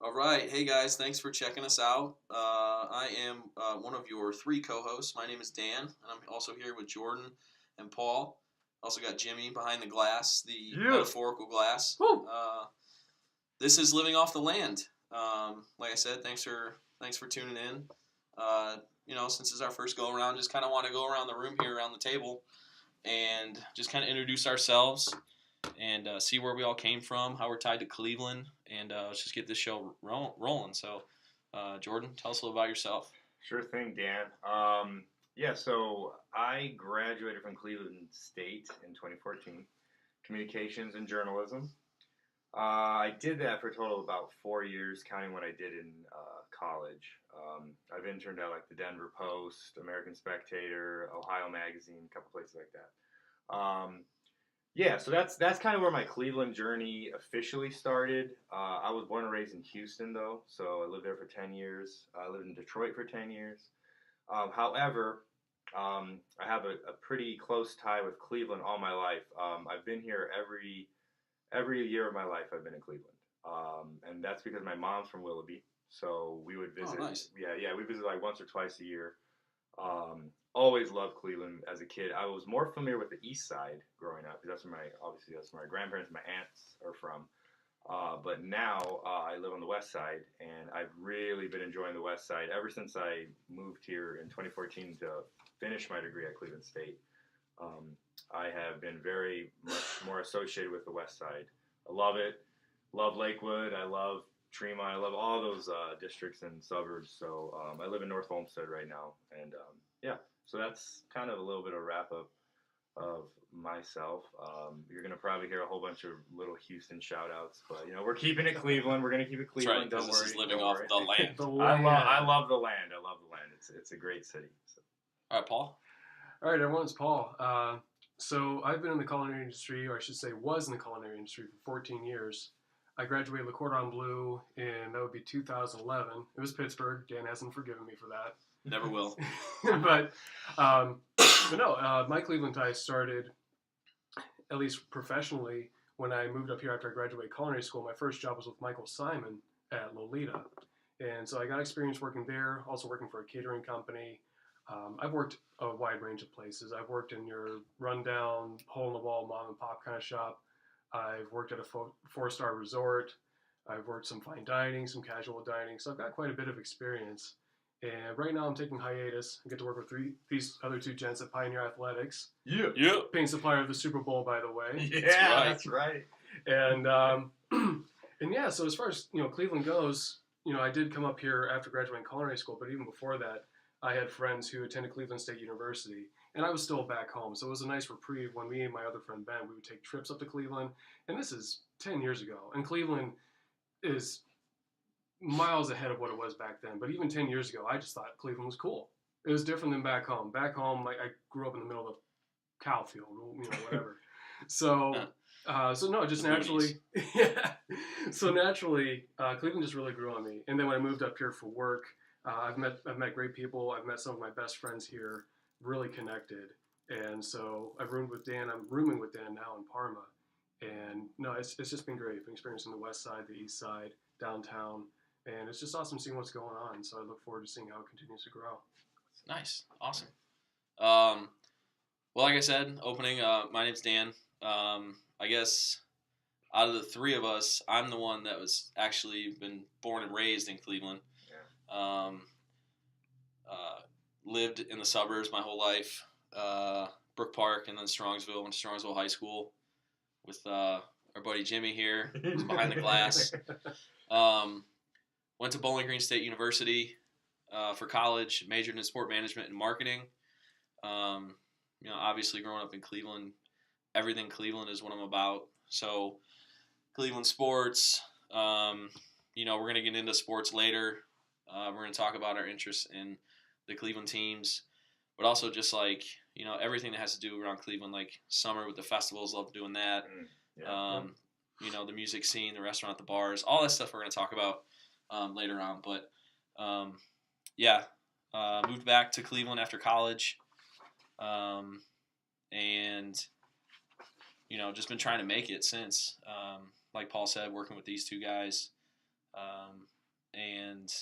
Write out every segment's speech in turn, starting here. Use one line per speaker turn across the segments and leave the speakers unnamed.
All right. Hey, guys. Thanks for checking us out. I am one of your three co hosts. My name is Dan, and I'm also here with Jordan and Paul. Also got Jimmy behind the glass, the
Yeah.
metaphorical glass.
Woo.
This is Living Off the Land. Like I said, thanks for tuning in. Since it's our first go around, just kind of want to go around the room here, around the table, and just kind of introduce ourselves and see where we all came from, how we're tied to Cleveland, and let's just get this show rolling. So, Jordan, tell us a little about yourself.
Sure thing, Dan. So I graduated from Cleveland State in 2014, communications and journalism. I did that for a total of about 4 years, counting what I did in college. I've interned at like the Denver Post, American Spectator, Ohio Magazine, a couple places like that. So that's kind of where my Cleveland journey officially started. I was born and raised in Houston, though, so I lived there for 10 years. I lived in Detroit for 10 years. However, I have a pretty close tie with Cleveland all my life. I've been here every year of my life. I've been in Cleveland, and that's because my mom's from Willoughby, so we would visit.
Oh, nice.
We visit like once or twice a year. Always loved Cleveland as a kid. I was more familiar with the East Side growing up because that's where my grandparents, my aunts are from. But now I live on the West Side, and I've really been enjoying the West Side ever since I moved here in 2014 to finish my degree at Cleveland State. I have been very much more associated with the West Side. I love it. Love Lakewood. I love Tremont. I love all those districts and suburbs. So I live in North Olmsted right now, and so that's kind of a little bit of wrap up of myself. You're gonna probably hear a whole bunch of little Houston shout outs, but we're keeping it Cleveland. We're gonna keep it Cleveland.
That's right,
Don't worry.
This is living off the land.
The
I
land.
love the land. I love the land. It's a great city. So.
All right, Paul.
All right, everyone, it's Paul. So I've been in the culinary industry, or I should say was in the culinary industry for 14 years. I graduated Le Cordon Bleu in, that would be 2011. It was Pittsburgh. Dan hasn't forgiven me for that.
Never will.
but no, my Cleveland ties started, at least professionally, when I moved up here after I graduated culinary school. My first job was with Michael Simon at Lolita. And so I got experience working there, also working for a catering company. I've worked a wide range of places. I've worked in your rundown, hole-in-the-wall, mom-and-pop kind of shop. I've worked at a four-star resort. I've worked some fine dining, some casual dining. So I've got quite a bit of experience. And right now I'm taking hiatus. I get to work with these other two gents at Pioneer Athletics.
Yeah.
Paint supplier of the Super Bowl, by the way.
Yeah, that's right.
And and yeah, so as far as Cleveland goes, I did come up here after graduating culinary school, but even before that, I had friends who attended Cleveland State University, and I was still back home. So it was a nice reprieve when me and my other friend Ben, we would take trips up to Cleveland. And this is 10 years ago, and Cleveland is miles ahead of what it was back then. But even 10 years ago, I just thought Cleveland was cool. It was different than back home. Back home, I grew up in the middle of a cow field, whatever. So no, just naturally, yeah. So naturally, Cleveland just really grew on me. And then when I moved up here for work, I've met great people. I've met some of my best friends here. Really connected. And so I've roomed with Dan. I'm rooming with Dan now in Parma. And no, it's just been great. I've been experiencing the West Side, the East Side, downtown, and it's just awesome seeing what's going on. So I look forward to seeing how it continues to grow.
Nice. Awesome. Well, like I said, opening, my name's Dan. I guess out of the three of us, I'm the one that was actually been born and raised in Cleveland. Yeah. Lived in the suburbs my whole life. Brook Park and then Strongsville. Went to Strongsville High School with our buddy Jimmy here. He's behind the glass. Went to Bowling Green State University for college. Majored in sport management and marketing. Obviously growing up in Cleveland, everything Cleveland is what I'm about. So Cleveland sports. We're going to get into sports later. We're going to talk about our interests in the Cleveland teams, but also just like, everything that has to do around Cleveland, like summer with the festivals, love doing that. The music scene, the restaurant, the bars, all that stuff we're going to talk about later on. But moved back to Cleveland after college, and just been trying to make it since. Like Paul said, working with these two guys, And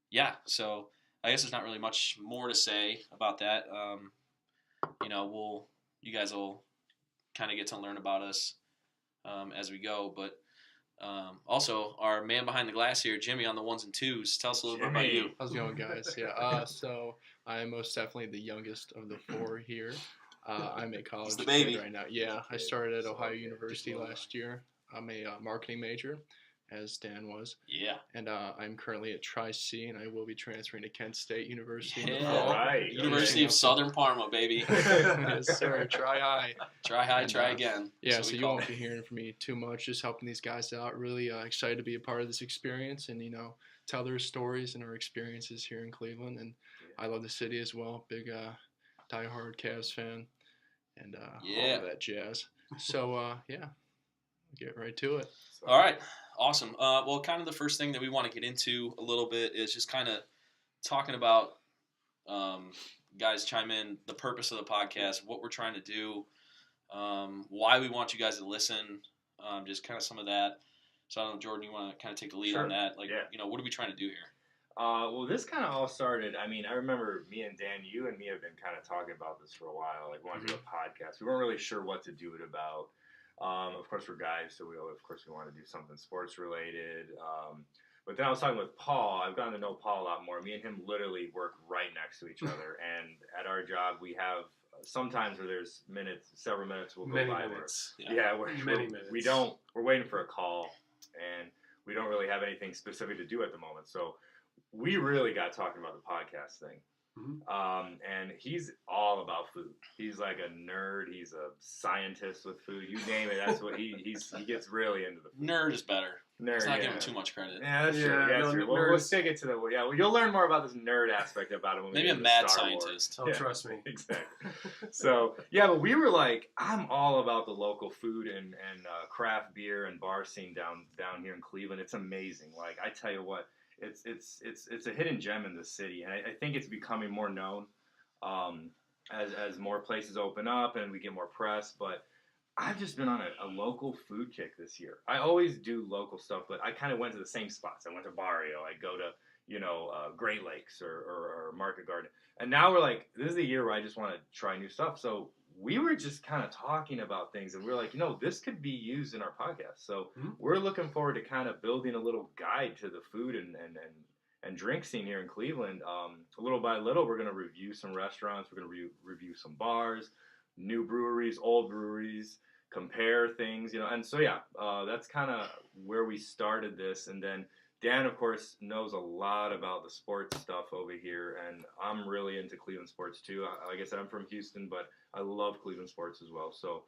yeah, so I guess there's not really much more to say about that. You guys will kind of get to learn about us as we go. But also, our man behind the glass here, Jimmy, on the ones and twos. Tell us a little bit about you.
How's it going, guys? So I am most definitely the youngest of the four here. I'm a college
the baby.
kid right now. Yeah, I started at Ohio University last year. I'm a marketing major, as Dan was.
Yeah.
And I'm currently at Tri-C, and I will be transferring to Kent State University in the
Yeah.
fall.
Right.
University of Southern Parma, baby.
Yes, sir. Try high.
Try high,
And,
try again.
Yeah,
That's
so
what we
you
call
won't
it.
be hearing from me too much, just helping these guys out. Really excited to be a part of this experience and, tell their stories and our experiences here in Cleveland. And I love the city as well. Big diehard Cavs fan and all of that jazz. So, get right to it.
All right. Awesome. Well, kind of the first thing that we want to get into a little bit is just kind of talking about, guys chime in, the purpose of the podcast, what we're trying to do, why we want you guys to listen, just kind of some of that. So I don't know, Jordan, you want to kind of take the lead on that? Like, what are we trying to do here?
Well, this kind of all started. I mean, I remember me and Dan, you and me have been kind of talking about this for a while. Like, wanting to do a podcast. We weren't really sure what to do it about. Of course, we're guys, so we want to do something sports related. But then I was talking with Paul. I've gotten to know Paul a lot more. Me and him literally work right next to each other, and at our job, we have sometimes where there's several minutes will go
Many
by.
minutes.
We're waiting for a call, and we don't really have anything specific to do at the moment. So we really got talking about the podcast thing. And he's all about food. He's like a nerd. He's a scientist with food. You name it. That's what he gets really into the food.
Nerd is better.
Nerd.
Let's not give him too much credit.
Yeah, that's true. Yeah, that's true. We'll stick it to you'll learn more about this nerd aspect about it when we
Maybe
get
a
into
mad
Star
scientist.
Wars.
Oh, trust me.
Exactly. So, but we were like, I'm all about the local food and craft beer and bar scene down here in Cleveland. It's amazing. Like, I tell you what, it's a hidden gem in this city, and I think it's becoming more known as more places open up and we get more press. But I've just been on a local food kick this year. I always do local stuff, but I kind of went to the same spots. I went to Barrio. I go to Great Lakes or Market Garden, and now we're like, this is the year where I just want to try new stuff. So we were just kind of talking about things, and we were like, this could be used in our podcast. So we're looking forward to kind of building a little guide to the food and drink scene here in Cleveland. Little by little, we're going to review some restaurants. We're going to review some bars, new breweries, old breweries, compare things, and so that's kind of where we started this. And then Dan, of course, knows a lot about the sports stuff over here, and I'm really into Cleveland sports too. Like I said, I'm from Houston, but I love Cleveland sports as well. So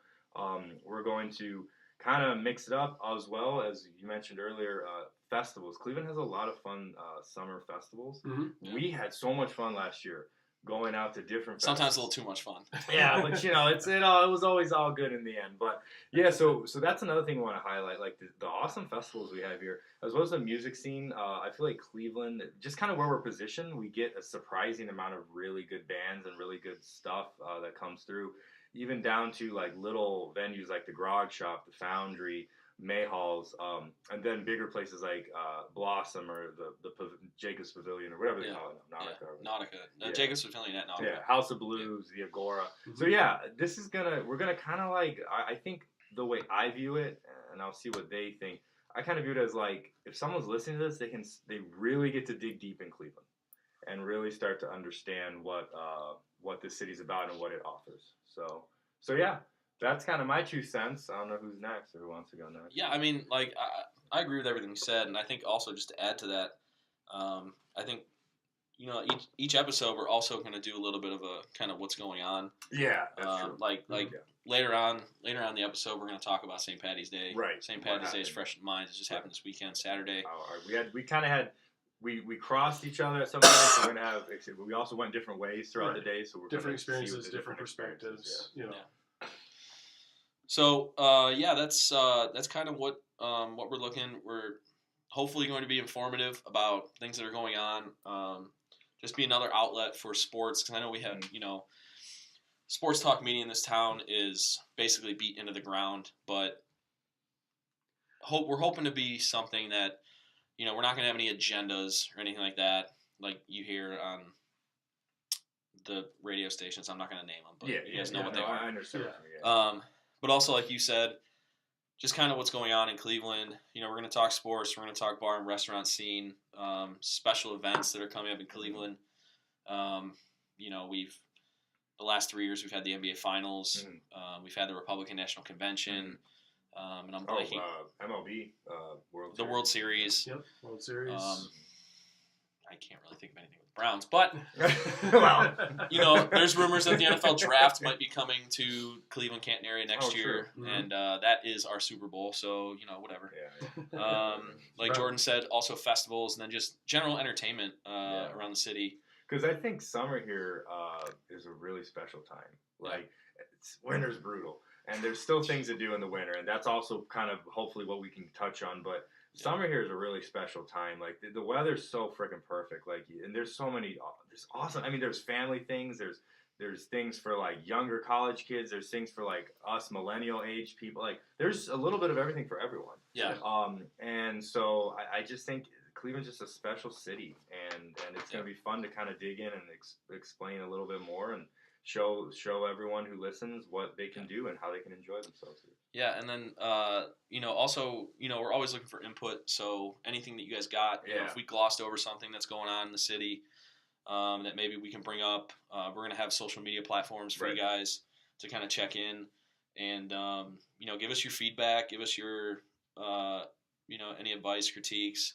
we're going to kind of mix it up, as well as you mentioned earlier, festivals. Cleveland has a lot of fun summer festivals. We had so much fun last year going out to different
Sometimes
festivals.
a little too much fun.
Yeah, but it was always all good in the end. But yeah, so that's another thing we want to highlight, like the awesome festivals we have here, as well as the music scene. I feel like Cleveland, just kind of where we're positioned, we get a surprising amount of really good bands and really good stuff that comes through, even down to like little venues like the Grog Shop, the Foundry, Mayhall's, and then bigger places like Blossom or the Jacobs Pavilion or whatever they call it,
Nautica. Jacobs Pavilion at Nautica.
Yeah, House of Blues, the Agora. So we're gonna kind of like, I think the way I view it, and I'll see what they think. I kind of view it as like, if someone's listening to this, they really get to dig deep in Cleveland and really start to understand what this city's about and what it offers. So yeah. That's kind of my 2 cents. I don't know who's next or who wants to go next.
Yeah, I mean, like, I agree with everything you said, and I think also just to add to that, I think, each episode we're also going to do a little bit of a kind of what's going on.
Yeah, that's true.
Later on in the episode, we're going to talk about St. Patty's Day.
Right.
St. Patty's Day is fresh in mind. It just happened this weekend, Saturday.
We crossed each other at some point. So we also went different ways throughout the day. So we're
different experiences, different perspectives.
Yeah.
So that's kind of what we're looking. We're hopefully going to be informative about things that are going on. Just be another outlet for sports, because I know we have sports talk media in this town is basically beat into the ground, but we're hoping to be something that we're not going to have any agendas or anything like that, like you hear on the radio stations. I'm not going to name them, but you guys know what they are.
I understand. Yeah.
But also, like you said, just kind of what's going on in Cleveland. We're going to talk sports. We're going to talk bar and restaurant scene, special events that are coming up in Cleveland. The last 3 years we've had the NBA Finals. We've had the Republican National Convention. And I'm blanking.
MLB
World Series.
Yep, World Series.
I can't really think of anything with the Browns, but
well,
there's rumors that the NFL draft might be coming to Cleveland Canton area next year, and that is our Super Bowl. So whatever.
Yeah.
Like Jordan said, also festivals and then just general entertainment around the city.
Because I think summer here is a really special time. Like winter's brutal, and there's still things to do in the winter, and that's also kind of hopefully what we can touch on, but. Summer here is a really special time. Like the weather's so freaking perfect. Like, and there's so many. There's awesome. I mean, there's family things. There's things for like younger college kids. There's things for like us millennial age people. Like, there's a little bit of everything for everyone.
Yeah.
And so I just think Cleveland's just a special city, and it's gonna be fun to kind of dig in and explain a little bit more and show everyone who listens what they can do and how they can enjoy themselves here.
Yeah, and then also we're always looking for input. So anything that you guys got, if we glossed over something that's going on in the city that maybe we can bring up, we're gonna have social media platforms for you guys to kind of check in and give us your feedback, give us your any advice, critiques.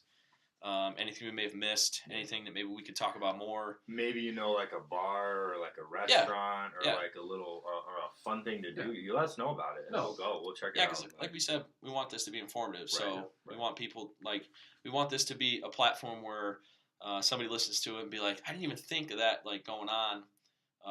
Anything we may have missed, anything that maybe we could talk about more.
Maybe like a bar or like a restaurant or like a little or a fun thing to do. You let us know about it, and we'll go. We'll check it out.
Yeah, because like we said, we want this to be informative. So we want people we want this to be a platform where somebody listens to it and be like, I didn't even think of that going on.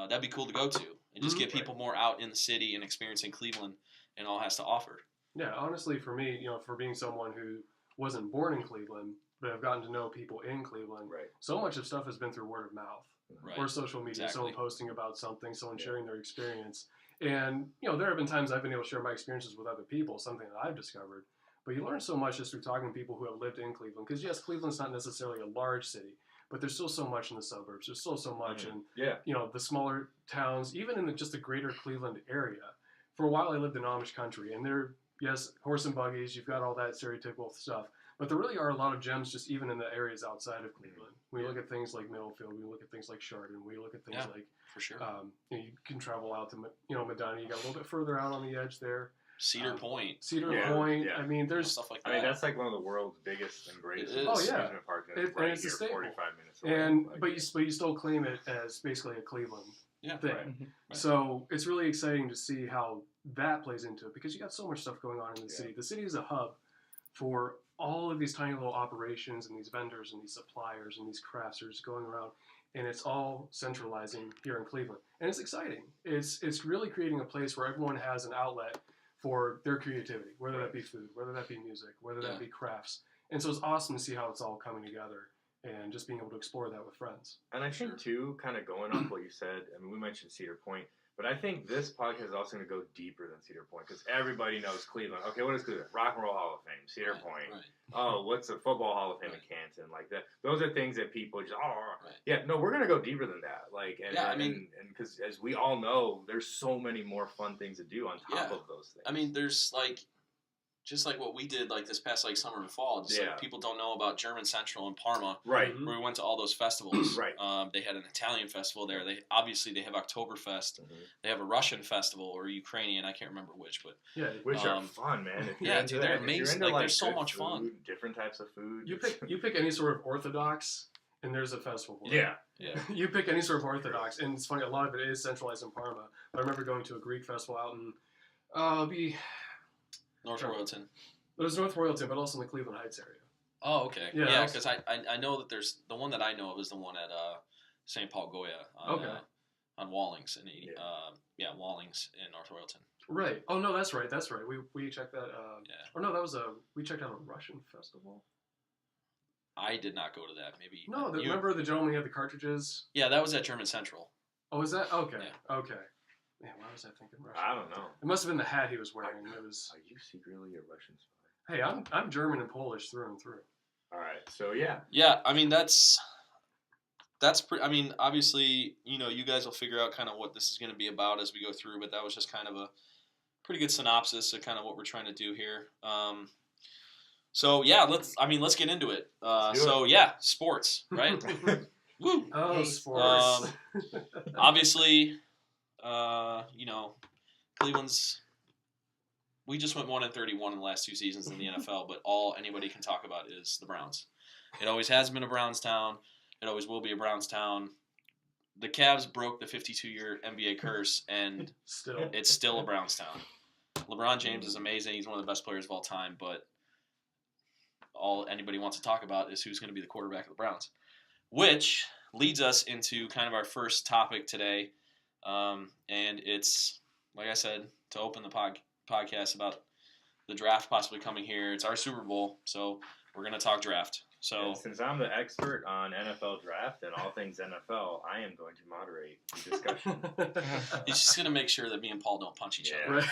That'd be cool to go to and just get people more out in the city and experiencing Cleveland and all it has to offer.
Yeah, honestly, for me, for being someone who wasn't born in Cleveland. But I've gotten to know people in Cleveland.
Right.
So much of stuff has been through word of mouth or social media.
Exactly.
Someone posting about something, someone sharing their experience. And, there have been times I've been able to share my experiences with other people, something that I've discovered. But you learn so much just through talking to people who have lived in Cleveland. Because, yes, Cleveland's not necessarily a large city, but there's still so much in the suburbs. There's still so much in, the smaller towns, even in just the greater Cleveland area. For a while, I lived in Amish country. And horse and buggies, you've got all that stereotypical stuff. But there really are a lot of gems just even in the areas outside of Cleveland. We look at things like Middlefield. We look at things like Chardon. We look at things like
for sure.
You can travel out to Medina. You got a little bit further out on the edge there.
Cedar Point.
Point. Yeah. I mean, there's
stuff like that.
I mean, that's like one of the world's biggest and greatest amusement parks.
And it's a staple.
45 minutes away.
And but you still claim it as basically a Cleveland thing.
Right.
So it's really exciting to see how that plays into it because you got so much stuff going on in the city. The city is a hub for all of these tiny little operations and these vendors and these suppliers and these crafters going around, and it's all centralizing here in Cleveland. And it's exciting. It's really creating a place where everyone has an outlet for their creativity, whether that be food, whether that be music, whether that be crafts. And so it's awesome to see how it's all coming together and just being able to explore that with friends.
And I think, too, kind of going off what you said, I mean, we mentioned Cedar Point, but I think this podcast is also going to go deeper than Cedar Point because everybody knows Cleveland. Okay, what is Cleveland? Rock and Roll Hall of Fame, Cedar Point.
Right.
Oh, what's the Football Hall of Fame in Canton? Like that. Those are things that people just, no, we're going to go deeper than that. Like, and because as we all know, there's so many more fun things to do on top of those things.
I mean, there's just like what we did this past summer and fall. Just people don't know about German Central in Parma,
right?
Where we went to all those festivals.
Right.
They had an Italian festival there. They have Oktoberfest. They have a Russian festival or Ukrainian. I can't remember which, but
which are fun, man. If you're into
they're
that,
amazing. There's so much fun.
Different types of food.
You pick any sort of Orthodox, and there's a festival for it.
Yeah.
You pick any sort of Orthodox, and it's funny. A lot of it is centralized in Parma. But I remember going to a Greek festival out in
North Royalton.
It was North Royalton, but also in the Cleveland Heights area.
Oh, okay. Yeah, because I know that there's the one that I know of is the one at St. Paul Goya on Wallings Wallings in North Royalton.
Right. Oh no, that's right. We checked that. Or no, that was we checked out a Russian festival.
I did not go to that. Maybe.
No, remember the gentleman who had the cartridges?
Yeah, that was at German Central.
Oh, is that okay?
Yeah.
Okay. Man, why was I thinking Russian?
I don't know.
It must have been the hat he was wearing.
Are you secretly a Russian spy?
Hey, I'm German and Polish through and through.
All right. So yeah.
Yeah, I mean that's I mean, obviously, you guys will figure out kind of what this is going to be about as we go through, but that was just kind of a pretty good synopsis of kind of what we're trying to do here. So yeah, let's get into it. Yeah, sports, right? Woo.
Oh, sports.
Obviously, Cleveland's. We just went 1-31 in the last 2 seasons in the NFL, but all anybody can talk about is the Browns. It always has been a Browns town. It always will be a Browns town. The Cavs broke the 52-year NBA curse, and it's still a Browns town. LeBron James is amazing. He's one of the best players of all time, but all anybody wants to talk about is who's going to be the quarterback of the Browns, which leads us into kind of our first topic today, and it's, like I said, to open the podcast about the draft possibly coming here. It's our Super Bowl, so we're going to talk draft. So
and since I'm the expert on NFL draft and all things NFL, I am going to moderate the discussion.
He's just going to make sure that me and Paul don't punch each other.
Right.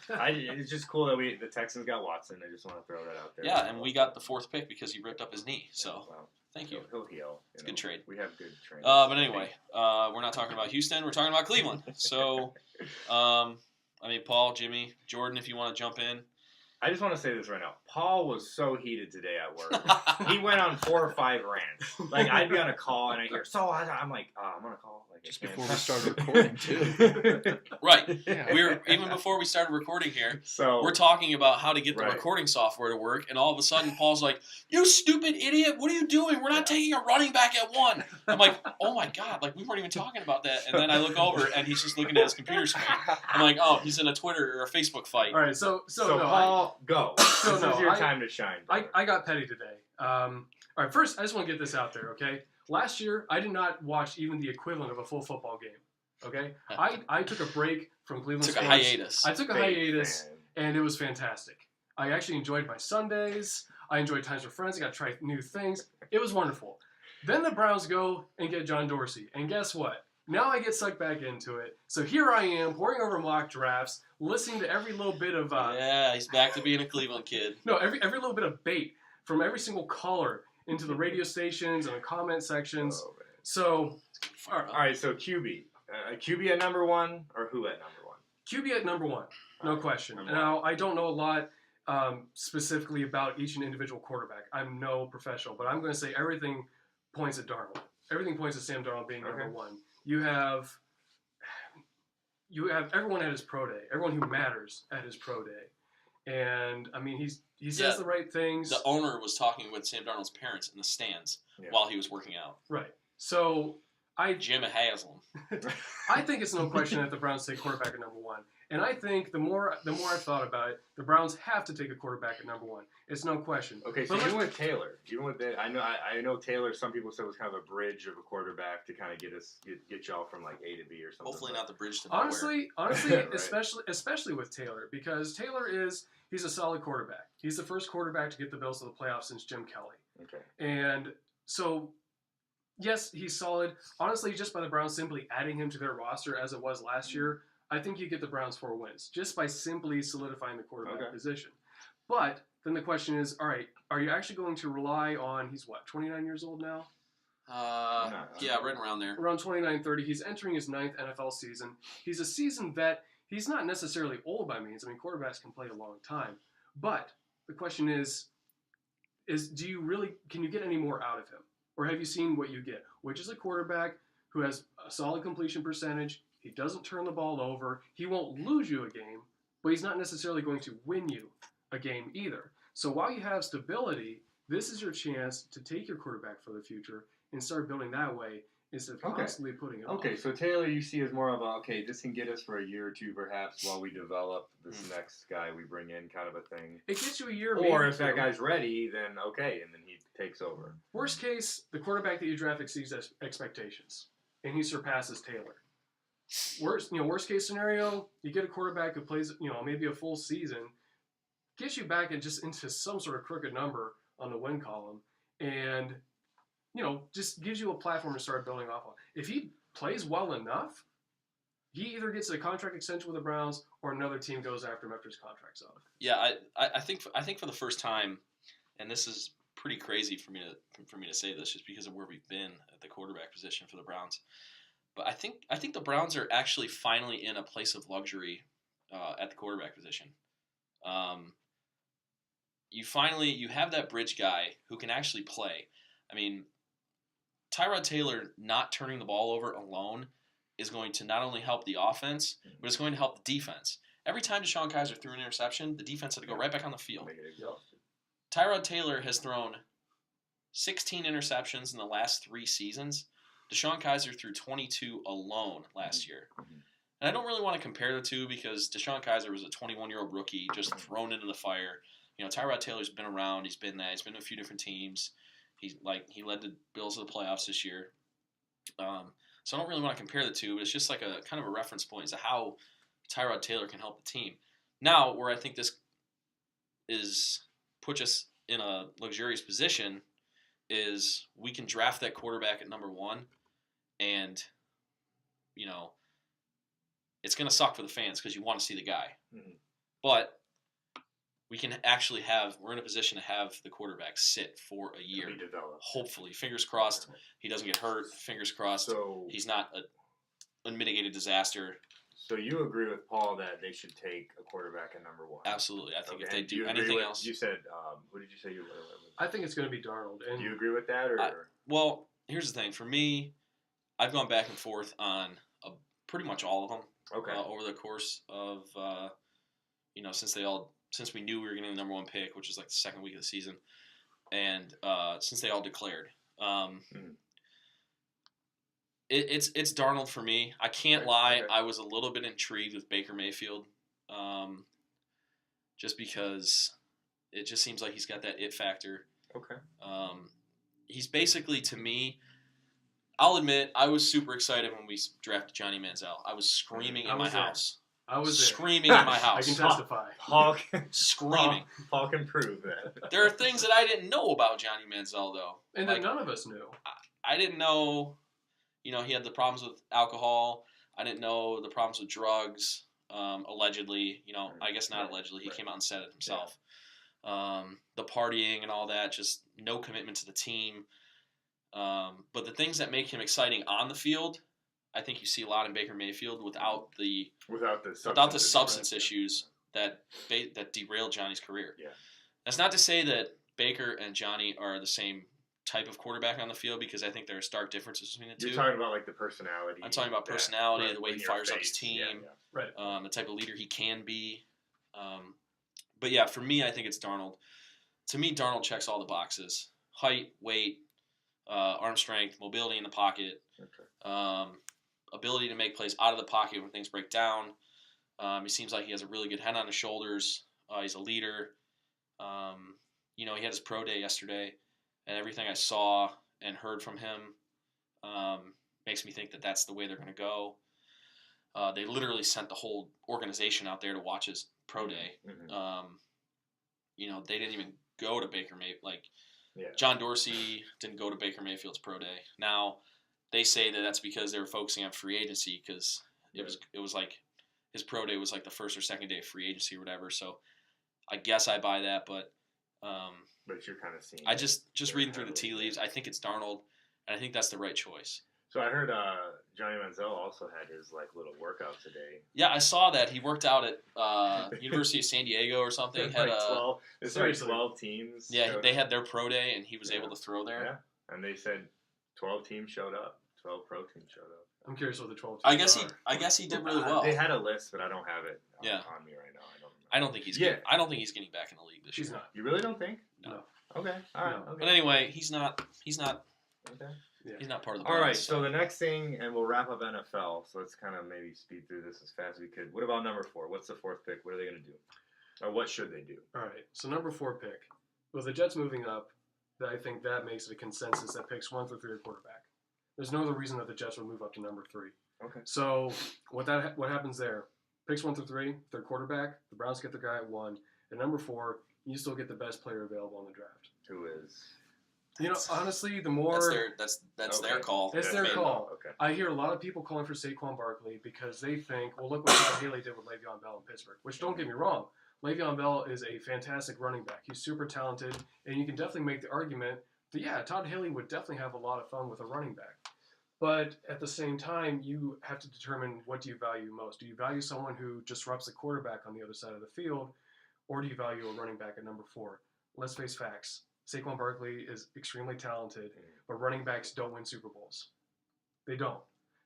Yeah. It's just cool that the Texans got Watson. I just want to throw that out there.
Yeah, and we got the 4th pick because he ripped up his knee. So thank you.
He'll heal.
It's a good trade.
We have good training.
But anyway, we're not talking about Houston. We're talking about Cleveland. So, I mean, Paul, Jimmy, Jordan, if you want to jump in.
I just want to say this right now. Paul was so heated today at work. He went on 4 or 5 rants. Like, I'd be on a call and I hear, I'm like, I'm on a call. Like,
just before we started recording, too.
Right.
Yeah.
Even before we started recording here,
so
we're talking about how to get the recording software to work, and all of a sudden Paul's like, "You stupid idiot! What are you doing? We're not taking a running back at 1." I'm like, "Oh my god! Like we weren't even talking about that." And then I look over and he's just looking at his computer screen. I'm like, "Oh, he's in a Twitter or a Facebook fight."
All right, so no,
Paul, go.
So
this is your time to shine.
I got petty today. All right, first I just want to get this out there, okay? Last year I did not watch even the equivalent of a full football game. Okay, I took a break from Cleveland.
Took a hiatus.
I took a hiatus, and it was fantastic. I actually enjoyed my Sundays. I enjoyed times with friends. I got to try new things. It was wonderful. Then the Browns go and get John Dorsey, and guess what? Now I get sucked back into it. So here I am, pouring over mock drafts, listening to every little bit of
yeah, he's back to being a Cleveland kid.
No, every little bit of bait from every single caller into the radio stations and the comment sections.
Oh,
so,
all right. So QB. QB at number 1 or who at number 1?
QB at number 1, no question. Now, I don't know a lot specifically about each and individual quarterback. I'm no professional, but I'm going to say everything points at Darnold. Everything points at Sam Darnold being number 1. You have everyone at his pro day, everyone who matters at his pro day. And, I mean, he says the right things.
The owner was talking with Sam Darnold's parents in the stands while he was working out.
Right. So
Jim Haslam.
I think it's no question that the Browns take quarterback at number 1. And I think the more I've thought about it, the Browns have to take a quarterback at number 1. It's no question.
Okay, so even with Taylor, I know Taylor. Some people said was kind of a bridge of a quarterback to kind of get y'all from like A to B or something.
Hopefully not the bridge to nowhere.
Honestly,
right.
especially with Taylor, because he's a solid quarterback. He's the first quarterback to get the Bills to the playoffs since Jim Kelly.
Okay,
and so. Yes, he's solid. Honestly, just by the Browns simply adding him to their roster as it was last year, I think you get the Browns 4 wins just by simply solidifying the quarterback position. But then the question is, all right, are you actually going to rely on, he's what, 29 years old now?
Yeah, right around there.
Around 29, 30. He's entering his 9th NFL season. He's a seasoned vet. He's not necessarily old by means. I mean, quarterbacks can play a long time. But the question is can you get any more out of him? Or have you seen what you get? Which is a quarterback who has a solid completion percentage. He doesn't turn the ball over. He won't lose you a game, but he's not necessarily going to win you a game either. So while you have stability, this is your chance to take your quarterback for the future and start building that way instead of constantly putting it off.
Okay, so Taylor you see as more of this can get us for a year or 2 perhaps while we develop this next guy we bring in kind of a thing.
It gets you a year.
Or if that guy's ready, then okay, and then he takes over.
Worst case, the quarterback that you draft exceeds expectations, and he surpasses Taylor. Worst case scenario, you get a quarterback who plays, maybe a full season, gets you back and just into some sort of crooked number on the win column, and just gives you a platform to start building off of. If he plays well enough, he either gets a contract extension with the Browns or another team goes after him after his contract's up.
Yeah, I think for the first time, and this is pretty crazy for me to say this just because of where we've been at the quarterback position for the Browns. But I think the Browns are actually finally in a place of luxury at the quarterback position. You have that bridge guy who can actually play. I mean, Tyrod Taylor not turning the ball over alone is going to not only help the offense, but it's going to help the defense. Every time DeShone Kizer threw an interception, the defense had to go right back on the field. Tyrod Taylor has thrown 16 interceptions in the last 3 seasons. DeShone Kizer threw 22 alone last year. And I don't really want to compare the two because DeShone Kizer was a 21-year-old rookie just thrown into the fire. You know, Tyrod Taylor's been around. He's been that. He's been to a few different teams. He led the Bills to the playoffs this year. So I don't really want to compare the two, but it's just like a kind of a reference point as to how Tyrod Taylor can help the team. Now, where I think this puts us in a luxurious position is we can draft that quarterback at number 1, and you know it's going to suck for the fans because you want to see the guy, but we can actually we're in a position to have the quarterback sit for a year. Hopefully, fingers crossed, he doesn't get hurt. Fingers crossed, he's not an unmitigated disaster.
So you agree with Paul that they should take a quarterback at number 1?
Absolutely. I think if they do anything else.
You said, what did you say?
I think it's going to be Darnold. And
do you agree with that?
Well, here's the thing. For me, I've gone back and forth on pretty much all of them.
Okay.
Over the course of, since we knew we were getting the number 1 pick, which was like the second week of the season, and since they all declared. It's Darnold for me. I can't lie. Okay. I was a little bit intrigued with Baker Mayfield, just because it just seems like he's got that it factor.
Okay.
He's basically, to me, I'll admit, I was super excited when we drafted Johnny Manziel. I was screaming in my house.
I was
screaming in my house.
I can testify.
Screaming.
Paul can prove that.
There are things that I didn't know about Johnny Manziel, though.
And that none of us knew.
I didn't know... You know, he had the problems with alcohol. I didn't know the problems with drugs, allegedly. You know, I guess not allegedly. He came out and said it himself. Yeah. The partying and all that, just no commitment to the team. But the things that make him exciting on the field, I think you see a lot in Baker Mayfield without the substance issues that derailed Johnny's career.
Yeah.
That's not to say that Baker and Johnny are the same type of quarterback on the field, because I think there are stark differences between the two.
You're talking about like the personality.
I'm talking about personality, the way he fires up his team,
right?
The type of leader he can be. But yeah, for me, I think it's Darnold. To me, Darnold checks all the boxes: height, weight, arm strength, mobility in the pocket, ability to make plays out of the pocket when things break down. He seems like he has a really good head on his shoulders. He's a leader. He had his pro day yesterday. And everything I saw and heard from him makes me think that that's the way they're going to go. They literally sent the whole organization out there to watch his pro day. They didn't even go to Baker Mayfield. John Dorsey didn't go to Baker Mayfield's pro day. Now, they say that that's because they were focusing on free agency, because it was like his pro day was like the first or second day of free agency or whatever. So I guess I buy that, but
you're kind of seeing.
I just reading through the tea leaves, I think it's Darnold, and I think that's the right choice.
So I heard Johnny Manziel also had his little workout today.
Yeah, I saw that he worked out at University of San Diego or something.
It's like 12. It's like 12 teams.
Yeah, they had their pro day, and he was able to throw there.
Yeah, and they said 12 teams showed up. 12 pro teams showed up.
I'm curious what the 12 teams are.
I guess he did really well.
They had a list, but I don't have it on me right now.
I don't think he's getting back in the league this year.
He's not.
You really don't think?
No.
Okay. All right.
No. Okay. But anyway, he's not.
Okay.
Yeah. He's not part of the.
All right. So the next thing, and we'll wrap up NFL. So let's kind of maybe speed through this as fast as we could. What about number 4? What's the 4th pick? What are they going to do? Or what should they do?
All right. So number 4 pick. With the Jets moving up, I think that makes it a consensus that picks 1 through 3 are quarterback. There's no other reason that the Jets would move up to number 3.
Okay.
So what happens there? Picks 1 through 3, they're quarterback. The Browns get their guy at 1. At number 4, you still get the best player available in the draft.
Who is?
Honestly, the more
that's their call.
It's their call.
Okay.
I hear a lot of people calling for Saquon Barkley because they think, well, look what Todd Haley did with Le'Veon Bell in Pittsburgh. Which, don't get me wrong, Le'Veon Bell is a fantastic running back. He's super talented, and you can definitely make the argument that, yeah, Todd Haley would definitely have a lot of fun with a running back. But at the same time, you have to determine what do you value most. Do you value someone who disrupts the quarterback on the other side of the field, or do you value a running back at number 4? Let's face facts. Saquon Barkley is extremely talented, but running backs don't win Super Bowls. They don't.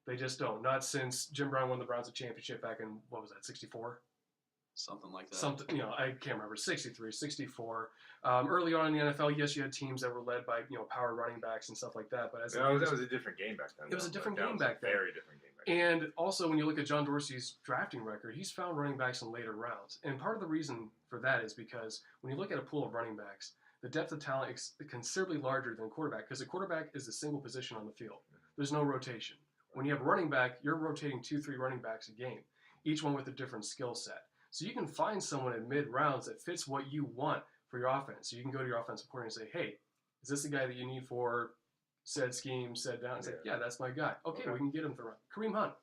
They just don't. Not since Jim Brown won the Browns a championship back in, what was that, 64?
Something like that.
Something, I can't remember, 63, 64. Early on in the NFL, yes, you had teams that were led by, power running backs and stuff like that. But
that was a different game back then.
It was a different game back then.
Very different game back then.
And also, when you look at John Dorsey's drafting record, he's found running backs in later rounds. And part of the reason for that is because when you look at a pool of running backs, the depth of talent is considerably larger than quarterback, because a quarterback is a single position on the field. There's no rotation. When you have a running back, you're rotating 2-3 running backs a game, each one with a different skill set. So you can find someone in mid-rounds that fits what you want for your offense. So you can go to your offensive coordinator and say, hey, is this the guy that you need for said scheme, said down? And say, yeah, that's my guy. Okay, we can get him third round. Kareem Hunt,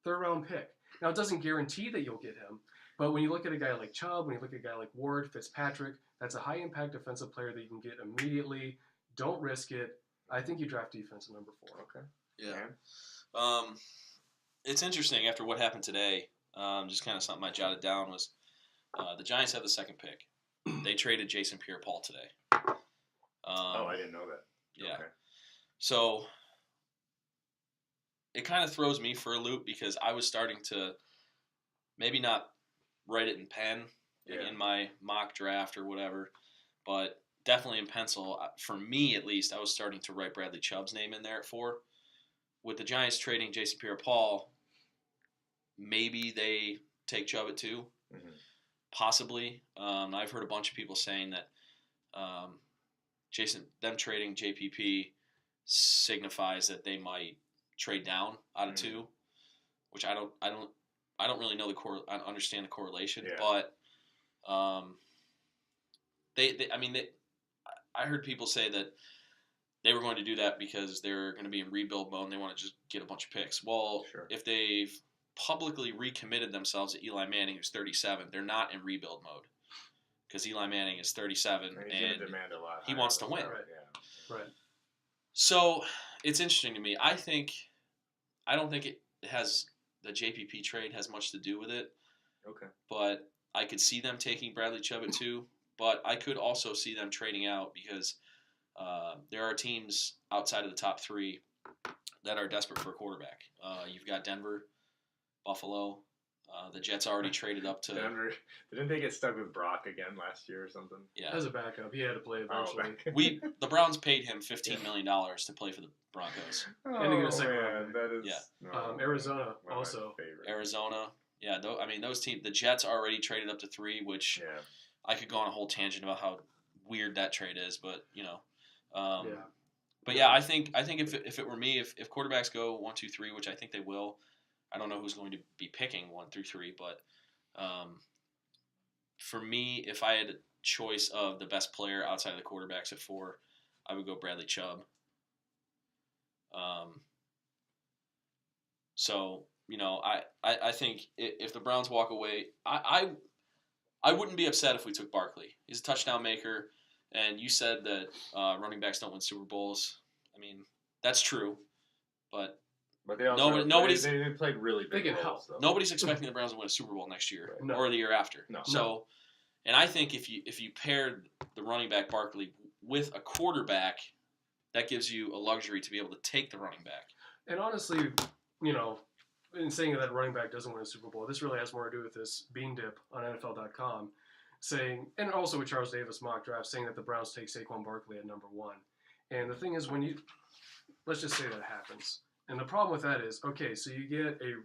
third-round pick. Now, it doesn't guarantee that you'll get him, but when you look at a guy like Chubb, when you look at a guy like Ward, Fitzpatrick, that's a high-impact defensive player that you can get immediately. Don't risk it. I think you draft defense at number 4.
Okay.
Yeah. It's interesting after what happened today. Just kind of something I jotted down was the Giants have the second pick. They traded Jason Pierre-Paul today.
I didn't know that.
Yeah.
Okay.
So it kind of throws me for a loop because I was starting to maybe not write it in pen in my mock draft or whatever, but definitely in pencil. For me, at least, I was starting to write Bradley Chubb's name in there at 4. With the Giants trading Jason Pierre-Paul, maybe they take Chubb at 2, possibly. I've heard a bunch of people saying that them trading JPP signifies that they might trade down out of 2, which I don't really know I don't understand the correlation, but I heard people say that they were going to do that because they're going to be in rebuild mode and they want to just get a bunch of picks. Well, if they've publicly recommitted themselves to Eli Manning, who's 37, they're not in rebuild mode because Eli Manning is 37 and he wants to win.
Right.
So it's interesting to me. I don't think the JPP trade has much to do with it.
Okay.
But I could see them taking Bradley Chubb at 2, but I could also see them trading out because there are teams outside of the top 3 that are desperate for a quarterback. You've got Denver, Buffalo. The Jets already traded up to
Denver. Didn't they get stuck with Brock again last year or something?
Yeah.
As a backup, he had to play eventually.
The Browns paid him $15 million to play for the Broncos.
And to get a second
man, that is
Arizona also.
Arizona. Yeah, those teams. The Jets already traded up to 3, which I could go on a whole tangent about how weird that trade is, but But yeah, I think if it were me, if quarterbacks go 1, 2, 3, which I think they will, I don't know who's going to be picking 1 through 3, but for me, if I had a choice of the best player outside of the quarterbacks at 4, I would go Bradley Chubb. So I think if the Browns walk away, I wouldn't be upset if we took Barkley. He's a touchdown maker. And you said that running backs don't win Super Bowls. I mean, that's true, but
they also they played really big roles, though.
Nobody's expecting the Browns to win a Super Bowl next year or the year after.
No.
So, and I think if you paired the running back Barkley with a quarterback, that gives you a luxury to be able to take the running back.
And honestly, in saying that running back doesn't win a Super Bowl, this really has more to do with this bean dip on NFL.com. Saying, and also with Charles Davis mock draft, saying that the Browns take Saquon Barkley at number 1. And the thing is, let's just say that happens. And the problem with that is, okay, so you get a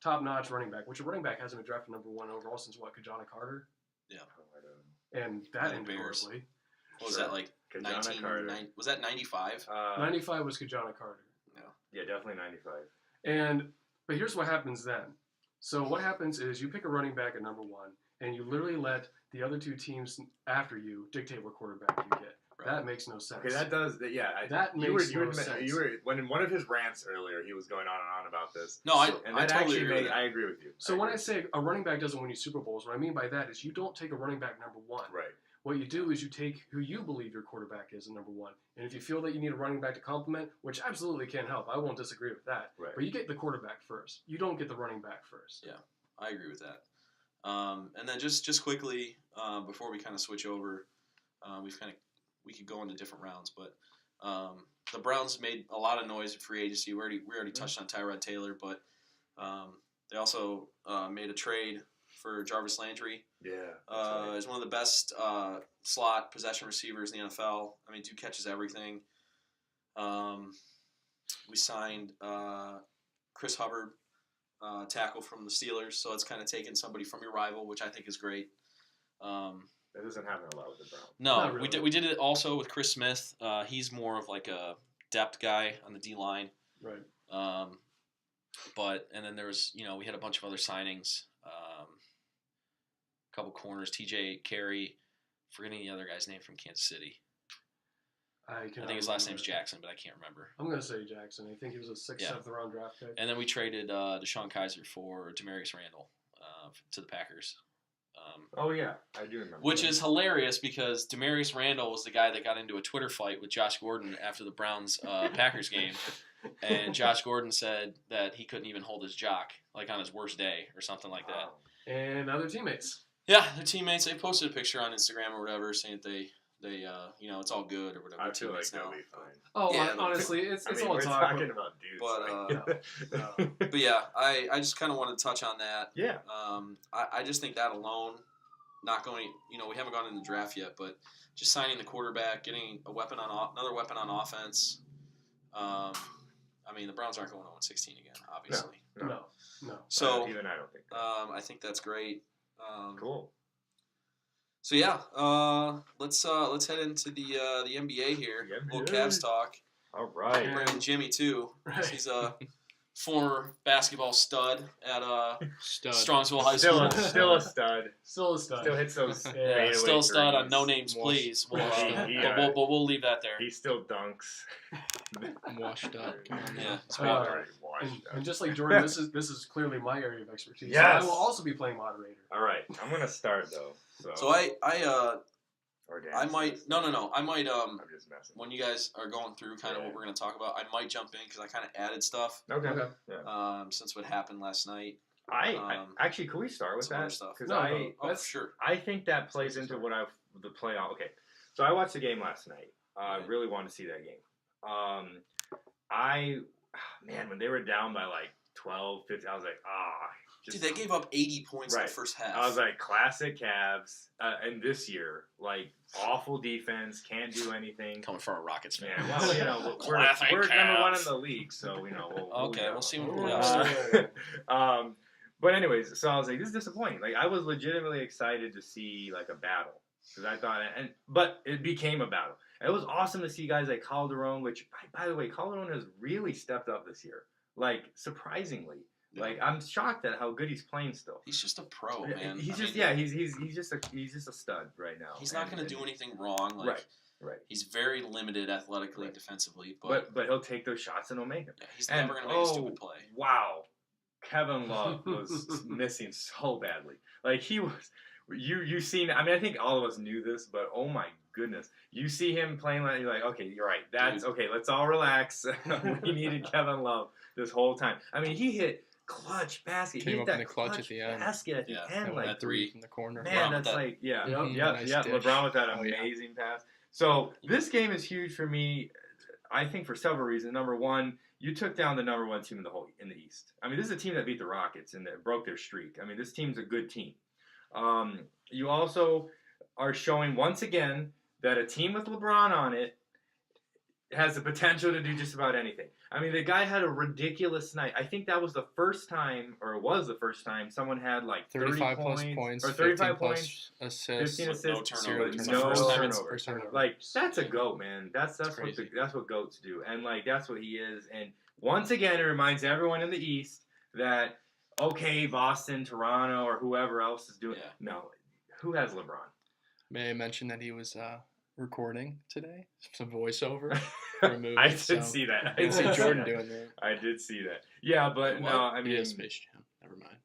top-notch running back, which a running back hasn't been drafted number 1 overall since what, Kajana Carter?
Yeah.
And that ended horribly.
What was that, like 19? Was that 95?
95 was Kajana Carter.
Yeah, definitely 95.
But here's what happens then. So what happens is you pick a running back at number 1, and you literally let the other 2 teams after you dictate what quarterback you get. That makes no sense.
Okay, that does. Yeah,
That makes no sense.
You were when in one of his rants earlier, he was going on and on about this.
No,
I
totally
actually
agree with that.
I agree with you.
So when I say a running back doesn't win you Super Bowls, what I mean by that is you don't take a running back number one.
Right.
What you do is you take who you believe your quarterback is at number one. And if you feel that you need a running back to complement, which absolutely can help, I won't disagree with that.
Right.
But you get the quarterback first. You don't get the running back first.
Yeah, I agree with that. And then just quickly before we kind of switch over, we could go into different rounds, but the Browns made a lot of noise in free agency. We already touched on Tyrod Taylor, but they also made a trade for Jarvis Landry.
Yeah.
He's one of the best slot possession receivers in the NFL. I mean, dude catches everything. We signed Chris Hubbard, tackle from the Steelers, so it's kind of taking somebody from your rival, which I think is great.
That doesn't happen a lot with the Browns.
No,
Not really.
we did it also with Chris Smith. He's more of like a depth guy on the D line.
Right.
And then there was, we had a bunch of other signings. A couple corners, TJ Carey, forgetting the other guy's name from Kansas City. I think his last name's Jackson, but I can't remember.
I'm going to say Jackson. I think he was a 6th, 7th round draft pick.
And then we traded Deshaun Kaiser for Demarius Randall to the Packers.
Oh, yeah. I do remember.
Which is hilarious because Demarius Randall was the guy that got into a Twitter fight with Josh Gordon after the Browns Packers game. And Josh Gordon said that he couldn't even hold his jock, like on his worst day or something like that.
And other teammates.
Yeah, their teammates, they posted a picture on Instagram or whatever saying that they it's all good or whatever.
I feel like they'll be fine.
Oh,
yeah,
honestly, it's all
we're
talk.
talking about dudes.
But yeah, I just kind of wanted to touch on that.
Yeah.
I just think that alone, not going, we haven't gone in the draft yet, but just signing the quarterback, getting another weapon on offense. I mean, the Browns aren't going 0-16 again, obviously.
No.
So
even I don't think.
I think that's great.
Cool.
So yeah, let's head into the NBA here.
The
A little
NBA.
Cavs talk.
All right.
Bring in Jimmy too.
Right.
He's a former basketball stud at
Stud.
Strongsville High School.
Still a stud.
Still a stud.
Still hits those.
Yeah,
fadeaway
Still a stud on
threes.
No Names Please. We'll,
Yeah.
but we'll leave that there.
He still dunks.
Washed up. Come on, man.
Yeah.
It's
Uh,
already washed up.
And just like Jordan, this is clearly my area of expertise.
Yes.
So I will also be playing moderator.
All right, I'm gonna start though.
So I might
I'm just messing.
when you guys are going through kind of what we're going to talk about, I might jump in because I kind of added stuff
Okay.
Okay.
Yeah.
since what happened last night.
I actually, can we start with
some other
that?
stuff.
Because
No,
Oh, sure.
I think that plays into what the playoff. Okay, so I watched the game last night. I
Right.
really wanted to see that game. When they were down by like 12, 15, I was like,
Dude, they gave up 80 points in
Right.
the first half.
I was like, classic Cavs. And this year, like, awful defense, can't do anything.
Coming from a Rockets fan.
Yeah, well, we're
Classic
number one in
Cavs.
the league, so we'll
Okay, we'll see when the
Ooh.
playoffs start.
But anyways, so I was like, this is disappointing. Like, I was legitimately excited to see like a battle because I thought, but it became a battle. And it was awesome to see guys like Calderon, which by the way, Calderon has really stepped up this year, like surprisingly. Like, I'm shocked at how good he's playing still.
He's just a pro, man.
He's
I
just
mean,
he's just a stud right now.
He's not going to do anything wrong. Like,
Right.
He's very limited athletically and defensively,
But he'll take those shots and he'll make them.
yeah, he's never going to make a stupid play.
Wow, Kevin Love was missing so badly. Like he was. You seen? I mean, I think all of us knew this, but oh my goodness, you see him playing like you're like, okay, you're right. That's okay. Let's all relax. We needed Kevin Love this whole time. I mean, he hit clutch basket.
Came
He hit
up
that
in the clutch at the end.
basket at the
Yeah,
end, like
that three.
From the corner.
Man,
LeBron with
that's
that.
like
Yep.
Nice dish.
LeBron with that
Oh, yeah.
amazing pass. So this game is huge for me. I think for several reasons. Number one, you took down the number one team in the East. I mean, this is a team that beat the Rockets and that broke their streak. I mean, this team's a good team. You also are showing once again that a team with LeBron on it has the potential to do just about anything. I mean, the guy had a ridiculous night. I think that was the first time, or it was the first time, someone had like
35
30
plus points,
or
15
35
plus
points,
assists.
15
With no
assists,
turnovers.
with
It's the
no
first time
turnovers.
First turnover.
Like, that's a goat, man. That's
crazy.
that's what goats do, and like that's what he is. And once again, it reminds everyone in the East that okay, Boston, Toronto, or whoever else is doing.
Yeah.
No, who has LeBron?
May I mention that he was recording today. Some voiceover for a movie.
I did
so
see that.
I did see Jordan doing that.
I did see that. Yeah, but
What?
no, I mean,
Yeah, Space Jam. Never mind.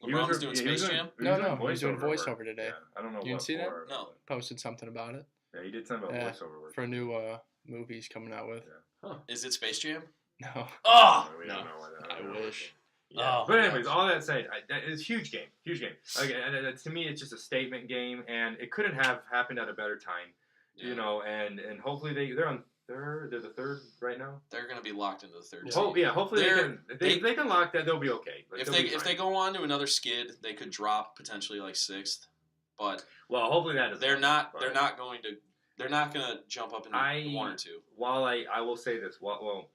LeBron was doing Space Jam?
No, he was doing voiceover today.
Yeah, I don't know
You didn't
what
see that?
for,
No.
but-
Posted something about it.
Yeah, he did something about
Yeah,
voiceover work.
for a new movie he's coming out with.
Yeah.
Is it Space Jam?
No.
Oh!
We
no.
don't know what that.
I
don't know
wish.
Yeah.
Oh,
But
my
anyways,
gosh.
all that said, that is huge game. Okay, and to me, it's just a statement game, and it couldn't have happened at a better time.
Yeah.
You know, and hopefully they're on third. They're the third right now.
They're going to be locked into the third
Yeah.
seed.
Hopefully they can lock that. They'll be okay. Like,
If
they'll be
they
fine.
go on to another skid, they could drop potentially like 6th. But
Well, hopefully that doesn't
they're not
happen,
they're not going to jump up in 1 or 2.
While I will say this, well,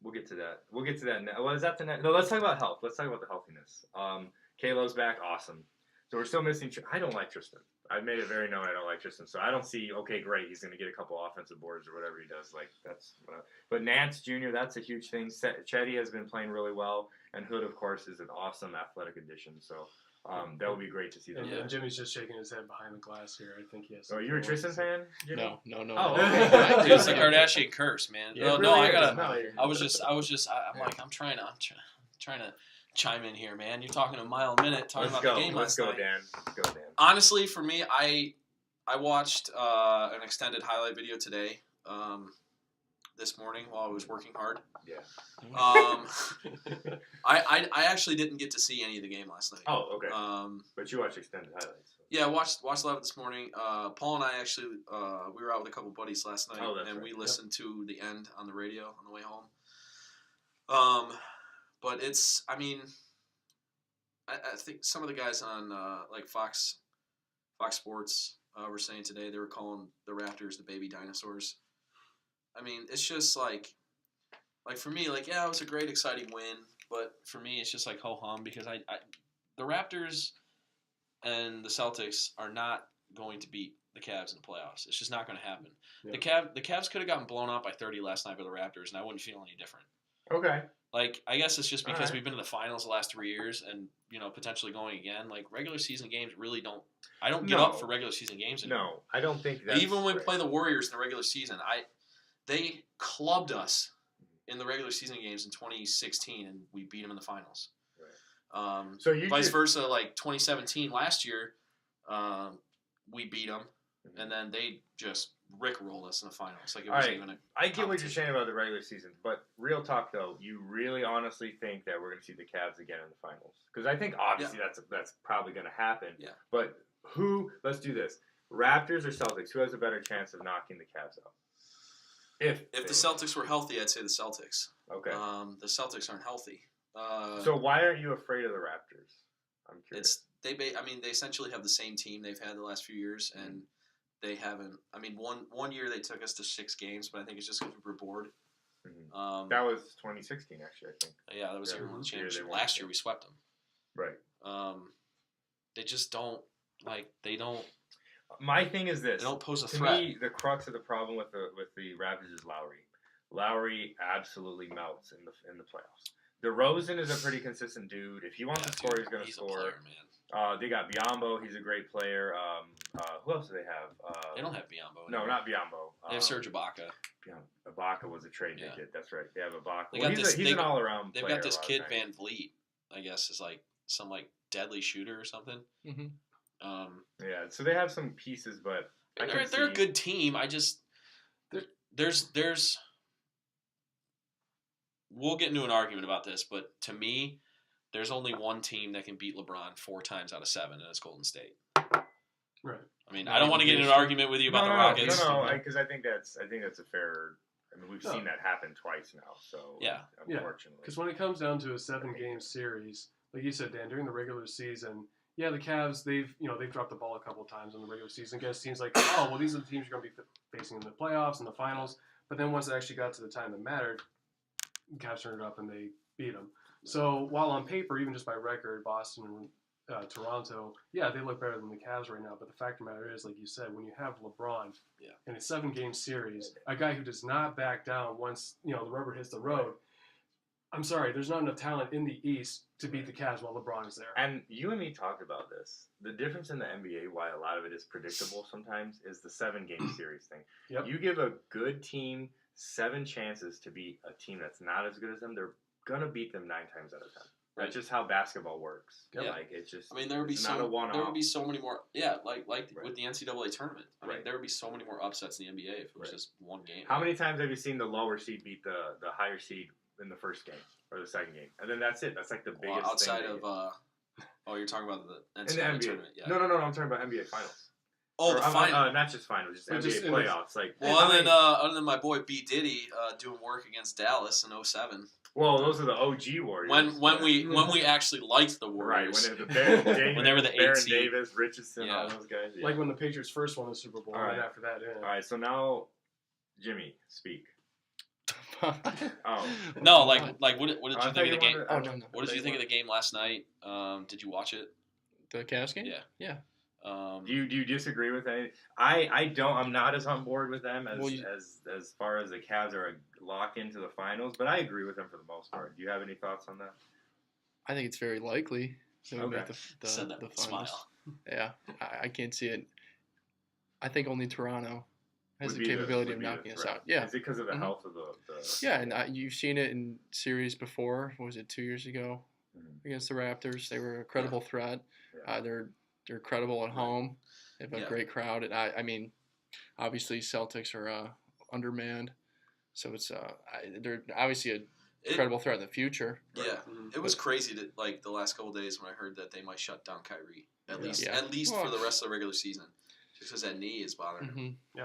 we'll get to that. We'll get to that. Well, is that the next? No, let's talk about health. Let's talk about the healthiness. Kalo's back, awesome. So we're still missing. I don't like Tristan. I've made it very known I don't like Tristan. So I don't see. Okay, great. He's going to get a couple offensive boards or whatever he does. Like that's. But Nance Jr. That's a huge thing. Chetty has been playing really well, and Hood, of course, is an awesome athletic addition. So that would be great to see them.
And Jimmy's just shaking his head behind the glass here. I think he has.
Oh, you're a Tristan fan? Jimmy?
No.
Oh,
okay.
okay.
It's the Kardashian curse, man.
Yeah, it
no,
really
I gotta.
is. No,
I was just. I'm like, I'm trying to chime in here, man. You're talking a mile a minute talking
Let's
about
go.
the game
Let's
last
go,
night.
Dan. Let's go, Dan.
Honestly, for me, I watched an extended highlight video today, this morning while I was working hard.
Yeah.
I actually didn't get to see any of the game last night.
Oh, okay.
But
you watched extended highlights. So.
yeah, watched live this morning. Paul and I actually we were out with a couple buddies last night,
Oh, that's
and
right.
we listened to the end on the radio on the way home. But it's, I mean, I think some of the guys on like Fox Sports were saying today they were calling the Raptors the baby dinosaurs. I mean, it's just like for me, like, yeah, it was a great, exciting win, but for me, it's just like ho hum because I the Raptors and the Celtics are not going to beat the Cavs in the playoffs. It's just not going to happen.
Yeah.
The Cavs could have gotten blown out by 30 last night by the Raptors, and I wouldn't feel any different.
Okay.
Like, I guess it's just because
Alright.
we've been to the finals the last 3 years, and potentially going again. Like, regular season games really don't. I don't get
No.
up for regular season games anymore.
No, I don't think that.
Even when we play the Warriors in the regular season, they clubbed us in the regular season games in 2016, and we beat them in the finals.
So you
Vice
just-
versa, like 2017 last year, we beat them, and then they just rickrolled us in the finals. Like it
All
wasn't
right.
even a
I get what you're
competition.
saying about the regular season, but real talk though, you really honestly think that we're going to see the Cavs again in the finals? Because I think obviously that's probably going to happen.
Yeah.
But who? Let's do this: Raptors or Celtics? Who has a better chance of knocking the Cavs out? If
If the Celtics were healthy, I'd say the Celtics.
Okay.
The Celtics aren't healthy.
So why aren't you afraid of the Raptors? I'm curious.
they essentially have the same team they've had the last few years, and they haven't. I mean, one year they took us to 6 games, but I think it's just because we were bored.
Mhm. That was 2016, actually. I think.
Yeah, that was the year we won the
Yeah, they
championship.
won.
Last year we swept them.
Right.
They just don't they don't
My thing is this.
pose a
To
threat.
me, the crux of the problem with the Raptors is Lowry. Lowry absolutely melts in the playoffs. DeRozan is a pretty consistent dude. If he wants to score, he's going to
He's
score.
a player, man.
They got Biombo. He's a great player. Who else do they have?
They don't have Biombo.
No,
anymore.
not Biombo.
They have Serge Ibaka.
Ibaka was a trade
Yeah.
they did. That's right. They have Ibaka.
They
Well,
got
he's an all-around
They've
player
got this
a lot of
kid
times.
Van Vliet, I guess, is like some deadly shooter or something.
Mm-hmm.
Yeah, so they have some pieces, but I can
They're a
see-
good team. I just there's we'll get into an argument about this, but to me, there's only one team that can beat LeBron 4 times out of 7, and it's Golden State.
Right.
I mean, I don't want to get into an argument with you about the Rockets.
No, because I think that's a fair. I mean, we've
No.
seen that happen twice now. So
Yeah.
unfortunately.
Because when it comes down to a 7-game series, like you said, Dan, during the regular season, yeah, the Cavs they've dropped the ball a couple of times in the regular season against teams like, oh well, these are the teams you're going to be facing in the playoffs and the finals. But then once it actually got to the time that mattered, the Cavs turned it up and they beat them. So while on paper, even just by record, Boston and Toronto, yeah, they look better than the Cavs right now. But the fact of the matter is, like you said, when you have LeBron in a 7-game series, a guy who does not back down once the rubber hits the road, I'm sorry, there's not enough talent in the East to beat the Cavs while LeBron is there.
And you and me talked about this. The difference in the NBA, why a lot of it is predictable sometimes, is the 7-game series thing.
Yep.
You give a good team 7 chances to beat a team that's not as good as them, they're gonna beat them 9 times out of 10. That's just how basketball works.
Yeah.
Like it's just.
I mean, there would be
not a one-off.
there would be so many more. Yeah, like
Right.
with the NCAA tournament. I mean,
Right.
there would be so many more upsets in the NBA if it was
Right.
just one game.
How many times have you seen the lower seed beat the higher seed in the first game or the second game, and then that's it? That's like the biggest
Well, outside
thing.
of you're talking about the
In the
NCAA
NBA.
tournament. Yeah.
No. I'm talking about NBA finals.
Oh,
Or,
the final.
not just finals, just
But
NBA
just in
playoffs. Like,
Well,
how
other
many-
than my boy B Diddy doing work against Dallas in 07.
well, those are the OG Warriors.
When we actually liked the
right
Warriors.
when Davis,
When they were the 8
Baron
seed.
Davis, Richardson, all
Yeah.
those guys. Yeah.
Like when the Patriots first won the Super Bowl,
All right.
and after that, yeah.
All right, so now Jimmy, speak. Oh.
No, like what did
I
you
thought
think of the
you
game?
wanted-
Oh, no.
What did you think of the game last night? Did you watch it?
The Cavs game?
Yeah.
Yeah.
Do you disagree with any? I don't. I'm not as on board with them as
Well,
as far as the Cavs are a lock into the finals, but I agree with them for the most part. Do you have any thoughts on that?
I think it's very likely that we
Okay.
make the
Said that
the
with a
finals.
smile.
Yeah, I can't see it. I think only Toronto has
Would
the
be
capability
would
of
be
knocking us
threat.
out. Yeah.
Is it because of the
Mhm.
health of the
Yeah, and you've seen it in series before. What was it 2 years ago
Mhm.
against the Raptors? They were a credible threat.
Yeah.
They're credible at home. They have a
Yeah.
great crowd, and I mean, obviously Celtics are undermanned, so it's they're obviously a credible threat in the future.
Yeah,
Mhm.
it was crazy that like the last couple of days when I heard that they might shut down Kyrie at
Yeah.
least
Yeah.
at least
Well-
for the rest of the regular season, just because that knee is bothering him.
hmm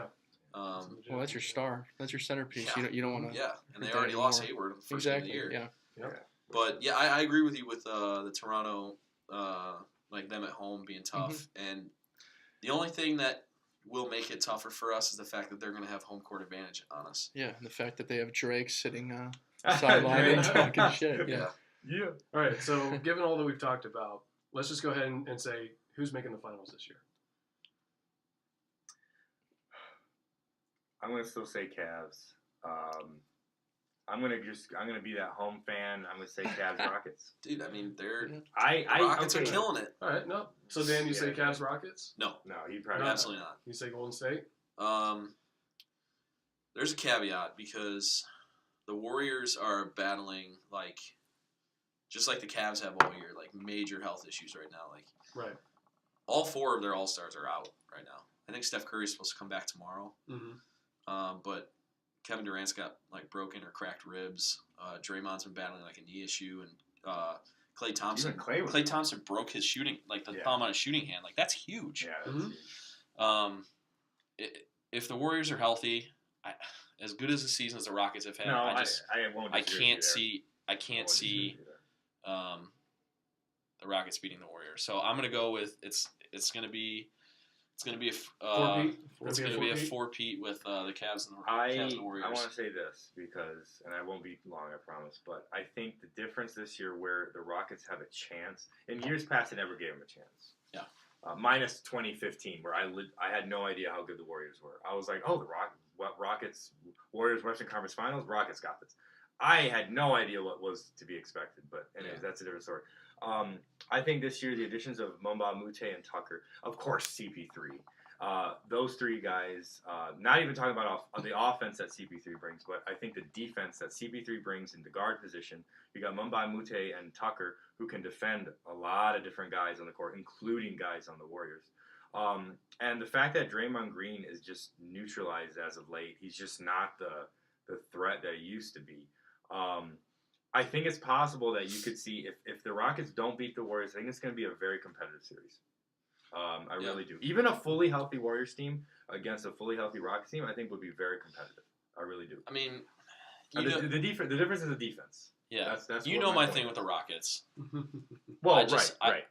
Um,
Well, that's your star. That's your centerpiece.
Yeah.
You don't want to.
yeah, and they
that
already lost
anymore.
Hayward in the first game of
Exactly.
the year.
Yeah.
But yeah, I agree with you with the Toronto, like them at home being tough.
Mm-hmm.
And the only thing that will make it tougher for us is the fact that they're going to have home court advantage on us.
Yeah, and the fact that they have Drake sitting sideline and talking shit. Yeah.
Yeah.
All right, so given all that we've talked about, let's just go ahead and say who's making the finals this year.
I'm gonna still say Cavs. I'm gonna be that home fan. I'm gonna say Cavs Rockets.
Dude, I mean, they're
I
Rockets
okay.
are killing it.
All right, no. So Dan, you say
Yeah.
Cavs Rockets?
No,
No, he probably
absolutely not.
You say Golden State?
There's a caveat because the Warriors are battling like just like the Cavs have all year, like major health issues right now. Like
Right.
all 4 of their All Stars are out right now. I think Steph Curry's supposed to come back tomorrow,
Mm-hmm.
but Kevin Durant's got like broken or cracked ribs. Draymond's been battling like a knee issue, and Klay Thompson.
Even Klay was-
Klay Thompson broke his shooting, like the
Yeah.
thumb on his shooting hand. Like that's huge.
Yeah. That's
Mhm.
huge.
If the Warriors are healthy, as good as the season as the Rockets have had,
No,
I
won't.
I
disagree
can't
with you
I
there.
can't
won't disagree
see
with you there.
the Rockets beating the Warriors. So I'm gonna go with it's gonna be a
Four-peat?
it's
Gonna
gonna
be
be
a
a
four-peat?
four-peat with the Cavs and the
I
Cavs and the Warriors.
want to say this because, and I won't be long, I promise. But I think the difference this year, where the Rockets have a chance, in years past, they never gave them a chance.
Yeah.
Minus 2015, where I had no idea how good the Warriors were. I was like, oh, Rockets, Warriors, Western Conference Finals, Rockets got this. I had no idea what was to be expected, but anyways,
Yeah.
that's a different story. I think this year the additions of Mumba, Mute, and Tucker, of course, CP3. Those 3 guys, not even talking about the offense that CP3 brings, but I think the defense that CP3 brings in the guard position. You got Mumba, Mute, and Tucker, who can defend a lot of different guys on the court, including guys on the Warriors. And the fact that Draymond Green is just neutralized as of late, he's just not the threat that he used to be. I think it's possible that you could see, if the Rockets don't beat the Warriors, I think it's going to be a very competitive series. I really do. Even a fully healthy Warriors team against a fully healthy Rockets team, I think would be very competitive. I really do.
I mean,
The difference is the defense.
yeah,
That's
you
what
know
my
my
point
thing
is.
with the Rockets.
Well,
I-
right.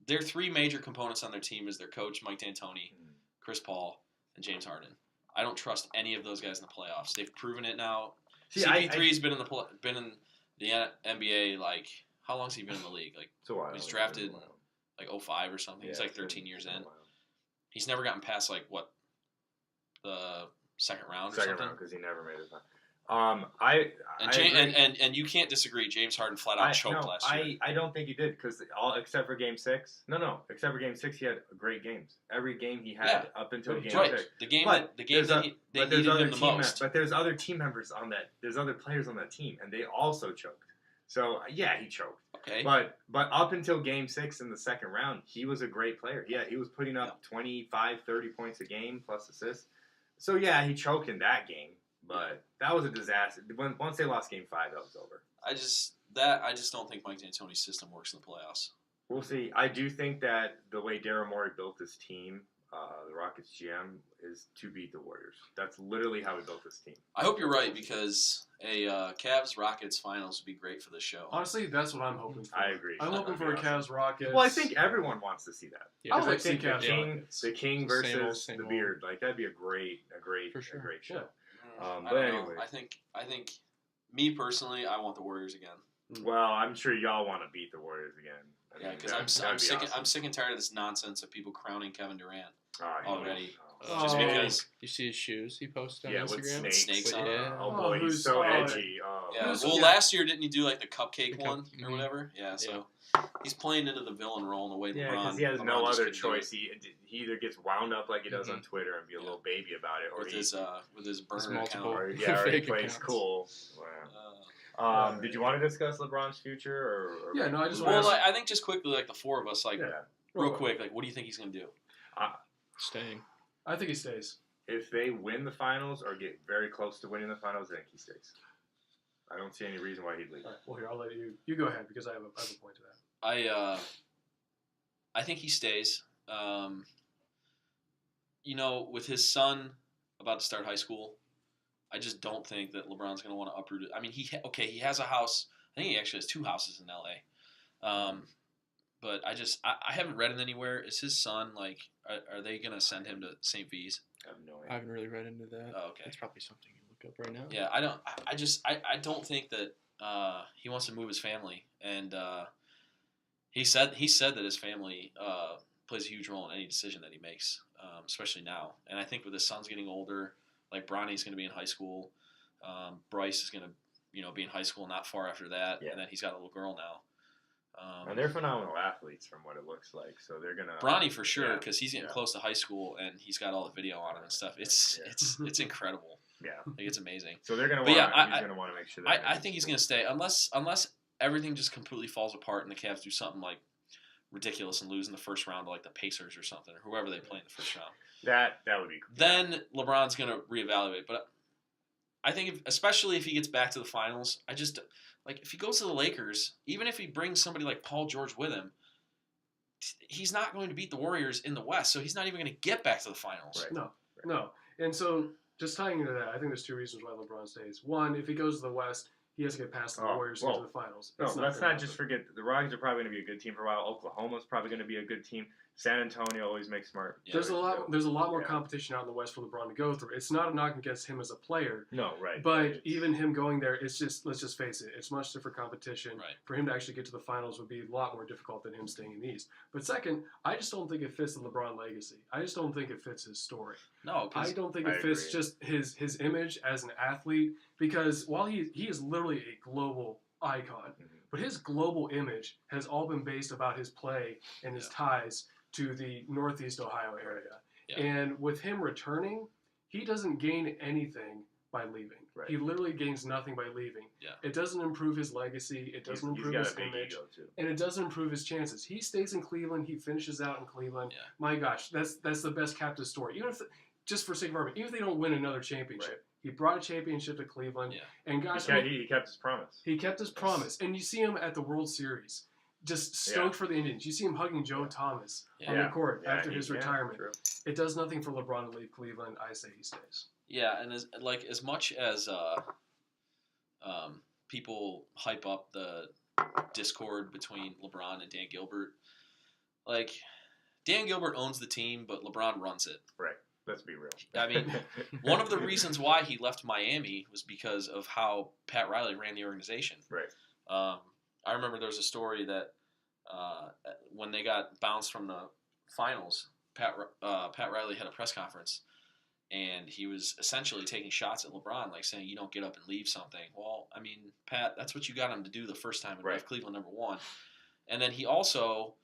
Their 3 major components on their team is their coach Mike D'Antoni,
Mm.
Chris Paul, and James Harden. I don't trust any of those guys in the playoffs. They've proven it now.
See,
CP3's been in the NBA like how long's he been in the league? Like
it's a while.
he's
It's
drafted
been a while.
like 05 or something. He's
Yeah,
like
it's been-
13 years
it's been a
in.
while.
He's never gotten past like what the second round or
Second
something.
round because he never made it. I
And
agree.
and you can't disagree. James Harden flat out choked last year.
I don't think he did because all except for Game 6. No, except for Game 6, he had great games. Every game he had up until Game
right.
6.
The game
But
that they needed him the most.
But there's other team members on that. There's other players on that team, and they also choked. So yeah, he choked.
Okay.
But up until Game 6 in the second round, he was a great player. Yeah, he was putting up 25, 30 points a game plus assists. So yeah, he choked in that game. But that was a disaster. Once they lost Game 5, that was over.
I just don't think Mike D'Antoni's system works in the playoffs.
We'll see. I do think that the way Daryl Morey built his team, the Rockets GM, is to beat the Warriors. That's literally how he built his team.
I hope you're right because a Cavs Rockets finals would be great for this show.
Honestly, that's what I'm hoping for.
I agree.
I'm hoping for a Cavs Rockets.
Well, I think everyone wants to see that.
Yeah, I would like to see
think
Cavs Rockets.
the King versus
Same
the
old.
Beard, like that'd be a great show.
Yeah.
I
But
don't
anyway.
know. I think me personally, I want the Warriors again.
Well, I'm sure y'all want to beat the Warriors again. I
Yeah,
mean,
because
that'd be
I'm
awesome.
sick and tired of this nonsense of people crowning Kevin Durant already.
Oh.
Just because.
You see his shoes he posted on
Yeah, with
Instagram?
Snakes on
Yeah.
it.
Oh boy, he's so edgy. Oh.
Yeah.
Who's-
Well,
yeah.
last year didn't he do like the cupcake
The
one or
mhm.
whatever? Yeah. So he's playing into the villain role in the way
Yeah,
LeBron.
because he has
LeBron
no
just
other
couldn't do it.
choice. He either gets wound up like he does on Twitter and be a little baby about it, or
with
he
his burner
multiple-
account.
or he
fake
plays
accounts.
cool.
Uh,
Did you want to discuss LeBron's future? Or
Yeah, no, I just
well,
wanna-
like, I think just quickly, like the four of us, like
yeah.
real quick, like what do you think he's gonna do?
Staying.
I think he stays.
If they win the finals or get very close to winning the finals, I think he stays. I don't see any reason why he'd leave.
All right, well, here, I'll let you go ahead because I have a point to that.
I think he stays. With his son about to start high school, I just don't think that LeBron's going to want to uproot it. I mean, he has a house. I think he actually has 2 houses in L.A. But I haven't read it anywhere. Is his son like? Are they going to send him to St. V's?
I have no
I
idea.
haven't really read into that.
Oh, okay.
That's probably something you look up right now.
Yeah, I don't. I don't think that he wants to move his family, and he said that his family plays a huge role in any decision that he makes, especially now. And I think with his son's getting older, like Bronny's going to be in high school, Bryce is going to be in high school not far after that,
Yeah.
and then he's got a little girl now.
And they're phenomenal athletes from what it looks like, so they're gonna.
Bronny for sure,
yeah,
because he's getting
yeah.
close to high school and he's got all the video on him and stuff. It's
Yeah.
it's incredible.
Yeah.
Like it's amazing.
So they're gonna.
But yeah,
He's gonna want to make sure.
I think he's going to stay unless everything just completely falls apart and the Cavs do something like ridiculous and lose in the first round to like the Pacers or something or whoever they play in the first round.
That would be.
Then LeBron's going to reevaluate. But I think especially if he gets back to the finals, if he goes to the Lakers, even if he brings somebody like Paul George with him, he's not going to beat the Warriors in the West, so he's not even going to get back to the finals.
Right.
No. And so, just tying into that, I think there's 2 reasons why LeBron stays. One, if he goes to the West, he has to get past the Warriors to get to the finals.
No,
It's
let's
gonna
not just
happen.
forget the Rockets are probably going to be a good team for a while. Oklahoma's probably going to be a good team. San Antonio always makes smart.
Yeah.
There's a lot more
Yeah.
competition out in the West for LeBron to go through. It's not a knock against him as a player,
No, right.
but even him going there, it's just, let's just face it, it's much different competition.
Right.
For him to actually get to the finals would be a lot more difficult than him staying in the East. But second, I just don't think it fits the LeBron legacy. I just don't think it fits his story.
No,
I
because
don't think
I
it fits
agree.
just his image as an athlete, because while he is literally a global icon, but his global image has all been based about his play and his ties to the Northeast Ohio area.
Yeah.
And with him returning, he doesn't gain anything by leaving.
Right.
He literally gains nothing by leaving.
Yeah.
It doesn't improve his legacy. It doesn't improve
he's
his
got a big
image.
ego too.
And it doesn't improve his chances. He stays in Cleveland. He finishes out in Cleveland.
Yeah.
My gosh, that's the best captive story. Even if, just for sake of argument, even if they don't win another championship,
Right.
he brought a championship to Cleveland.
Yeah.
And gosh,
He kept his promise.
he kept his promise. And you see him at the World Series, just stoked for the Indians. You see him hugging Joe Thomas on the court after his retirement.
True.
It does nothing for LeBron to leave Cleveland. I say he stays.
Yeah, and as much as people hype up the discord between LeBron and Dan Gilbert, like Dan Gilbert owns the team, but LeBron runs it.
Right. Let's be real.
I mean, one of the reasons why he left Miami was because of how Pat Riley ran the organization.
Right.
I remember there was a story that when they got bounced from the finals, Pat Riley had a press conference, and he was essentially taking shots at LeBron, like saying, "You don't get up and leave something." Well, I mean, Pat, that's what you got him to do the first time and
Right.
left Cleveland #1, and then he also,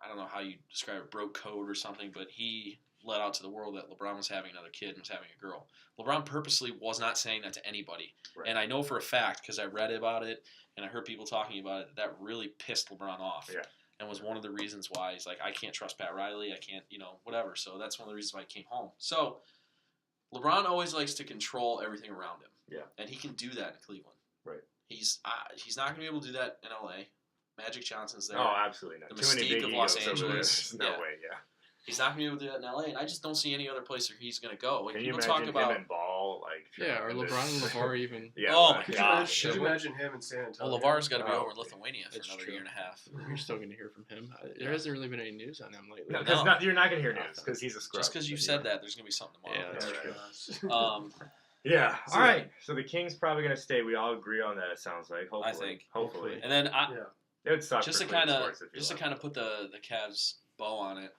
I don't know how you describe it, broke code or something, but he let out to the world that LeBron was having another kid and was having a girl. LeBron purposely was not saying that to anybody.
Right.
And I know for a fact, because I read about it and I heard people talking about it, that really pissed LeBron off.
Yeah.
And was one of the reasons why he's like, I can't trust Pat Riley. I can't, whatever. So that's one of the reasons why he came home. So LeBron always likes to control everything around him.
Yeah.
And he can do that in Cleveland.
Right.
He's not going to be able to do that in LA. Magic Johnson's there.
Oh, absolutely not.
The
Too many
mystique
big
of Los
egos over there.
Angeles.
No
Yeah.
way, yeah.
He's not going to be able to do that in LA, and I just don't see any other place where he's going to go. Like,
Can you
people
imagine
talk about
him and Ball? Like,
Yeah, or LeBron and LeVar even.
Yeah.
Oh, my
Could
gosh.
you imagine him in San Antonio?
Well, LeVar's got to be
Oh,
over in Lithuania for
that's
another
true.
year and a half.
You're still going to hear from him. There
Yeah.
hasn't really been any news on him lately.
No,
No.
you're not going to hear news because he's a scrub.
Just because you said that, there's going to be something tomorrow.
Yeah, that's
Yeah,
true.
right.
Yeah.
So-
All right. So the Kings probably going to stay. We all agree on that. It sounds like. Hopefully.
I think.
Hopefully.
And then
Yeah.
It would suck
just
for
to
Cleveland
kind
sports if you left.
of put the Cavs bow on it,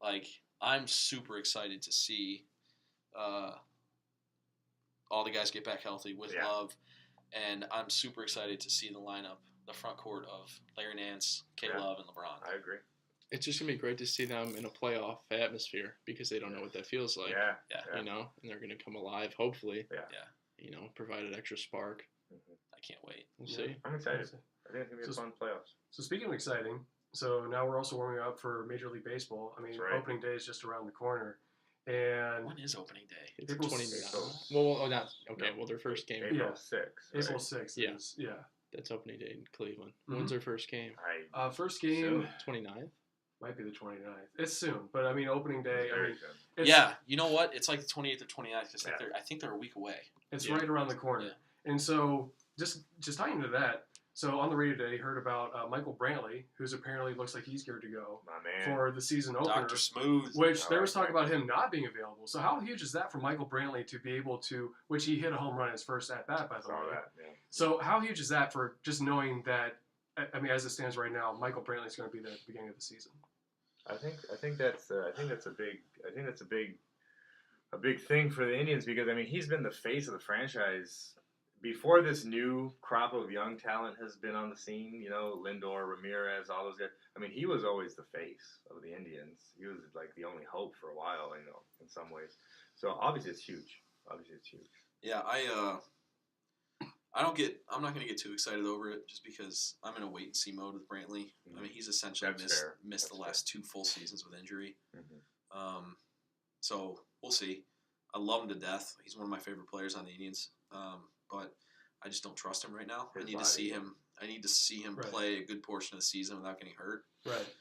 like I'm super excited to see all the guys get back healthy with
Yeah.
Love, and I'm super excited to see the lineup, the front court of Larry Nance, K.
Yeah.
Love, and LeBron.
I agree.
It's just going to be great to see them in a playoff atmosphere because they don't know what that feels like.
Yeah.
Yeah.
You know, and they're going to come alive, hopefully.
Yeah.
Yeah.
Provide an extra spark.
I can't wait.
We'll
Yeah.
see.
I'm excited. I think it's going to be a
So-
fun playoffs.
So speaking of exciting, so now we're also warming up for Major League Baseball. I mean,
That's right.
opening day is just around the corner, and
When is opening day?
It's
April
29.
6th.
Well, not okay.
No.
Well, their first game.
April
Yeah.
6th. Right?
April 6th
Yeah.
is
That's opening day in Cleveland.
Mhm.
When's their first game?
First game
Soon.
29th.
might be the 29th. It's soon, but I mean opening day. I
Very
mean,
soon.
it's,
Yeah, you know what? It's like the 28th or 29th because
Yeah.
I think they're a week away.
It's
Yeah.
right around the corner.
Yeah.
And so just tying into that, so on the radio today, heard about Michael Brantley, who's apparently looks like he's geared to go
My man.
for the season opener.
Dr. Smooth.
Which
I
there
like
was talk
that.
about him not being available. So how huge is that for Michael Brantley to be able to, which he hit a home run his first at bat, by the
Saw
way.
that. Yeah.
So how huge is that for just knowing that? I mean, as it stands right now, Michael Brantley's going to be there at the beginning of the season.
I think that's a big thing for the Indians because I mean he's been the face of the franchise before this new crop of young talent has been on the scene. You know, Lindor, Ramirez, all those guys. I mean, he was always the face of the Indians. He was like the only hope for a while. You know, in some ways. So obviously it's huge.
Yeah, I'm not going to get too excited over it just because I'm in a wait and see mode with Brantley. I mean, he's essentially
That's fair.
missed
That's
the last 2 full seasons with injury.
Mhm.
So we'll see. I love him to death. He's one of my favorite players on the Indians. But I just don't trust him right now.
His
I need to see him
Right.
play a good portion of the season without getting hurt.
Right.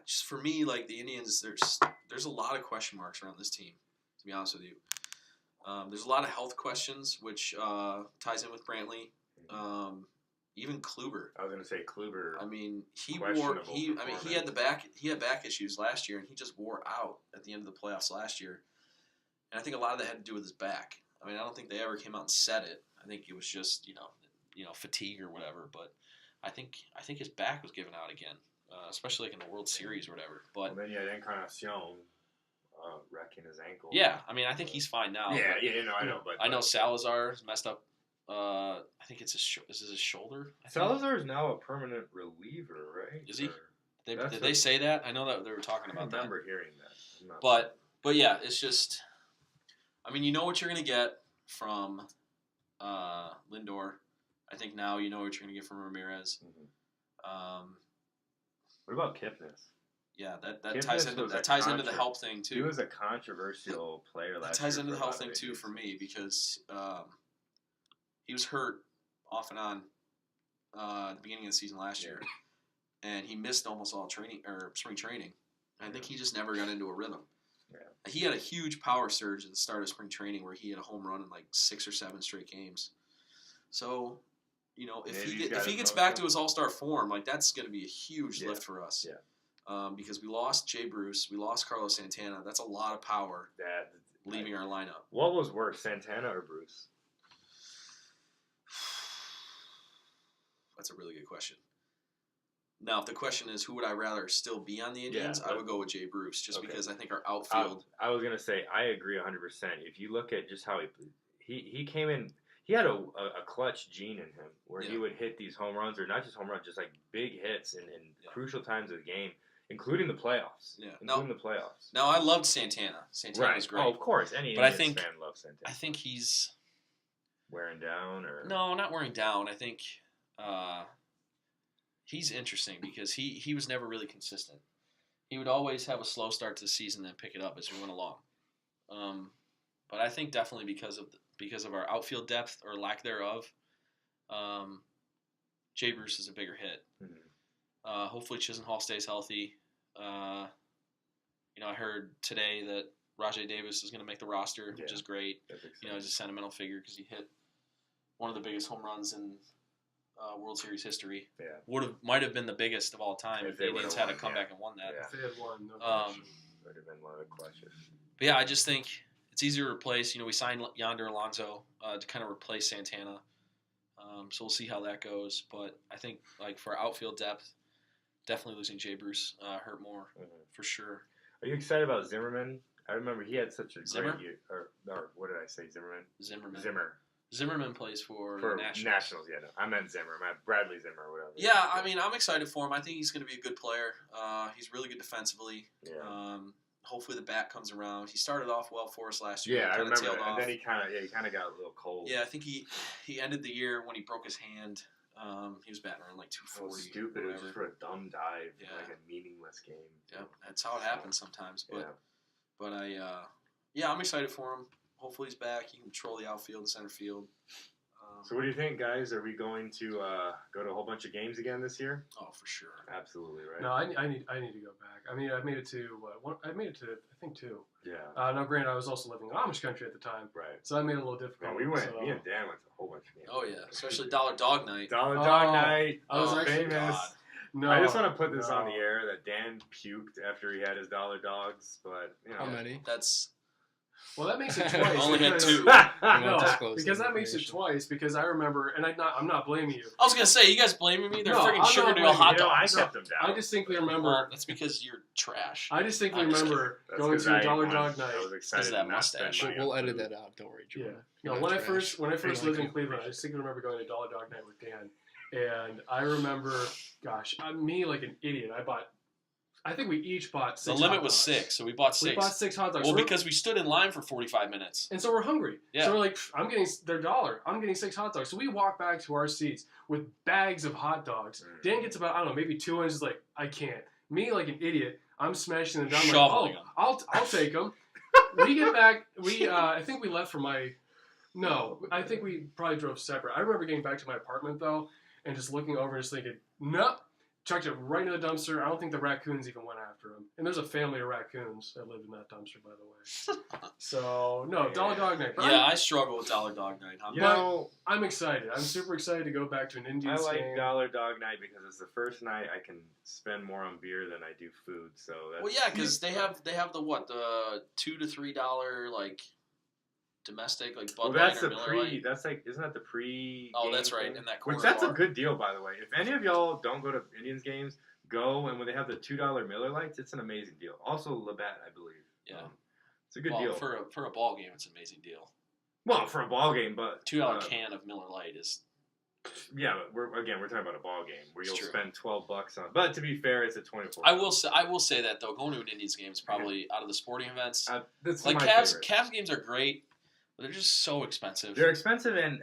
Just for me, like the Indians, there's a lot of question marks around this team. To be honest with you, there's a lot of health questions, which ties in with Brantley. Even Kluber.
I was gonna say Kluber.
I mean, he
Questionable
had back issues last year, and he just wore out at the end of the playoffs last year. And I think a lot of that had to do with his back. I mean, I don't think they ever came out and said it. I think it was just fatigue or whatever. But I think his back was given out again, especially like in the World Series or whatever. But
and then you had Encarnacion wrecking his ankle.
yeah, I mean, I think he's fine now.
Yeah,
but
yeah, no, I know, but
I know Salazar is messed up. I think it's this is his shoulder. I think.
Salazar is now a permanent reliever, right?
Is he?
Or-
Did
That's
they say that? I know that they were talking
I
about that.
remember hearing that. I'm not-
But yeah, it's just. I mean, you know what you're gonna get from Lindor. I think now you know what you're gonna get from Ramirez.
Mhm. What about Kipnis?
Yeah, that
Kipnis
ties into
was a
the help thing too.
He was a controversial player
That
last
ties
year.
into the
for a
health
lot
thing
of
too
injuries.
for me because he was hurt off and on at the beginning of the season last year, and he missed almost all spring training. And I think he just never got into a rhythm.
Yeah.
He had a huge power surge at the start of spring training where he had a home run in like 6 or 7 straight games. So, if
Maybe
he
he's got
gets
his
back
mojo.
to his all-star form, like that's going to be a huge
Yeah.
lift for us.
Yeah.
Because we lost Jay Bruce, we lost Carlos Santana. That's a lot of power leaving our lineup.
What was worse, Santana or Bruce?
That's a really good question. Now, if the question is who would I rather still be on the Indians, I would go with Jay Bruce, just because I think our outfield.
I was gonna say I agree 100%. If you look at just how he came in, he had a clutch gene in him where he would hit these home runs, or not just home runs, just like big hits in crucial times of the game, including the playoffs.
Yeah,
the playoffs.
Now I loved Santana. Santana was great.
Oh, of course, any Indians fan loves Santana.
I think he's
wearing down, or
no, not wearing down. I think. He's interesting because he was never really consistent. He would always have a slow start to the season, then pick it up as we went along. But I think definitely because of our outfield depth or lack thereof, Jay Bruce is a bigger hit. Mm-hmm. Hopefully Chisenhall stays healthy. I heard today that Rajai Davis is going to make the roster, which is great. He's a sentimental figure because he hit one of the biggest home runs in World Series history. Yeah, might have been the biggest of all time if the Indians had to come back and won that.
If they had won, no
would have been one of the questions.
But yeah, I just think it's easier to replace. We signed Yonder Alonso to kind of replace Santana, so we'll see how that goes. But I think like for outfield depth, definitely losing Jay Bruce hurt more for sure.
Are you excited about Zimmerman? I remember he had such a
great
year. Or what did I say?
Zimmerman plays for
Nationals. Yeah, no, I meant Zimmer. Bradley Zimmer, or whatever.
Yeah, I mean, I'm excited for him. I think he's going to be a good player. He's really good defensively.
Yeah.
Hopefully the bat comes around. He started off well for us last year.
Yeah, I remember that. And then he kind of got a little cold.
Yeah, I think he ended the year when he broke his hand. He was batting around like 240.
It was stupid. It was just for a dumb dive, like a meaningless game.
Yeah, that's how it happens sometimes. But I'm excited for him. Hopefully he's back. He can control the outfield and center field.
So what do you think, guys? Are we going to go to a whole bunch of games again this year?
Oh, for sure.
Absolutely, right?
No, I need to go back. I mean, I made it to I think 2.
Yeah.
Now, granted, I was also living in Amish country at the time,
right?
So that made it a little difficult.
Man, me and Dan went to a whole bunch of games.
Oh yeah, especially Dollar Dog Night.
Dollar Dog Night.
I was actually
famous.
God.
No,
I just want to put this on the air that Dan puked after he had his Dollar Dogs, but
how many?
Well, that makes it twice.
I only had 2.
No, because that makes it twice. Because I remember, and I'm not blaming you.
I was gonna say, you guys blaming me? They're freaking
I'm
Sugar
not
Dale hot
blaming you.
dogs.
I kept them down.
I distinctly remember.
Well, that's because you're trash.
I distinctly remember going to a Dollar Dog Night.
I was excited.
That mustache.
We'll edit that out. Don't worry, Jordan.
Yeah. No, when I first lived in Cleveland, I distinctly remember going to Dollar Dog Night with Dan, and I remember, gosh, me like an idiot. I think we each bought 6
The limit was 6, so we bought 6.
We bought 6 hot dogs.
Well, because we stood in line for 45 minutes.
And so we're hungry.
Yeah.
So we're like, they're $1. I'm getting 6 hot dogs. So we walk back to our seats with bags of hot dogs. Dan gets about, I don't know, maybe 2 inches, like, I can't. Me, like an idiot, I'm smashing them down.
Shoveling
them. I'll take them. We get back, I think we left for I think we probably drove separate. I remember getting back to my apartment, though, and just looking over and just thinking, nope. Chucked it right into the dumpster. I don't think the raccoons even went after him. And there's a family of raccoons that live in that dumpster, by the way. So, no, Dollar Dog Night.
I struggle with Dollar Dog Night.
I'm excited. I'm super excited to go back to an Indians game.
I like Dollar Dog Night because it's the first night I can spend more on beer than I do food. So that's
because they have the $2 to $3 like domestic like Bud Light or Miller Lite.
That's like, isn't that the pre?
Oh, that's right, in that corner.
Which that's
bar.
a good deal, by the way. If any of y'all don't go to Indians games, go, and when they have the $2 Miller Lights, it's an amazing deal. Also, Labatt, I believe.
Yeah,
it's a good deal
for a ball game. It's an amazing deal.
Well, for a ball game, but
$2 can of Miller Lite is.
Yeah, but we're talking about a ball game where you'll spend $12 on. But to be fair, it's a 24.
I will say that though, going to an Indians game is probably out of the sporting events.
That's
like
my
Cavs
favorite.
games are great. They're just so expensive.
They're expensive, and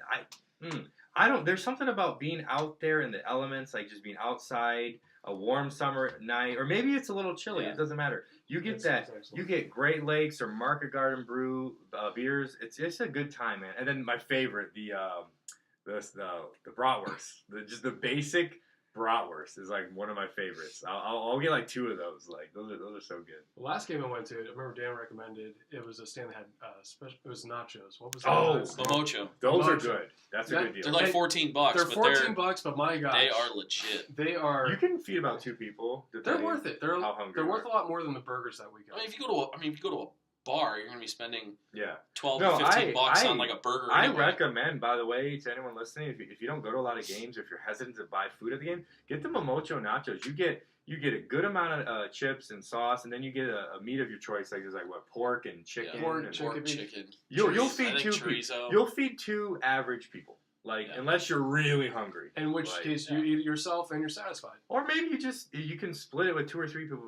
I don't. There's something about being out there in the elements, like just being outside, a warm summer night, or maybe it's a little chilly.
Yeah.
It doesn't matter. You get You get Great Lakes or Market Garden Brew beers. It's a good time, man. And then my favorite, the bratwurst, just the basic bratwurst is like one of my favorites. I'll get like 2 of those. Like those are so good.
The last game I went to, I remember Dan recommended. It was a stand that had special. It was nachos. What was
the mocho?
Those are good. That's a good deal.
They're like $14.
They're $14, but my gosh,
they are legit.
They are.
You can feed about 2 people.
They're worth it. They're
how hungry
they're worth a lot more than the burgers that we got.
I mean, if you go to bar, you're gonna be spending
Yeah.
12
No,
to 15
I-
bucks
I-
on like a burger.
I
anyway.
recommend, by the way, to anyone listening, if you don't go to a lot of games, if you're hesitant to buy food at the game, get the Momocho nachos. You get a good amount of chips and sauce, and then you get a meat of your choice, like there's like what, pork and chicken.
Yeah.
Pork,
and
chicken.
You'll
I
feed
think
two
chorizo.
you'll feed two average people, like
Yeah.
unless you're really hungry.
In which
Like,
case, you eat it yourself and you're satisfied.
or maybe you can split it with 2 or 3 people,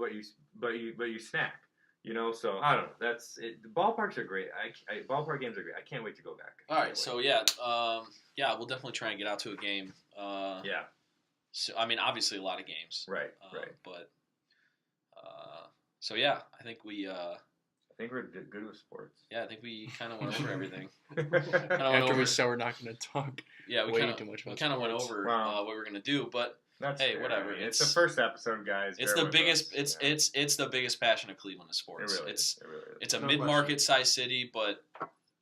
but you snack. You know, so I don't know. That's it. The ballparks are great. Ballpark games are great. I can't wait to go back.
All right, so yeah, we'll definitely try and get out to a game.
Yeah.
So I mean, obviously a lot of games.
Right.
But so yeah, I think we
I think we're good with sports.
I think we kind of went over everything.
After we said we're not going to talk
Yeah, we
way
kind of
too much about
went
sports.
over
Wow.
what we're gonna do, but
That's
Hey,
fair.
whatever.
I mean, it's
It's-
the first episode, guys.
it's
Bear
the
with
biggest.
us,
It's the biggest passion of Cleveland is
It
sports.
really
It's
is. It really is.
it's a
No
mid-market size city, but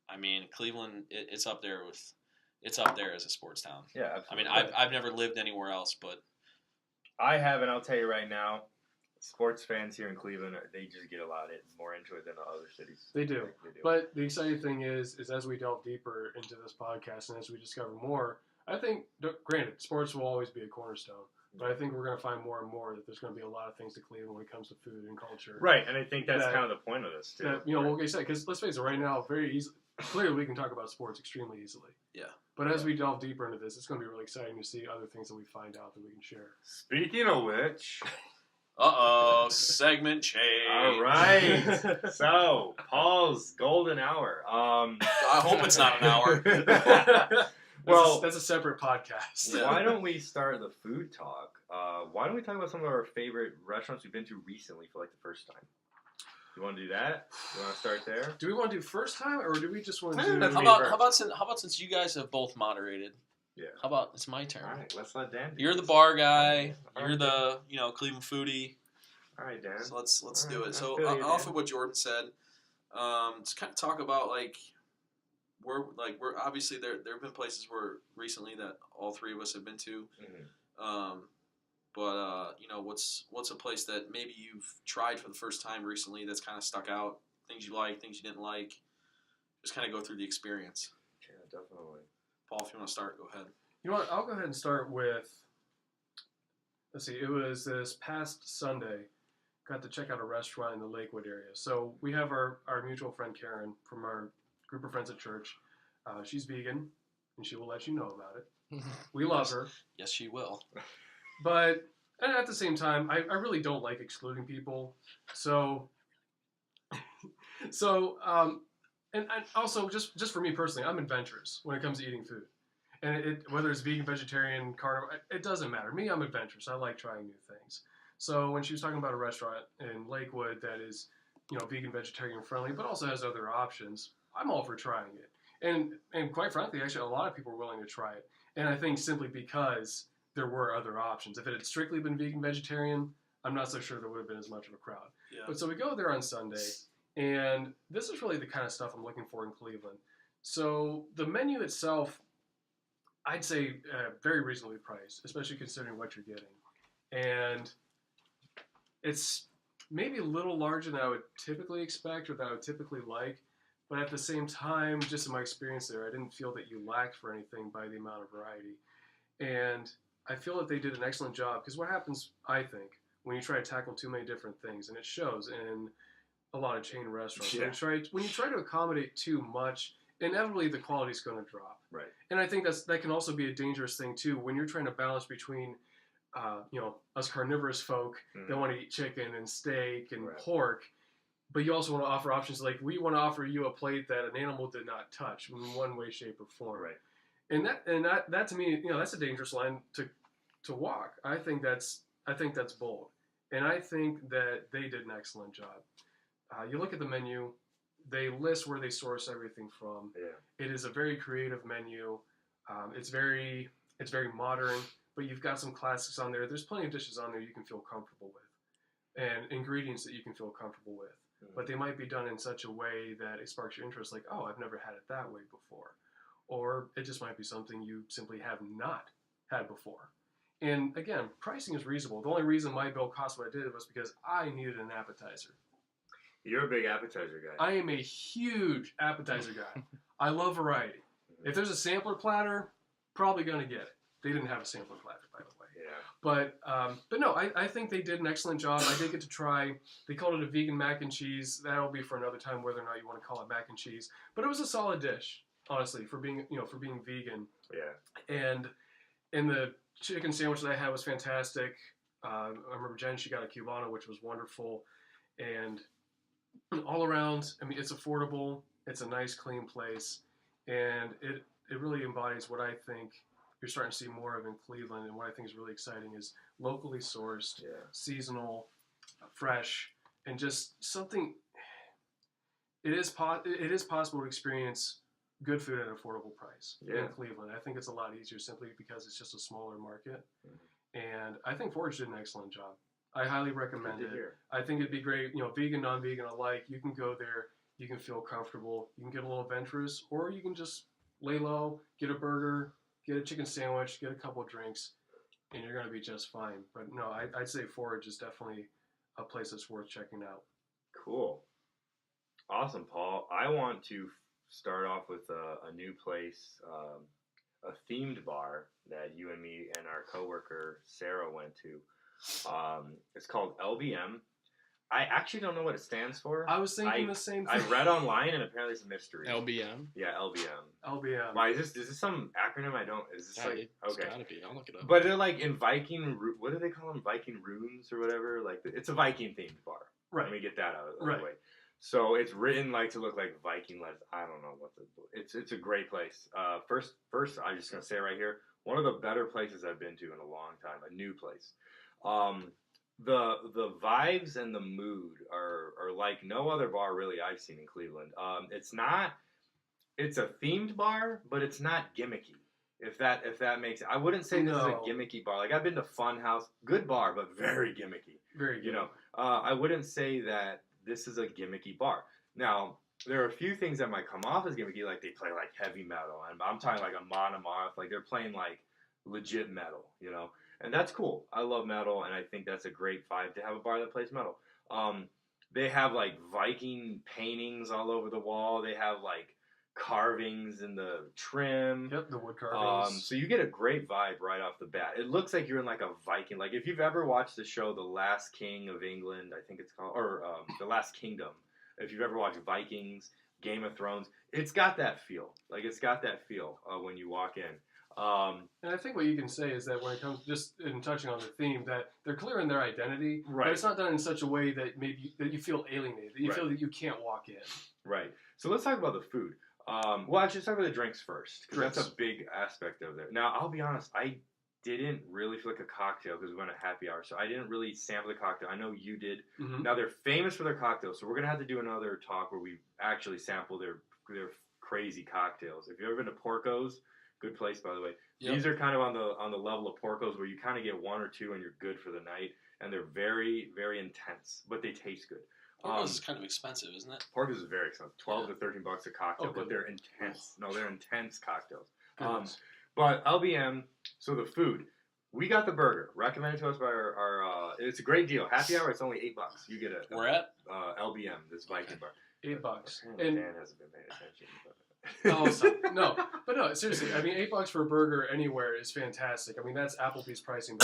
I mean Cleveland. It's up there with. It's up there as a sports town.
Yeah,
I mean,
absolutely.
I've never lived anywhere else, but
I have, and I'll tell you right now, sports fans here in Cleveland, they just get a lot more into it than the other cities.
They do.
Like, they do.
But the exciting thing is as we delve deeper into this podcast and as we discover more, I think, granted, sports will always be a cornerstone, but I think we're going to find more and more that there's going to be a lot of things to Cleveland when it comes to food and culture.
Right, and I think that's
That-
kind of the point of this, too.
That, you know, like I said, because let's face it, right now, very easy. Clearly, we can talk about sports extremely easily.
Yeah.
But as we delve deeper into this, it's going to be really exciting to see other things that we find out that we can share.
Speaking of which,
segment change.
all right. So, Paul's golden hour.
I hope it's not an hour.
Well,
That's a separate podcast.
Yeah.
why don't we start the food talk? Why don't we talk about some of our favorite restaurants we've been to recently for like the first time? You want to do that? You want to start there?
Do we want to do first time, or do we just want to
I
do?
don't know.
How about since you guys have both moderated?
Yeah.
How about it's my turn?
All right, let's let Dan do
You're the
this.
bar guy.
All
You're
right,
the Cleveland foodie.
All right, Dan.
So let's
All
do
right,
it.
I
So
feel you,
off
Dan.
of what Jordan said, let's kind of talk about we're obviously there have been places where recently that all three of us have been to.
Mhm.
But what's a place that maybe you've tried for the first time recently that's kind of stuck out? Things you like, things you didn't like. Just kind of go through the experience.
Yeah, definitely.
Paul, if you want to start, go ahead.
You know what? I'll go ahead and start with. Let's see. It was this past Sunday. Got to check out a restaurant in the Lakewood area. So we have our mutual friend Karen from our group of friends at church. She's vegan, and she will let you know about it. We love her,
Yes, she will.
but and at the same time, I really don't like excluding people. So, and also just for me personally, I'm adventurous when it comes to eating food. And whether it's vegan, vegetarian, carnivore, it doesn't matter. Me, I'm adventurous. I like trying new things. So when she was talking about a restaurant in Lakewood that is, vegan, vegetarian friendly, but also has other options, I'm all for trying it. And quite frankly, actually, a lot of people were willing to try it. And I think simply because there were other options. If it had strictly been vegan, vegetarian, I'm not so sure there would have been as much of a crowd.
Yeah.
But so we go there on Sunday, and this is really the kind of stuff I'm looking for in Cleveland. So the menu itself, I'd say very reasonably priced, especially considering what you're getting. And it's maybe a little larger than I would typically expect or that I would typically like. But at the same time, just in my experience there, I didn't feel that you lacked for anything by the amount of variety. And I feel that they did an excellent job, because what happens, I think, when you try to tackle too many different things, and it shows in a lot of chain restaurants,
Yeah.
when you try to accommodate too much, inevitably the quality is going to drop.
Right.
And I think that can also be a dangerous thing too, when you're trying to balance between, us carnivorous folk that want to eat chicken and steak and
Right.
pork, but you also want to offer options like we want to offer you a plate that an animal did not touch in one way, shape, or form.
Right.
And that to me, that's a dangerous line to walk. I think that's bold, and I think that they did an excellent job. You look at the menu. They list where they source everything from.
Yeah.
It is a very creative menu. It's very modern, but you've got some classics on there. There's plenty of dishes on there you can feel comfortable with, and ingredients that you can feel comfortable with.
Mhm.
But they might be done in such a way that it sparks your interest, like, oh, I've never had it that way before. Or it just might be something you simply have not had before. And again, pricing is reasonable. The only reason my bill cost what it did was because I needed an appetizer.
You're a big appetizer guy.
I am a huge appetizer guy. I love variety. If there's a sampler platter, probably gonna get it. They didn't have a sampler platter, by the way.
Yeah.
But no, I think they did an excellent job. I did get to try. They called it a vegan mac and cheese. That'll be for another time, whether or not you want to call it mac and cheese. But it was a solid dish, honestly, for being vegan.
Yeah.
And the chicken sandwich that I had was fantastic. I remember Jen, she got a Cubano, which was wonderful. And all around, I mean, it's affordable. It's a nice, clean place. And it really embodies what I think you're starting to see more of in Cleveland. And what I think is really exciting is locally sourced, seasonal, fresh, and just something. It is possible to experience good food at an affordable price in Cleveland. I think it's a lot easier simply because it's just a smaller market. And I think Forage did an excellent job. I highly recommend it. I think it'd be great, vegan, non-vegan alike. You can go there, you can feel comfortable, you can get a little adventurous, or you can just lay low, get a burger, get a chicken sandwich, get a couple of drinks, and you're going to be just fine. But no, I'd say Forage is definitely a place that's worth checking out.
Cool. Awesome, Paul. I want to start off with a new place, a themed bar that you and me and our coworker Sarah went to. It's called LBM. I actually don't know what it stands for.
I was thinking the same thing.
I read online, and apparently it's a mystery.
LBM.
Yeah, LBM.
LBM.
Why is this some acronym? Is this like
It's
okay?
gotta be. I'll look it up.
But they're like in Viking. What do they call them? Viking runes or whatever. Like it's a Viking themed bar.
Right.
Let me get that out of the
Right.
way. So it's written like to look like Viking letters. I don't know what it's a great place. First, I'm just gonna say right here, one of the better places I've been to in a long time. A new place. The vibes and the mood are like no other bar really I've seen in Cleveland. It's a themed bar, but it's not gimmicky. If that makes it. I wouldn't say this is a gimmicky bar. Like I've been to Funhouse, good bar, but very gimmicky.
Very good.
I wouldn't say that this is a gimmicky bar. Now, there are a few things that might come off as gimmicky, like they play like heavy metal, and I'm talking like a monomoth, like they're playing like legit metal, and that's cool. I love metal, and I think that's a great vibe to have a bar that plays metal. They have like Viking paintings all over the wall. They have like carvings in the trim.
Yep, the wood carvings.
So you get a great vibe right off the bat. It looks like you're in like a Viking. Like if you've ever watched the show The Last King of England, I think it's called, or The Last Kingdom. If you've ever watched Vikings, Game of Thrones, it's got that feel. Like it's got that feel when you walk in.
And I think what you can say is that when it comes, just in touching on the theme, that they're clear in their identity,
Right.
but it's not done in such a way that maybe that you feel alienated, that you
Right.
feel that you can't walk in.
Right. So let's talk about the food. Well, actually, let's talk about the drinks first, because that's a big aspect of it. Now, I'll be honest, I didn't really feel like a cocktail because we went to happy hour, so I didn't really sample the cocktail. I know you did.
Mm-hmm.
Now, they're famous for their cocktails, so we're going to have to do another talk where we actually sample their crazy cocktails. If you've ever been to Porco's, good place, by the way.
Yep.
These are kind of on the level of Porco's where you kind of get one or two and you're good for the night, and they're very, very intense, but they taste good.
Porco's is kind of expensive, isn't it?
Porco's is very expensive, $12 to $13 a cocktail,
Oh,
but they're intense. No, they're intense cocktails.
Goodness.
But LBM, so the food, we got the burger recommended to us by our it's a great deal. Happy hour, it's only $8. You get a
We're at
LBM, this Viking bar.
$8.
Apparently
And
Dan hasn't been paying attention.
oh, so, no, but no, seriously. I mean, $8 for a burger anywhere is fantastic. I mean, that's Applebee's pricing,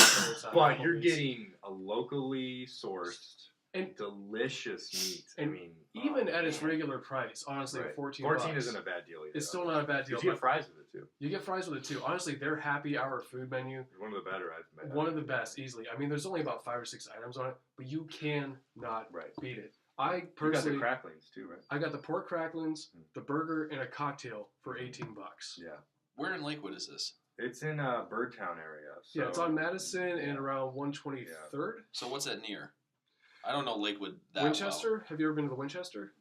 But you're getting a locally sourced
and
delicious meat.
and
I mean,
even at its regular price, honestly,
right.
at $14,
14 isn't a bad deal either.
it's still not a bad deal.
You get fries with it too.
You get fries with it too. Honestly, their happy hour food menu,
One of the better I've met.
one of the best, easily. I mean, there's only about 5 or 6 items on it, but you cannot
Right.
beat it. I
You got the
personally,
cracklings too, right?
I got the pork cracklings, the burger, and a cocktail for $18.
Yeah.
where in Lakewood is this?
It's in Birdtown area. So,
Yeah, it's on Madison
yeah.
and around 123rd.
So what's that near? I don't know Lakewood that
Winchester?
well.
Have you ever been to the Winchester?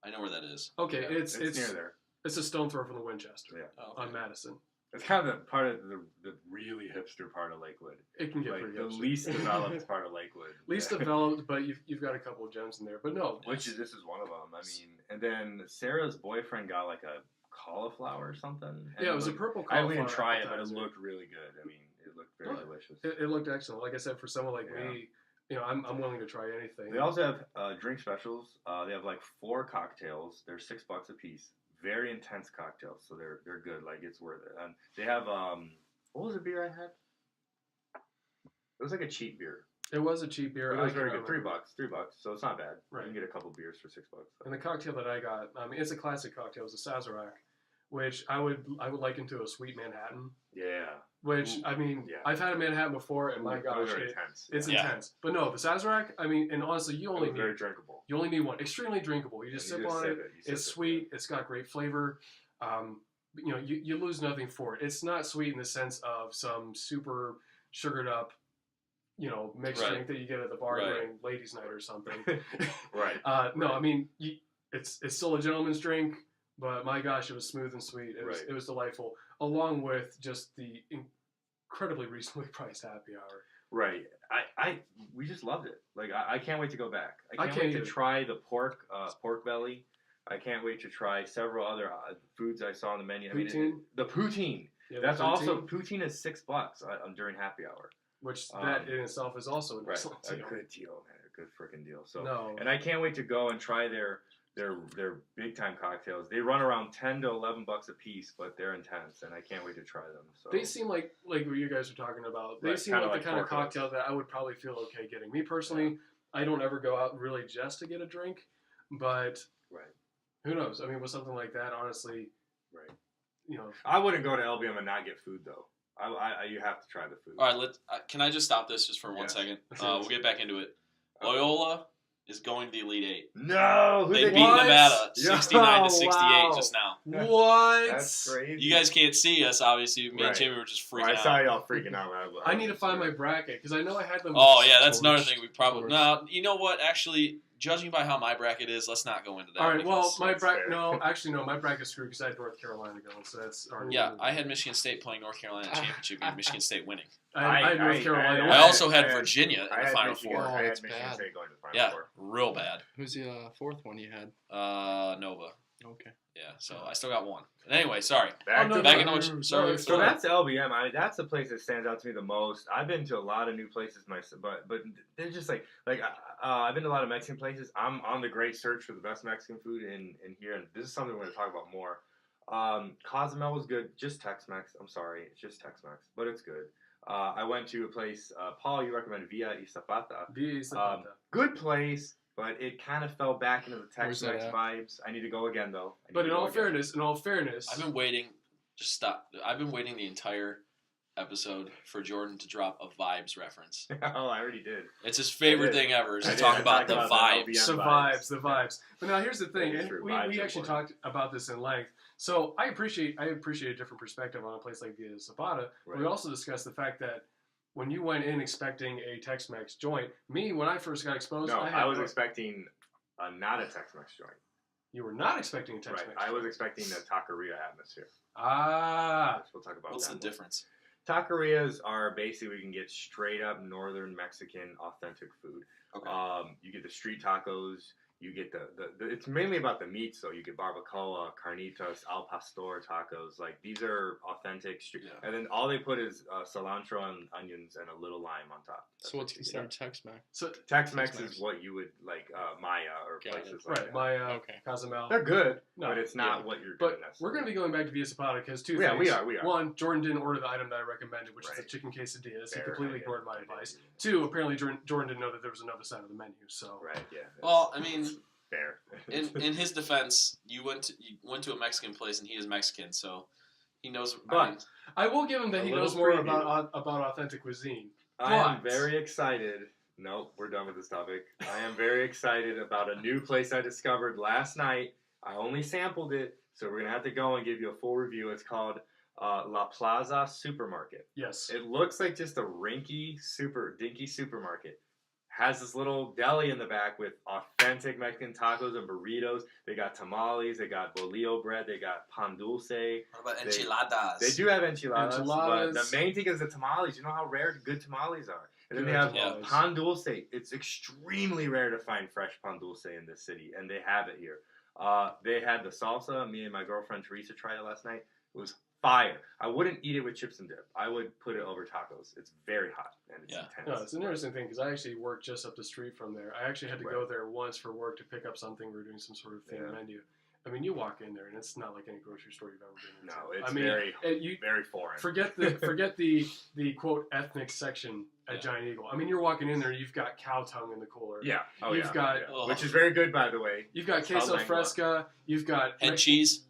I know where that is.
Okay,
Yeah,
it's
near there.
It's a stone throw from the Winchester
Yeah.
Oh, okay.
on Madison.
It's kind of the part of the really hipster part of Lakewood.
It can get
Like
pretty
the
hipster.
least developed part of Lakewood.
Least
Yeah.
developed, but you've got a couple of gems in there. But no,
This is one of them. I mean, and then Sarah's boyfriend got like a cauliflower or something. And
yeah, it was a purple
I
cauliflower.
didn't try it, but it
appetizer.
looked really good. I mean, it looked very
Oh,
delicious.
It looked excellent. Like I said, for someone like
Yeah.
me, I'm willing to try anything.
They also have drink specials. They have like 4 cocktails. They're $6 a piece. Very intense cocktails, so they're good. Like it's worth it. And they have what was the beer I had? It was like a cheap beer.
It was a cheap beer.
But it was
I
very
can't
good.
remember.
$3, so it's not bad.
Right.
You can get a couple beers for $6.
And the cocktail that I got, it's a classic cocktail. It's a Sazerac, which I would liken to a sweet Manhattan.
Yeah.
Which
yeah.
I've had a Manhattan before, and my gosh,
Those are intense.
it's
Yeah.
intense. But no, the Sazerac, and honestly,
very drinkable.
you only need one. Extremely drinkable. You just sip on it. It's sweet. It's got great flavor. You lose nothing for it. It's not sweet in the sense of some super sugared up, mixed
Right.
drink that you get at the bar
Right.
during ladies' night or something.
Right.
No, it's still a gentleman's drink, but my gosh, it was smooth and sweet. It was delightful, along with just the incredibly reasonably priced happy hour.
Right. We just loved it. Like I can't wait to go back. I can't wait
either.
to try the pork belly. I can't wait to try several other foods I saw on the menu.
Poutine?
The poutine.
Yeah,
That's
poutine,
also poutine is $6 during happy hour.
which that in itself is also an
Right.
excellent
A
deal.
good deal, man. A good freaking deal. So
No.
and I can't wait to go and try their big time cocktails. They run around $10 to $11 a piece, but they're intense, and I can't wait to try them. So
They seem like what you guys are talking about. They
Right,
seem
kinda
like
like
the kind of
pork
cocktail that I would probably feel okay getting. Me personally, I don't ever go out really just to get a drink, but
right.
who knows? With something like that, honestly,
Right.
you know,
I wouldn't go to LBM and not get food though. You have to try the food.
All right, can I just stop this just for
Yeah.
1 second? We'll get back into it. Loyola is going to the Elite Eight.
No, who
They beat
What?
Nevada
Yo,
69 to 68
wow.
just now.
what?
That's crazy.
You guys can't see us, obviously. Me and
Right.
Jimmy were just freaking
I
out.
saw y'all freaking out.
I need to find my bracket because I know I had them.
Oh yeah, that's another
Torched.
thing we probably.
Torched.
No, you know what? Actually, judging by how my bracket is, let's not go into that.
All right. Well,
because-
my
that's
bracket.
fair.
No, actually, no. My bracket's screwed because I had North Carolina going, so that's already.
yeah, I had Michigan State playing North Carolina championship game. Michigan State winning.
I had North Carolina.
I also had
I had-
Virginia in
I
the
had
Final
Michigan,
Four.
Oh,
I had
that's
Michigan
bad.
State going to the Final
Yeah,
Four.
real bad.
Who's the fourth one you had?
Nova.
Okay.
Yeah, so I still got one. Anyway, sorry.
Back
no,
to
Back
no,
into what
no,
you, sorry.
no,
So that's LBM. That's the place that stands out to me the most. I've been to a lot of new places myself, but they're just like I've been to a lot of Mexican places. I'm on the great search for the best Mexican food in here, and this is something we're going to talk about more. Cozumel was good, just Tex-Mex. I'm sorry, it's just Tex-Mex, but it's good. I went to a place, Paul, you recommended Villa y Zapata. Good place, but it kind of fell back into the
Where's that
Tex-Mex
at?
vibes. I need to go again though.
But in all fairness,
I've been waiting. Just stop. I've been waiting the entire episode for Jordan to drop a vibes reference.
Oh, I already did.
It's his favorite
I did.
thing ever is
I
to
did.
talk
I
about
talked
the
about the
vibes.
LBM.
the vibes. But now here's the thing,
That's
and
true.
we
Vibes are
actually
important.
talked about this in length. So I appreciate a different perspective on a place like Villa Zapata. But we
Right.
also discussed the fact that when you went in expecting a Tex-Mex joint, when I first got exposed,
No, I was
no-
expecting not a Tex-Mex joint.
You were not expecting a
Right.
Tex-Mex.
I was
joint.
expecting the taqueria atmosphere.
Ah,
We'll talk about
What's
that
the
more.
difference?
Taquerias are basically we can get straight up northern Mexican authentic food.
Okay.
You get the street tacos. You get the it's mainly about the meats, so you get barbacoa, carnitas, al pastor tacos. Like these are authentic street.
Yeah.
And then all they put is cilantro and onions and a little lime on top. That's
So
what
what's
you get.
considered Tex-Mex?
so
Tex-Mex
Tex-Mex.
is what you would like Maya or
Got it.
places like
right,
that.
Maya,
Okay.
Cozumel.
They're good,
No,
but it's not
yeah.
what you're
But
doing.
we're going to be going back to Villa Zapata because two
Yeah,
things.
we are.
One, Jordan didn't order the item that I recommended, which is the
Right.
chicken quesadillas. He
Fair,
completely
I did.
ignored my
I did.
advice. Two, apparently Jordan didn't know that there was another side of the menu. So
Right. Yeah.
Well, I mean,
fair.
in his defense, you went to a Mexican place and he is Mexican, so he knows.
But
I will give him that
A
he
little
knows more
preview.
about authentic cuisine.
I am
But-
very excited. Nope, we're done with this topic. I am very excited about a new place I discovered last night. I only sampled it, so we're gonna have to go and give you a full review. It's called La Plaza Supermarket.
Yes.
It looks like just a dinky supermarket. Has this little deli in the back with authentic Mexican tacos and burritos. They got tamales, they got bolillo bread, they got pan dulce.
What about
They-
enchiladas?
They do have enchiladas,
Enchiladas.
but the main thing is the tamales. You know how rare good tamales are. And then
Good
they have
tamales.
pan dulce. It's extremely rare to find fresh pan dulce in this city, and they have it here. They had the salsa. Me and my girlfriend Teresa tried it last night. It was fire. I wouldn't eat it with chips and dip. I would put it over tacos. It's very hot and it's intense.
No, it's an interesting thing because I actually worked just up the street from there. I actually had to go there once for work to pick up something. We were doing some sort of theme menu. I mean, you walk in there and it's not like any grocery store you've ever been into.
No, it's very foreign.
Forget the quote ethnic section at Giant Eagle. I mean, you're walking in there and you've got cow tongue in the cooler.
Yeah.
Which
is very good, by the way.
You've got queso fresca. You've got
head cheese.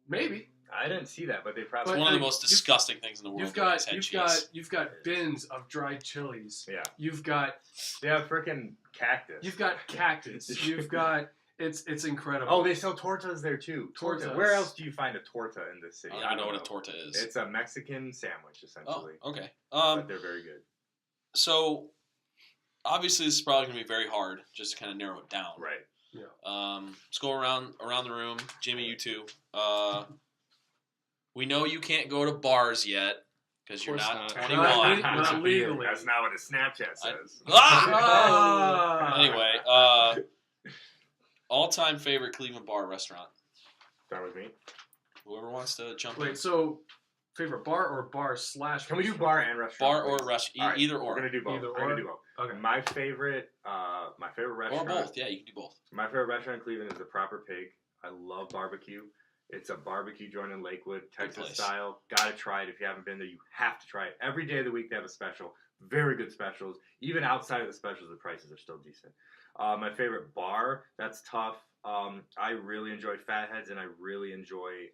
Maybe.
I didn't see that, but they probably.
It's one of the most disgusting things in the world.
You've got bins of dried chilies.
Yeah.
You've got.
They have freaking cactus.
You've got cactus. You've got. It's incredible.
Oh, they sell tortas there too.
Tortas.
Where else do you find a torta in this city?
I don't know what a torta is.
It's a Mexican sandwich, essentially.
Oh, okay.
But they're very good.
So, obviously, this is probably going to be very hard, just to kind of narrow it down.
Right.
Yeah. Let's go around the room. Jimmy, you too. We know you can't go to bars yet because you're not 21.
Not legally.
That's not what his Snapchat says.
Anyway, all-time favorite Cleveland bar or restaurant?
Start with me.
Whoever wants to jump in.
Wait, so favorite bar or bar slash?
Can we do bar and restaurant?
Bar or restaurant?
Right,
Either or.
We're gonna do both. Okay. My favorite restaurant.
Or both. Yeah, you can do both.
My favorite restaurant in Cleveland is the Proper Pig. I love barbecue. It's a barbecue joint in Lakewood, Texas style. Gotta try it if you haven't been there. You have to try it. Every day of the week they have a special. Very good specials. Even outside of the specials, the prices are still decent. My favorite bar, that's tough. I really enjoy Fatheads, and I really enjoy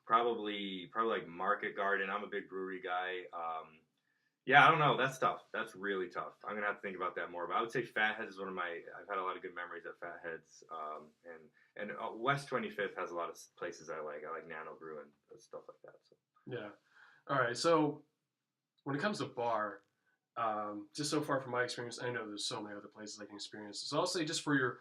probably like Market Garden. I'm a big brewery guy. Yeah, I don't know. That's tough. That's really tough. I'm gonna have to think about that more. But I would say Fatheads is one of my. I've had a lot of good memories at Fatheads. And West 25th has a lot of places I like. I like Nano Brew and stuff like that. So.
Yeah. All right. So when it comes to bar, just so far from my experience, I know there's so many other places I can experience. So I'll say just for your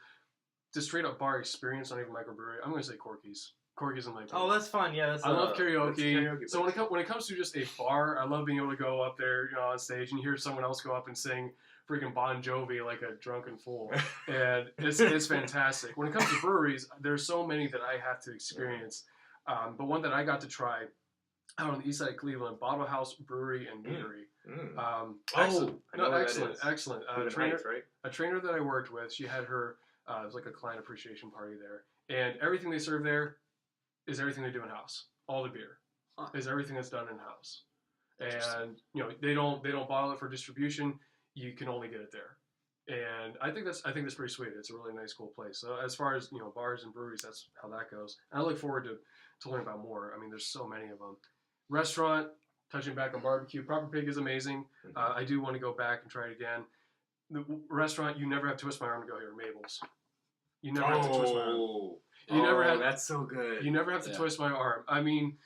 straight up bar experience, not even microbrewery, I'm going to say Corky's. Corky's in my opinion.
Oh, that's fun. Yeah,
I love karaoke. So when it comes to just a bar, I love being able to go up there, on stage and hear someone else go up and sing freaking Bon Jovi like a drunken fool, and it's fantastic. When it comes to breweries, there's so many that I have to experience, but one that I got to try out on the east side of Cleveland, Bottle House Brewery and Meadery. Excellent. A trainer that I worked with, she had her, it was like a client appreciation party there, and everything they serve there is everything they do in house. All the beer is everything that's done in house, and they don't bottle it for distribution. You can only get it there, and I think that's pretty sweet. It's a really nice, cool place. So as far as bars and breweries, that's how that goes. And I look forward to learn about more. I mean, there's so many of them. Restaurant, touching back on barbecue, Proper Pig is amazing. I do want to go back and try it again. The restaurant, you never have to twist my arm to go here, Mabel's. You never have to twist my arm. You never have.
That's so good.
You never have to twist my arm. I mean,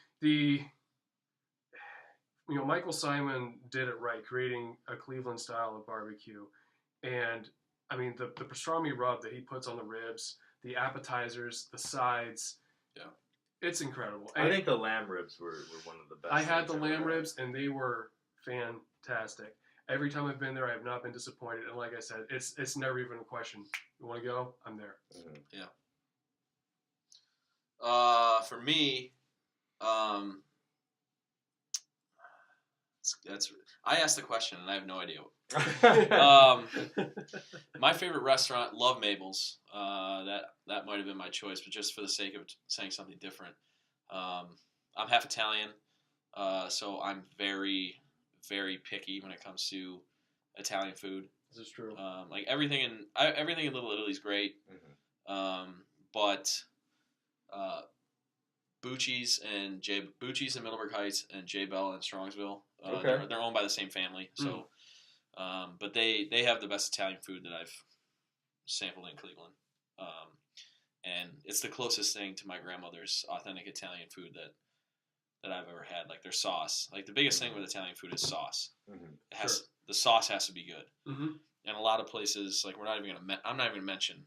Michael Simon did it right, creating a Cleveland style of barbecue. And, I mean, the pastrami rub that he puts on the ribs, the appetizers, the sides. Yeah. It's incredible.
I think the lamb ribs were one of the best.
I had the lamb ribs, and they were fantastic. Every time I've been there, I have not been disappointed. And like I said, it's never even a question. You want to go? I'm there.
Mm-hmm. For me, I asked the question and I have no idea. My favorite restaurant, love Mabel's. That might have been my choice, but just for the sake of saying something different, I'm half Italian, so I'm very, very picky when it comes to Italian food.
This is true.
Like everything in Little Italy is great, but Bucci's in Middleburg Heights and J Bell in Strongsville. They're owned by the same family, so but they have the best Italian food that I've sampled in Cleveland, and it's the closest thing to my grandmother's authentic Italian food that I've ever had. Like their sauce, like the biggest thing with Italian food is sauce. The sauce has to be good, and a lot of places like I'm not even gonna mention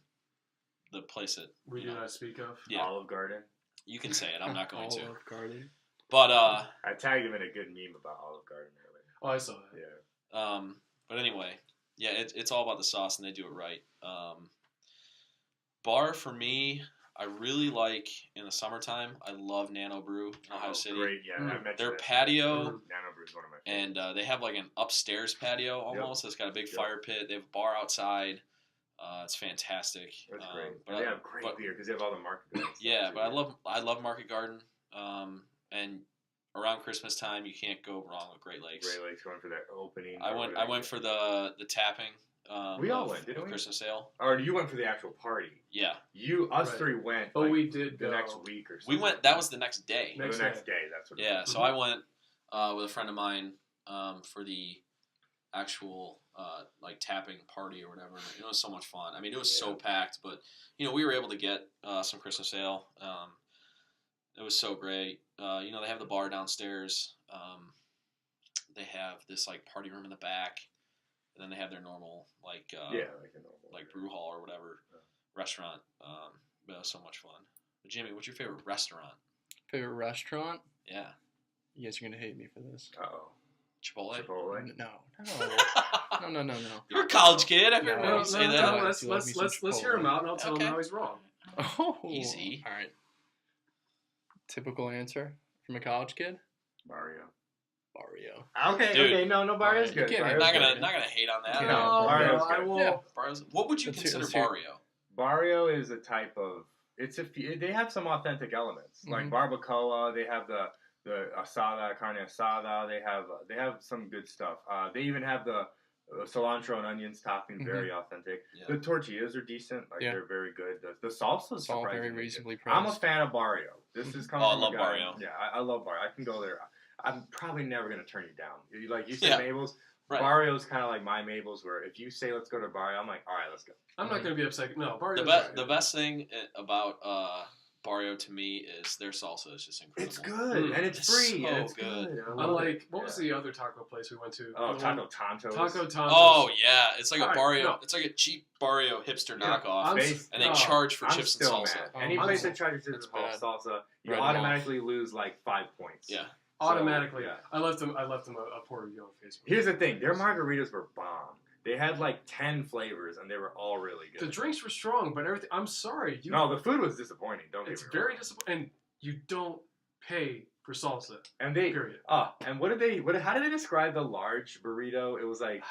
the place that
we do not speak of.
Yeah.
Olive Garden.
You can say it. I'm not going to.
Olive Garden.
But
I tagged him in a good meme about Olive Garden earlier.
Oh, I saw that.
Yeah.
But anyway, yeah, it's all about the sauce, and they do it right. Bar for me, I really like in the summertime. I love Nano Brew in Ohio City.
Great, yeah. I mentioned
Their
that.
patio,
Nano Brew is one of my favorites.
and they have like an upstairs patio almost. That's got a big fire pit. They have a bar outside. It's fantastic.
That's great.
But
And they have great beer because they have all the market gardens.
Yeah, but I love Market Garden. And around Christmas time, you can't go wrong with Great Lakes.
Great Lakes going for that opening.
I went for the tapping.
We all went, didn't we?
Christmas sale.
Or you went for the actual party.
Yeah.
Us
Right.
three went.
But
like,
we did
the
go.
next week or something.
We went. That was the next day.
The next day. That's what.
Yeah. So I went with a friend of mine for the actual like tapping party or whatever. It was so much fun. I mean, it was so packed, but we were able to get some Christmas ale. It was so great. They have the bar downstairs. They have this like party room in the back, and then they have their normal like
like a normal
like brew hall or whatever restaurant. But it was so much fun. But Jimmy, what's your favorite restaurant?
Favorite restaurant?
Yeah,
You guys are gonna hate me for this.
Uh-oh.
Chipotle.
No.
You're a college kid. I heard
No,
you say that.
let's hear him out, and I'll tell him how he's wrong.
Oh,
Easy.
All right. Typical answer from a college kid.
Mario.
Barrio.
Okay, no, Barrio's good.
You can't-
Barrio's
Not gonna hate on that.
Yeah.
No,
Barrio's
I
good.
will.
Yeah.
Barrio's- what would you
Let's hear-
consider
let's hear-
Barrio?
Barrio is a type of they have some authentic elements like
Mhm.
barbacoa. They have the asada, carne asada. They have some good stuff. They even have the cilantro and onions topping, very authentic.
Yeah.
The tortillas are decent, like
Yeah.
they're very good. The salsa is
It's all
surprisingly
very
good.
reasonably
I'm
priced.
a fan of Barrio. This is coming
Oh, I
from
love
a guy.
Barrio.
Yeah, I love Barrio. I can go there. I'm probably never gonna turn you down. Like you said,
Yeah.
Mabel's.
Right.
Barrio's kind of like my Mabel's, where if you say let's go to Barrio, I'm like, all right, let's go.
I'm not going to be upset. No, Barrio's
The best thing about Barrio to me is their salsa is just incredible.
It's good
Mm.
and it's
It's
free
so
and it's
good.
good. I love
Unlike,
it.
what was the other taco place we went to?
Oh,
The
Taco
one-
Tontos.
Taco Tontos.
Oh yeah, it's like a
Alright,
Barrio.
no.
It's like a cheap Barrio hipster
Yeah,
knockoff,
I'm
Base-
and they
no,
charge for
I'm
chips and
still
salsa.
mad.
Oh,
Any
I'm
place
still-
that charges
That's
chips
bad.
salsa, you
Write 'em
automatically lose like 5 points.
Yeah.
So,
Automatically.
yeah.
I left them a poor review on Facebook.
Here's the thing: their margaritas were bomb. They had like 10 flavors, and they were all really good.
The drinks were strong, but everything. I'm sorry.
No, the food was disappointing. Don't get
It's
me
very
wrong.
disappointing. And you don't pay for salsa.
And they
Period.
and how did they describe the large burrito? It was like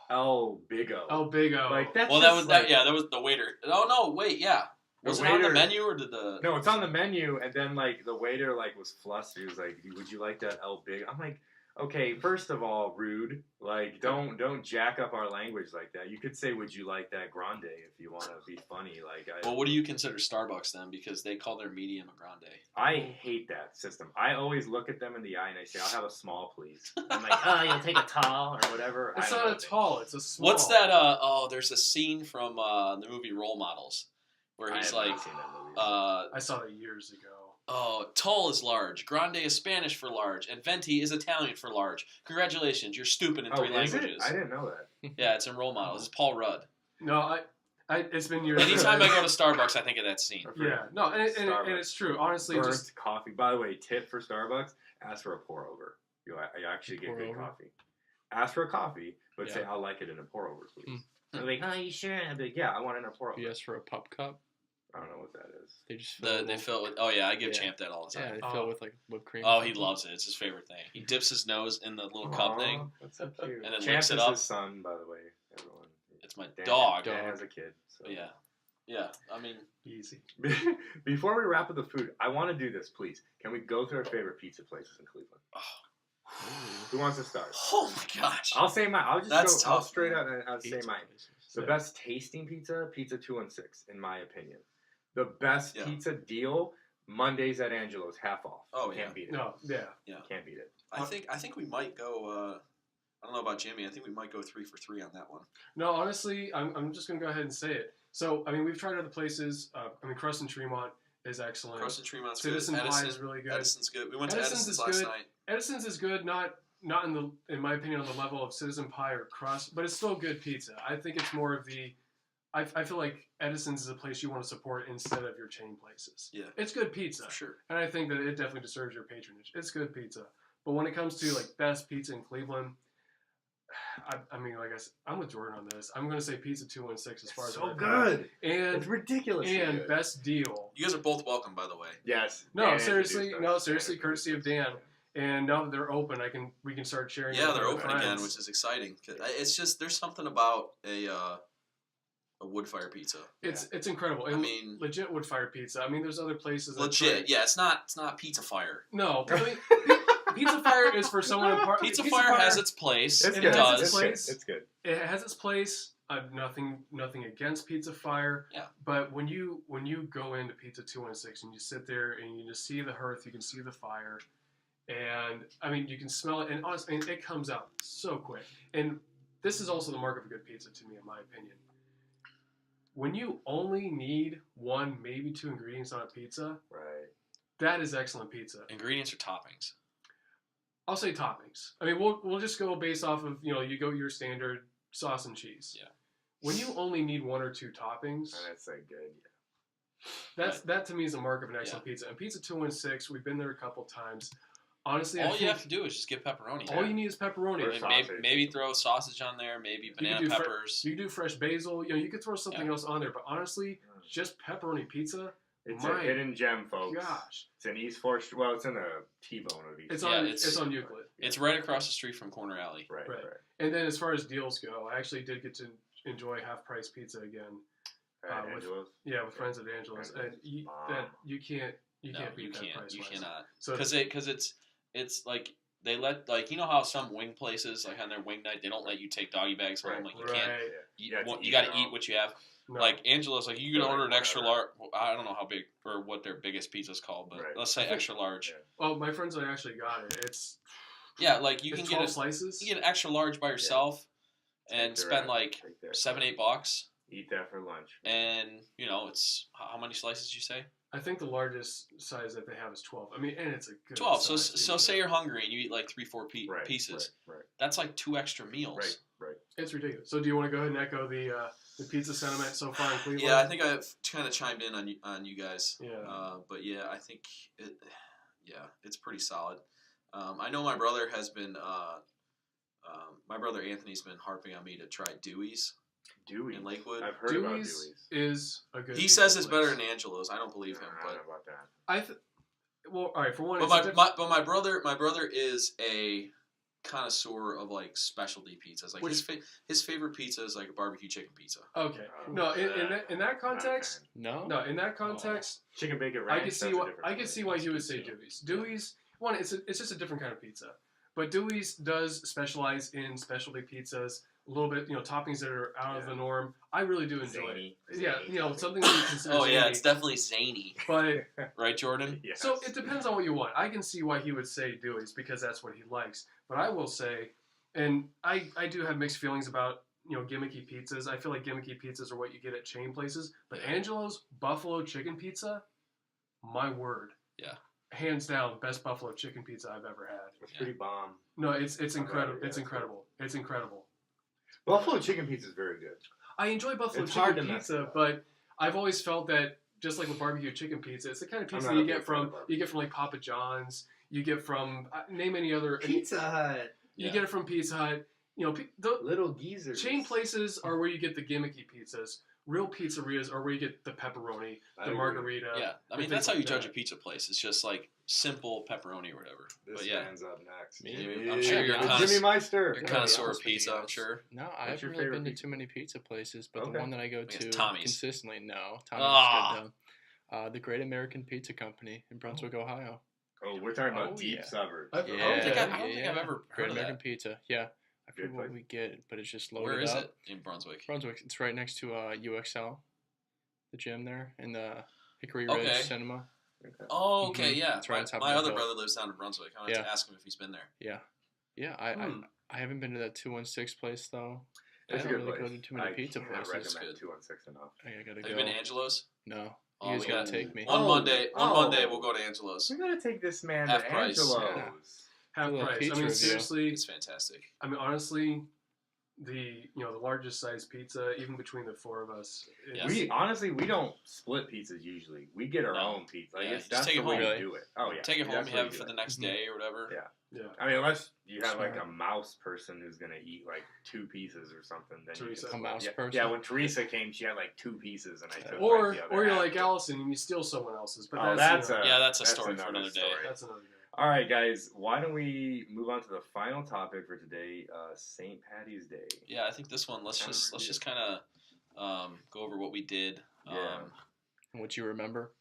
El Bigo.
El Bigo.
Like that's
Well, that
just
was
like,
that was the waiter. Oh no, wait, yeah.
The
Was it on the
waiter-
menu or did the?
No, it's on the menu, and then like the waiter like was flustered. He was like, "Would you like that El Big?" I'm like, "Okay, first of all, rude. Like, don't jack up our language like that. You could say, "Would you like that grande?" if you want to be funny. Like,
Well, what do you consider Starbucks then? Because they call their medium a grande.
I hate that system. I always look at them in the eye and I say, "I'll have a small, please." I'm like, "Oh, you'll take a tall or whatever."
It's
I don't
not
know.
a tall. It's a small.
What's that? There's a scene from the movie Role Models where
I
he's
have not
like,
seen that movie.
I saw that years ago.
oh, tall is large, grande is Spanish for large, and venti is Italian for large. Congratulations, you're stupid in three
is it?
languages.
I didn't know that.
Yeah, it's in Role Models. It's Paul Rudd.
No, it's been years.
Anytime I go to Starbucks, I think of that scene.
Yeah, no, and
Starbucks.
it's true. Honestly,
Burnt
just
coffee. By the way, tip for Starbucks: ask for a pour over. You actually get
Pour
good
over?
coffee. Ask for a coffee, but say,
Yeah.
"I'll like it in a pour over, please."
Mm.
They're like, "Oh, you sure?" And I'd be like, "Yeah, I want it in a pour over."
Yes, for a pup cup.
I don't know what that is.
They just fill
They fill it with. Oh yeah, I give
Yeah.
Champ that all the
Yeah,
time.
they fill it with like whipped cream.
Oh, he loves it. It's his favorite thing. He dips his nose in the little cup
Aw,
thing.
That's so cute.
And then
Champ
licks it
is
up.
his son, by the way. Everyone.
It's my
Dan,
dog.
Dan has a kid. So.
Yeah, yeah. I mean,
easy.
Before we wrap up the food, I want to do this, please. Can we go through our favorite pizza places in Cleveland? Who wants to start?
oh my gosh.
I'll say mine. I'll just
That's
go. I'll
tough,
straight
man.
out and I'll say
Pizza
mine.
places.
The best tasting pizza, Pizza 216, in my opinion. The best
Yeah.
pizza deal, Mondays at Angelo's, half off.
Oh, yeah.
Can't beat it.
No, yeah.
Can't beat it.
I think we might go. I don't know about Jimmy. I think we might go 3 for 3 on that one.
No, honestly, I'm just gonna go ahead and say it. So, I mean, we've tried other places. Crust and Tremont is excellent.
Crust and Tremont's
Citizen
good.
Pie
Edison,
is really good.
Edison's good. We went to
Edison's
Edison's
is
last
good.
night.
Edison's is good, not in my opinion, on the level of Citizen Pie or Crust, but it's still good pizza. I think it's more of the. I feel like Edison's is a place you want to support instead of your chain places.
Yeah.
It's good pizza.
For sure.
And I think that it definitely deserves your patronage. It's good pizza. But when it comes to like best pizza in Cleveland, I mean, like I said, I'm with Jordan on this. I'm going to say Pizza 216 as far as
so
I've
good.
And
It's ridiculous.
and
good.
best deal.
You guys are both welcome, by the way.
Yes.
No,
Dan
seriously,
introduced
no,
us.
seriously,
Dan
courtesy of Dan. And now that they're open, we can start sharing.
Yeah,
with
they're
our
open
friends.
again, which is exciting. It's just there's something about a wood fire pizza.
It's incredible. And
I mean,
legit wood fired pizza. I mean, there's other places.
legit. Yeah, it's not Pizza Fire.
No, I mean, Pizza Fire is for someone in part.
Pizza Fire has its place.
It's
It
good.
does.
It's place.
It's good.
It has its place. Nothing against Pizza Fire.
Yeah.
But when you go into Pizza 216 and you sit there and you just see the hearth, you can see the fire, and I mean you can smell it, and honestly, it comes out so quick. And this is also the mark of a good pizza to me, in my opinion. When you only need one, maybe two ingredients on a pizza,
Right.
that is excellent pizza.
Ingredients or toppings?
I'll say toppings. I mean, we'll just go based off of you go your standard sauce and cheese.
Yeah.
When you only need one or two toppings,
And that's like good.
that to me is a mark of an excellent pizza. And Pizza 216, we've been there a couple times. Honestly,
All you have to do is just get pepperoni.
all you need is pepperoni.
Or
And
sausage.
maybe throw sausage on there. Maybe banana
do
peppers.
You do fresh basil. You could throw something else on there. But honestly, just pepperoni pizza.
It's
My
a hidden gem, folks.
Gosh,
It's in East 4th Street. Well, it's in the T-bone of East.
it's
Yeah,
on
it's-
on Euclid.
It's right across the street from Corner Alley.
Right.
Right. And then as far as deals go, I actually did get to enjoy half price pizza again.
At
with-
Angelo's.
Yeah, with friends at Angela's, and you can't
No,
beat
you
that
can't.
price.
You
wise.
cannot.
So
Because it's like they let how some wing places like on their wing night they don't let you take doggy bags home.
Right.
Like you can't.
right.
You got to eat what you have.
Oh.
No.
Like Angela's, like you can
Right,
order an extra
whatever.
large. I don't know how big or what their biggest pizza's called, but
Right.
let's say extra large.
Yeah.
Oh, my friends and I actually got it. It's
Like you
it's
can
12
get
slices.
you get an extra large by yourself and
Take
spend
their-
like
take their-
$7-8,
Eat that for lunch.
and it's how many slices you say?
I think the largest size that they have is 12. I mean, and it's a good
12.
size
So
pizza.
say you're hungry and you eat like 3-4
Right,
pieces.
Right.
That's like 2 extra meals.
Right.
It's ridiculous. So do you want to go ahead and echo the pizza sentiment so far in Cleveland?
Yeah, I think I've kind of chimed in on you guys.
Yeah.
But yeah, I think it's pretty solid. I know my brother has been. My brother Anthony's been harping on me to try Dewey's
Dewey.
in Lakewood.
I've heard about
Dewey's
Dewey's.
is a good.
He
pizza
says it's
place.
better than Angelo's. I don't believe him,
I don't
but
know about that.
Well, all right. For one,
but
it's a different-
my brother is a connoisseur of like specialty pizzas. Like his favorite pizza is like a barbecue chicken pizza.
Okay. No, in that context,
No.
no, in that context,
Chicken bacon
I
ranch.
could see why he would say Dewey's. Dewey's, one, it's just a different kind of pizza, but Dewey's does specialize in specialty pizzas. A little bit, toppings that are out of the norm. I really do enjoy
Zany.
it. Yeah, something that you consider.
Oh yeah,
zany.
it's definitely zany,
But
right, Jordan?
Yes.
so it depends on what you want. I can see why he would say Dewey's because that's what he likes. But I will say, and I do have mixed feelings about gimmicky pizzas. I feel like gimmicky pizzas are what you get at chain places. But Angelo's Buffalo Chicken Pizza, my word.
Yeah.
Hands down, best buffalo chicken pizza I've ever had.
It's pretty bomb.
No, it's incredible.
yeah,
It's incredible. It's incredible.
Buffalo chicken pizza is very good.
I enjoy buffalo
It's hard
chicken
to mess
pizza,
up.
but I've always felt that just like with barbecue chicken pizza, it's the kind of pizza
not
you
a
get
big fan
from
of barbecue.
like Papa John's. You get from name any other
Hut.
You
Yeah.
get it from Pizza Hut. The
Little geezers.
chain places are where you get the gimmicky pizzas. Real pizzerias are where you get the pepperoni,
I
the
agree.
margarita.
Yeah, I
and
mean
things
that's how
like
you judge
that.
a pizza place. It's just like simple pepperoni or whatever.
This
But yeah,
man's up next.
Me?
Jimmy.
I'm sure you're a
Jimmy
connoisseur-
Meister.
you're a
Yeah,
connoisseur
yeah.
of pizza, I'm sure.
No, I
What's
haven't
your
really
favorite
been to
pizza?
too many pizza places, but
Okay.
the one that I go to
Tommy's.
consistently, no. Tommy's
Ah.
is good though. The Great American Pizza Company in Brunswick, Ohio.
Oh, we're talking about
Oh,
deep
yeah.
suburbs.
I've-
Yeah,
okay.
I don't think I've ever
Great
heard of
American
that.
Pizza. Yeah, I forget
Good
what
place.
we get, but it's just loaded
Where is
up.
it in Brunswick?
Brunswick. It's right next to UXL, the gym there, in the Hickory
Okay.
Ridge Cinema.
Oh, okay,
Mhm.
yeah.
It's right on top
My
of the
other
hill.
brother lives down in Brunswick. I wanted to
Yeah.
ask him if he's been there.
Yeah,
Hmm.
I haven't been to that 216 place though. I
It's a
don't
good
really go
place.
to too many
I
pizza
cannot
places.
Good.
recommend 216 enough.
I gotta
Have
go.
you been to Angelo's?
No,
Oh,
you guys
we
gotta
got-
take me.
One
Oh,
Monday,
oh.
we'll go to Angelo's.
We gotta take this man
Half
to
price.
Angelo's.
Yeah.
Half
A little
price. I
pizza
mean,
review.
seriously.
It's fantastic.
I mean, honestly, the largest size pizza, even between the four of us.
Yes.
We don't split pizzas usually. We get our
No.
own pizza. Like
Yeah,
it's
just
that's
take
the
it
way
home.
to do it. Oh yeah,
Take it home,
that's
you
the way
have
to
it for
do
the next day or whatever.
Yeah.
Yeah.
I mean, unless you have like
Smart.
a mouse person who's gonna eat like 2 pieces or something, then you
Teresa.
can
A mouse
yeah,
person?
Yeah, when Teresa came, she had like 2 pieces, and I took
Or
like, the other
or you're
half.
like Allison and you steal someone else's. But
Oh,
that's
that's a story for another day.
that's another day.
All right, guys, why don't we move on to the final topic for today, St. Patty's Day.
Yeah, I think this one. Let's just kind of go over what we did.
Yeah.
What you remember?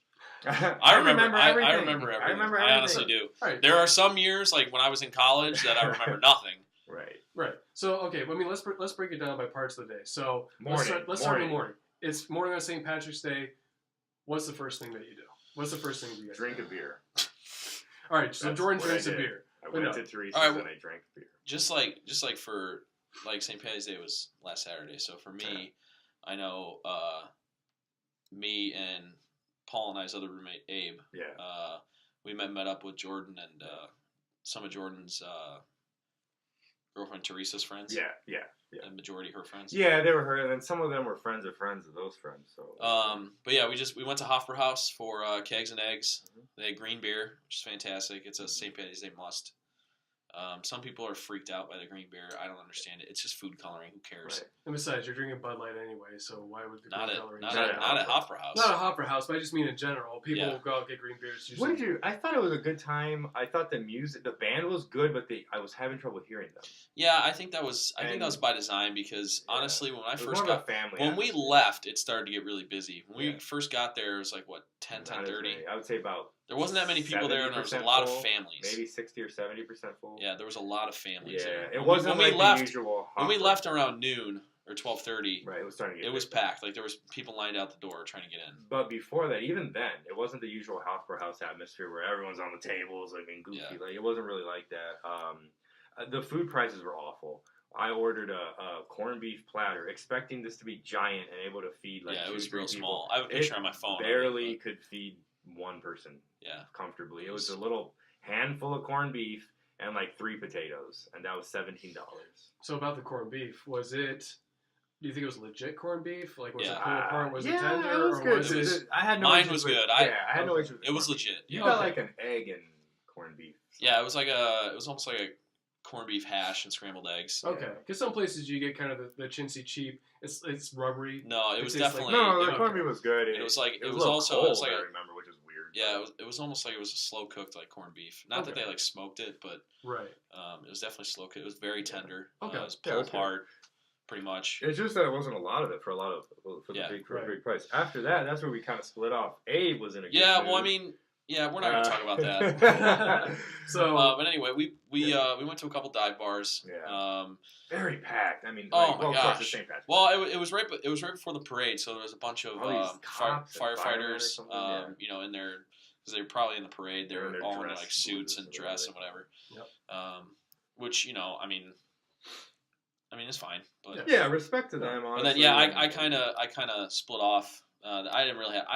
I remember
everything.
I remember everything.
I remember
I
everything.
honestly do.
Right.
There are some years, like when I was in college, that I remember nothing.
Right.
Right. So okay, I mean let's break it down by parts of the day. So
Morning.
let's start in the morning. It's morning on St. Patrick's Day. What's the first thing that you do? What's the first thing you guys
Drink
do?
a beer.
All right. So
That's
Jordan
what I
drinks a
did.
beer.
I
Wait,
went
no.
to Teresa's
All right,
and I drank beer.
Just like for like St. Patty's Day was last Saturday. So for me, I know me and Paul and I's other roommate Abe.
Yeah.
We met up with Jordan and some of Jordan's girlfriend Teresa's friends.
Yeah.
The majority of her friends.
Yeah, they were her, and then some of them were friends of friends of those friends. So.
But yeah, we went to Hofbrauhaus for kegs and eggs.
Mhm.
They had green beer, which is fantastic. It's a St. Patty's Day must. Some people are freaked out by the green beer. I don't understand it. It's just food coloring. Who cares?
Right.
And besides, you're drinking Bud Light anyway, so why would the
Not
green
at
coloring?
not
Not
at
at
not at Hofbrauhaus.
Not a Hopper House, but I just mean in general. People
Yeah.
will go out and get green beers.
What
Usually.
did you? I thought it was a good time. I thought the band was good, but I was having trouble hearing them.
Yeah, I think that was
And-
by design because
Yeah.
honestly, when I
It was
first
more of a
got
family.
when we
atmosphere.
left, it started to get really busy. When we
Yeah.
first got there, it was like what 10,
Not as
10:30.
many. I would say about.
There wasn't that many people there, and there was a
70%
lot
full,
of families.
Maybe 60 or 70% full.
Yeah, there was a lot of families
Yeah,
there.
it
When
wasn't
when
like
we left.
the usual.
When we
Hopper.
left around noon or 12:30,
Right, it was starting to get.
it was
big.
packed. Like there was people lined out the door trying to get in.
But before that, even then, it wasn't the usual house per house atmosphere where everyone's on the tables, like being goofy.
Yeah.
Like it wasn't really like that. The food prices were awful. I ordered a corned beef platter, expecting this to be giant and able to feed like
Yeah, it
2,
was
3
real
people.
small. I have a picture on my phone. of it,
Barely
but
could feed one person
yeah.
comfortably. It was a little handful of corned beef and like 3 potatoes, and that was $17.
So about the corned beef, was it? Do you think it was legit corned beef? Like was
Yeah.
it pulled apart? Was
yeah,
it tender?
it was
or
good.
was
It was-
I had no
mine
issues
was
with-
good.
I had no
okay.
issues with
It was
corned beef.
legit.
You
Yeah.
got
Okay.
like an egg and corned beef.
Yeah, it was almost like a corned beef hash and scrambled eggs.
Okay, because some places you get kind of the chintzy cheap. It's rubbery.
No, it
It
was
tastes like-
definitely
No, the
okay.
corned beef was good.
It was like- it
a
was
little
also-
cold,
it was like
I
a-
remember, which is weird.
yeah. It was almost like it was a slow cooked like corned beef. Not that
Okay.
they like smoked it, but
Right.
it was definitely slow cooked. It was very tender.
Okay.
It was
Yeah, it
pulled
was good.
apart, pretty much.
It's just that it wasn't a lot of it for the
Yeah.
big
Right.
price. After that, that's where we kind of split off. Abe was in a good
Yeah,
mood.
well, I mean, yeah, we're not gonna talk about that.
So
But anyway, we went to a couple dive bars.
Yeah. Very packed. I mean,
Oh
like,
my
well, of course,
gosh.
it's St. Patrick's.
Well, it was right before the parade, so there was a bunch of
All these cops and firemen or
firefighters,
something, yeah.
in there because they were probably in the parade. They
They're in
were
their
all in
dress
like suits
blues
and
or
dress
whatever.
and whatever.
Yep.
Which I mean, it's fine. But
Yeah, respect to them.
but
Honestly.
then yeah, I kind of split off. I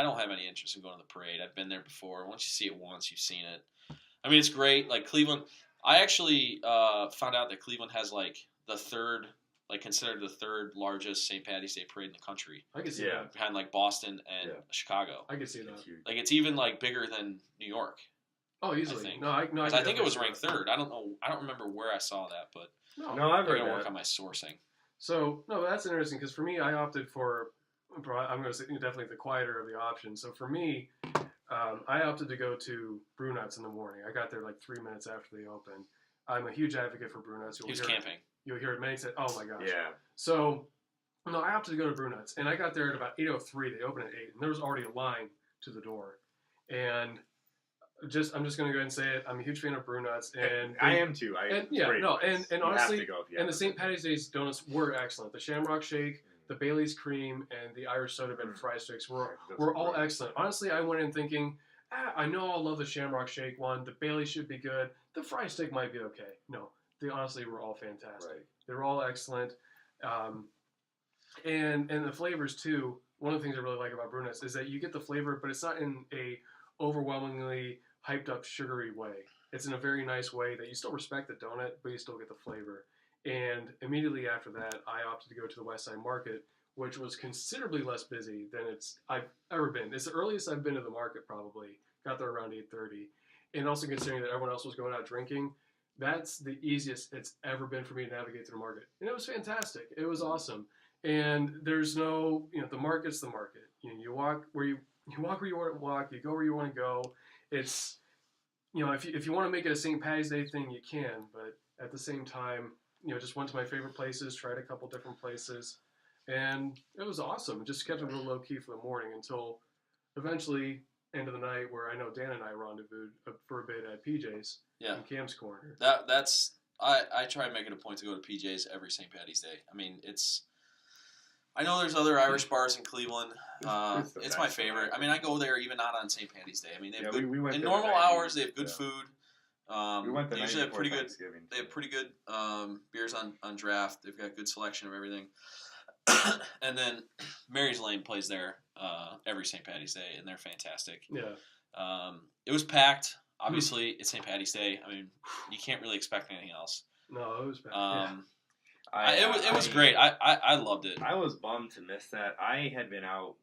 don't have any interest in going to the parade. I've been there before. Once you see it once, you've seen it. I mean, it's great. Like Cleveland, I actually found out that Cleveland has considered the third largest St. Patty's Day parade in the country,
I can see
Yeah.
that.
behind like Boston and
Yeah.
Chicago.
I can see
It's
that.
huge.
Like it's even like bigger than New York.
Oh, easily.
I think.
No, I
'Cause
can
I think it was
definitely
ranked
see that.
third. I don't know. I don't remember where I saw that, but
No.
No, I've
I
heard
gotta work
that.
on my sourcing.
So no, that's interesting because for me, I opted for. I'm going to say definitely the quieter of the options. So for me, I opted to go to Brew Nuts in the morning. I got there like 3 minutes after they opened. I'm a huge advocate for Brew Nuts.
He was camping.
You'll hear many say, "Oh my gosh."
Yeah.
So, no, I opted to go to Brew Nuts, and I got there at about 8:03. They open at 8, and there was already a line to the door. And I'm just going to go ahead and say it. I'm a huge fan of Brew Nuts, and
I am too.
and
You
honestly,
have to go if you
and the
haven't
St.
been.
Patty's Day's donuts were excellent. The Shamrock Shake, the Bailey's Cream, and the Irish Soda Bed Fry Sticks were all
great.
excellent. Honestly, I went in thinking, I know I'll love the Shamrock Shake one. The Bailey should be good. The Fry Stick might be okay. No, they honestly were all fantastic.
Right.
They were all excellent. And the flavors too. One of the things I really like about Brew Nuts is that you get the flavor, but it's not in a overwhelmingly hyped up sugary way. It's in a very nice way that you still respect the donut, but you still get the flavor. And immediately after that, I opted to go to the West Side Market, which was considerably less busy than I've ever been. It's the earliest I've been to the market probably. Got there around 8:30, and also considering that everyone else was going out drinking, that's the easiest it's ever been for me to navigate through the market, and it was fantastic. It was awesome, and there's no, the market's the market. You walk where you walk where you want to walk, you go where you want to go. It's if you want to make it a St. Patty's Day thing, you can, but at the same time, just went to my favorite places, tried a couple different places, and it was awesome. Just kept it real low key for the morning until eventually end of the night, where I know Dan and I rendezvoused for a bit at PJ's in Cam's Corner.
That's I try and make it a point to go to PJ's every St. Patty's Day. I mean, I know there's other Irish bars in Cleveland. It's my favorite. I mean, I go there even not on St. Patty's Day. I mean, they have good,
we went
in
there
normal hours. They have good food.
We went
they usually have pretty good.
Thanksgiving,
They have pretty good beers on draft. They've got good selection of everything. And then Mary's Lane plays there every St. Patty's Day, and they're fantastic.
Yeah.
It was packed. Obviously, it's St. Patty's Day. I mean, you can't really expect anything else.
No, it was packed.
It was great. I loved it.
I was bummed to miss that. I had been out.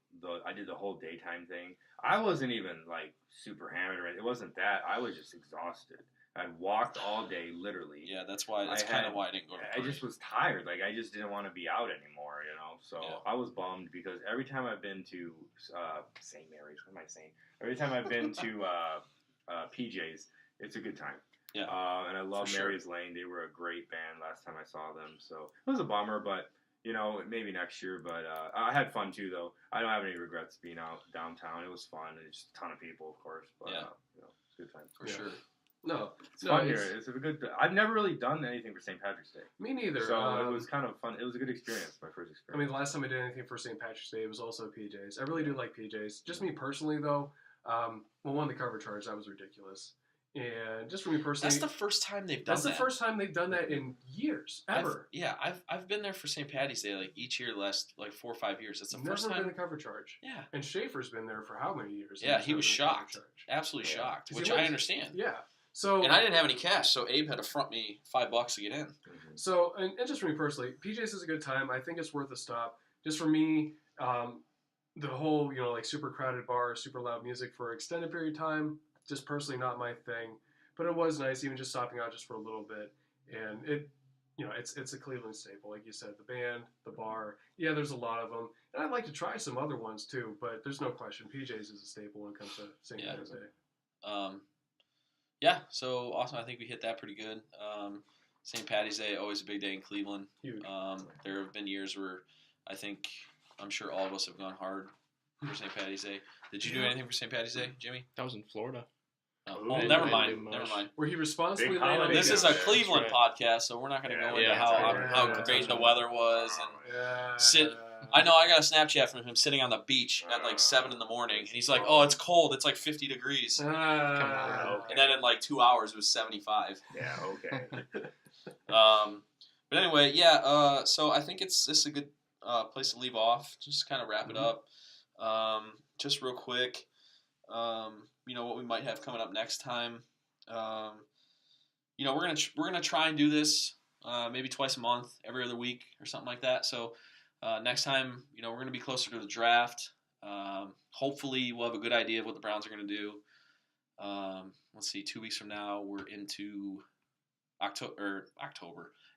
I did the whole daytime thing. I wasn't even like super hammered or anything. It wasn't that. I was just exhausted. I walked all day, literally.
Yeah, that's why. That's kind of why I didn't go to the party.
I just was tired. Like, I just didn't want to be out anymore, So I was bummed because every time I've been to St. Mary's, what am I saying? Every time I've been to PJ's, it's a good time.
Yeah.
And I love Mary's Lane. They were a great band last time I saw them. So it was a bummer, but, maybe next year. But I had fun, too, though. I don't have any regrets being out downtown. It was fun. It's just a ton of people, of course. But, it's a good time.
For sure.
No,
it's fun here. It's a good. I've never really done anything for St. Patrick's Day.
Me neither.
So it was kind of fun. It was a good experience. My first experience.
I mean, the last time I did anything for St. Patrick's Day, it was also PJ's. I really do like PJ's. Just me personally, though. One, the cover charge, that was ridiculous. And just for me personally,
that's the first time they've done that.
That's the first time they've done that in years, ever.
I've been there for St. Patty's Day like each year, last like 4 or 5 years. That's the first time.
Never been a cover charge.
Yeah.
And Schaefer's been there for how many years?
Yeah, he was shocked, absolutely shocked, which I understand.
Yeah. So,
and I didn't have any cash, so Abe had to front me $5 to get in.
Mm-hmm. So, and just for me personally, PJ's is a good time. I think it's worth a stop. Just for me, the whole, like super crowded bar, super loud music for an extended period of time, just personally not my thing. But it was nice, even just stopping out just for a little bit. And it, it's a Cleveland staple, like you said. The band, the bar, there's a lot of them. And I'd like to try some other ones too, but there's no question. PJ's is a staple when it comes to St. Patty's Day.
So awesome. I think we hit that pretty good. St. Patty's Day, always a big day in Cleveland.
Huge.
There have been years where I'm sure all of us have gone hard for St. Patty's Day. Did you do anything for St. Patty's Day, Jimmy?
That was in Florida.
Oh, never mind.
Were he responsibly
This is a Cleveland podcast, so we're not going to go into how great the weather was. I know I got a Snapchat from him sitting on the beach at like 7 in the morning, and he's like, "Oh, it's cold. It's like 50 degrees."
Come on.
And then in like 2 hours, it was 75.
Yeah. Okay.
But anyway, so I think this is a good place to leave off. Just kind of wrap it up. Just real quick. What we might have coming up next time. We're gonna try and do this maybe twice a month, every other week, or something like that. So next time, we're gonna be closer to the draft. Hopefully, we'll have a good idea of what the Browns are gonna do. Let's see, 2 weeks from now, we're into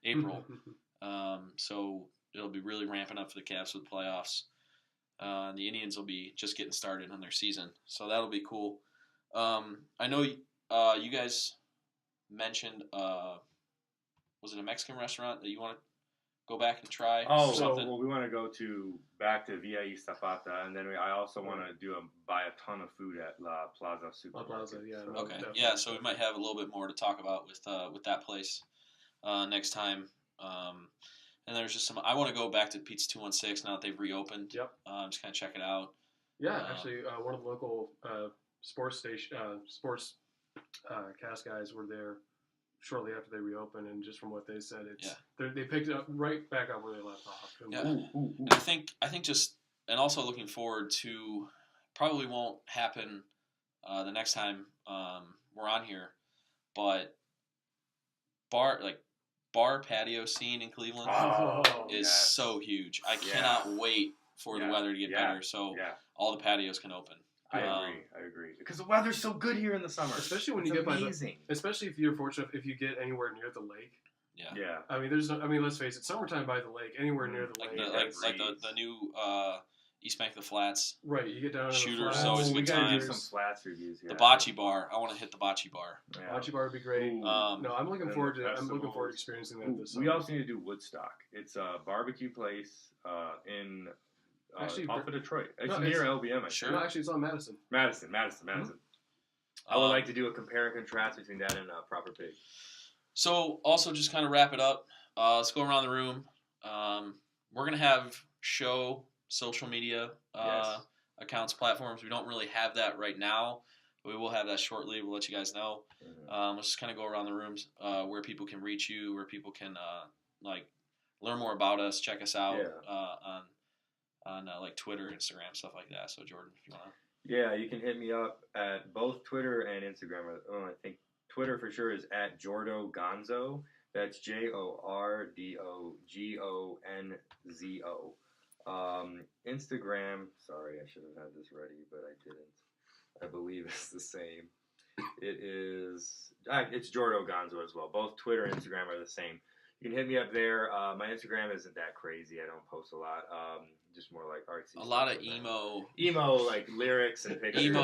April. So it'll be really ramping up for the Cavs for the playoffs. The Indians will be just getting started on their season, so that'll be cool. I know you guys mentioned, was it a Mexican restaurant that you want to go back and try?
We want to go back to Via y Zapata, and then I also want to buy a ton of food at La Plaza Supermarket.
Okay, so we might have a little bit more to talk about with that place next time. And there's just I want to go back to Pizza 216 now that they've reopened.
Yep.
Just kind of check it out.
Yeah, actually, one of the local sports cast guys were there shortly after they reopened, and just from what they said, they picked it up right back up where they left off.
Yeah. And I think just, and also looking forward to, probably won't happen the next time we're on here, but bar patio scene in Cleveland is so huge. I cannot wait for the weather to get better so all the patios can open.
I agree. Because the weather's so good here in the summer.
Especially when you get especially if you're fortunate if you get anywhere near the lake.
Yeah.
I mean, let's face it, summertime by the lake, anywhere near the lake.
Like the new East Bank of the Flats.
Right, you get down to
Shooter,
the flats.
so it's
we
good
gotta
times.
do some Flats reviews.
The bocce bar. I want to hit the bocce bar.
Bocce bar would be great.
Ooh.
No, I'm looking forward to experiencing that this summer.
We also need to do Woodstock. It's a barbecue place in
actually
off of Detroit. It's near LBM.
Sure.
No, actually, it's on Madison.
Madison.
Mm-hmm.
I would like to do a compare and contrast between that and Proper Pig.
So also just kind of wrap it up. Let's go around the room. We're gonna have show social media accounts, platforms. We don't really have that right now, but we will have that shortly. We'll let you guys know. Let's just kind of go around the rooms where people can reach you, where people can learn more about us, check us out on like Twitter, Instagram, stuff like that. So Jordan, if you wanna.
Yeah, you can hit me up at both Twitter and Instagram. I think Twitter for sure is at Jordo Gonzo. That's JORDOGONZO. Instagram, sorry, I should have had this ready, but I didn't. I believe it's the same. It's Jordo Gonzo as well. Both Twitter and Instagram are the same. You can hit me up there. My Instagram isn't that crazy. I don't post a lot. Just more like artsy.
A lot of emo,
like lyrics and pictures.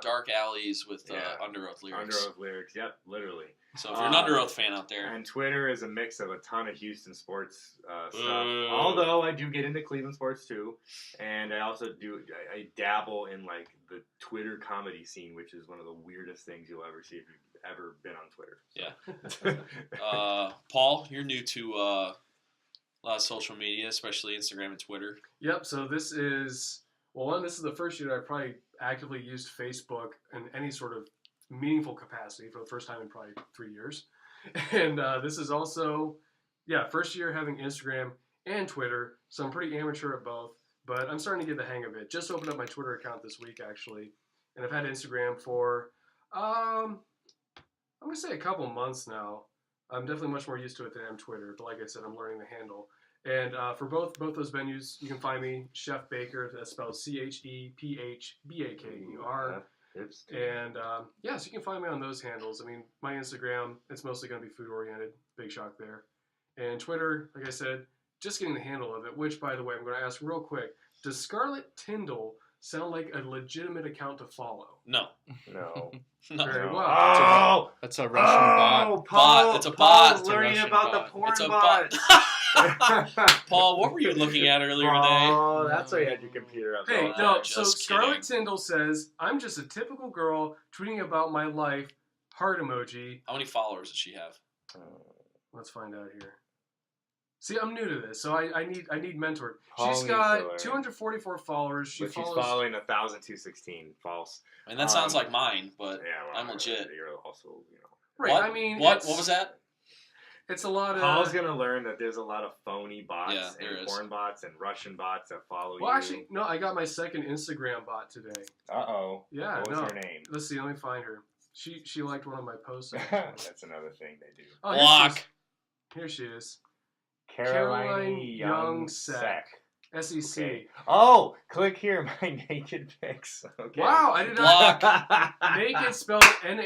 Dark alleys with Under Oath lyrics.
Under Oath lyrics. Yep, literally.
So if you're an Under Oath fan out there,
and Twitter is a mix of a ton of Houston sports stuff. Although I do get into Cleveland sports too, and I also I dabble in like the Twitter comedy scene, which is one of the weirdest things you'll ever see if you've ever been on Twitter.
Yeah. Paul, you're new to a lot of social media, especially Instagram and Twitter.
Yep. So this is the first year I've probably actively used Facebook in any sort of meaningful capacity for the first time in probably 3 years. And this is also, first year having Instagram and Twitter. So I'm pretty amateur at both, but I'm starting to get the hang of it. Just opened up my Twitter account this week, actually. And I've had Instagram for, I'm going to say a couple months now. I'm definitely much more used to it than I am Twitter. But like I said, I'm learning the handle. And for both those venues, you can find me, Chef Baker. That's spelled CHEPHBAKER. And so you can find me on those handles. I mean, my Instagram, it's mostly going to be food oriented. Big shock there. And Twitter, like I said, just getting the handle of it. Which, by the way, I'm going to ask real quick: does Scarlet Tyndall sound like a legitimate account to follow?
No.
Very well.
Oh,
that's a Russian bot.
Paul,
It's a bot.
Paul's learning about the porn
It's a
bot.
Paul, what were you looking at earlier today?
Oh, that's why you had your computer up.
Hey,
Oh,
no,
just
so
kidding.
Scarlet Tyndall says, I'm just a typical girl tweeting about my life, heart emoji.
How many followers does she have?
Let's find out here. See, I'm new to this, so I need mentored.
Paul
She's
needs to
got
learn.
244 followers.
She's following 1,216. False.
I mean, that sounds like mine, but
Yeah,
I'm legit.
You're also,
Right,
What?
I mean...
What was that?
It's a lot of...
Paul's going to learn that there's a lot of phony bots
there
and
is.
porn bots and Russian bots that follow you.
Well, actually, no, I got my second Instagram bot today.
Uh-oh.
Yeah,
What was her name?
Let's see, let me find her. She liked one of my posts.
That's another thing they do.
Oh,
Block.
Here she is.
Caroline Young Sec.
SEC.
Okay. Oh, click here, my naked pics. Okay.
Wow, I did not... Naked spelled Nacked. And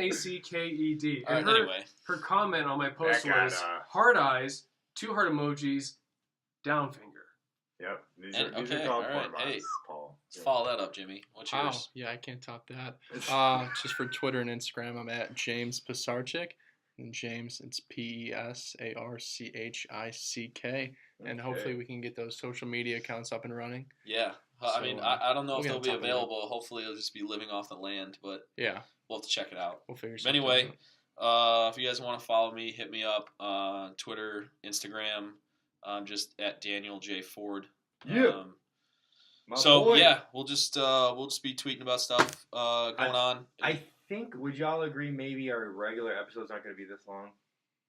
Anyway.
her comment on my post
That got,
was heart eyes, 2 heart emojis, down finger.
Yep. These
And-
are
okay,
called
all
porn
right, hey.
bots, Paul.
Let's follow that up, Jimmy. What's
Wow.
yours?
Yeah, I can't top that. Just for Twitter and Instagram, I'm at James Pisarczyk. And James, it's PESARCHICK. And hopefully we can get those social media accounts up and running.
Yeah. I
So,
mean, I don't know if
we'll
they'll
get
be
on top of it.
available. Hopefully, it'll just be living off the land, but
Yeah,
we'll have to check it out.
we'll figure
But
something
anyway,
out.
if you guys want to follow me, hit me up on Twitter, Instagram, just at Daniel J. Ford.
Yeah. My
So
boy.
yeah, we'll just be tweeting about stuff going on.
I think, would y'all agree maybe our regular episodes aren't going to be this long?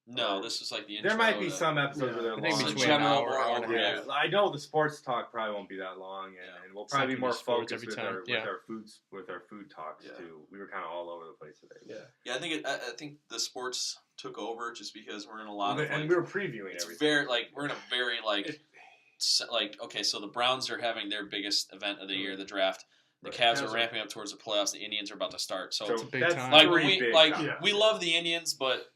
No, this was like the intro.
There might be
to-
some episodes where they're
I think
long.
between
general
an hour and a
Yeah,
half.
I know the sports talk probably won't be that long, and,
Yeah.
and we'll
It's not
probably be
gonna
more
be sports
focused
every
with
time.
our
Yeah.
with our food talks
Yeah.
too. We were kind of all over the place today.
Yeah.
Yeah, I think the sports took over just because we're in a lot of
and
like,
we were previewing
it's
everything.
very like we're in a very like okay, so the Browns are having their biggest event of the year, the draft. The
Right.
Cavs
Cavs
are
are-
ramping up towards the playoffs. The Indians are about to start. So,
So
a big
that's
time.
like when
three
we
big
like
times.
Yeah.
we love the Indians, but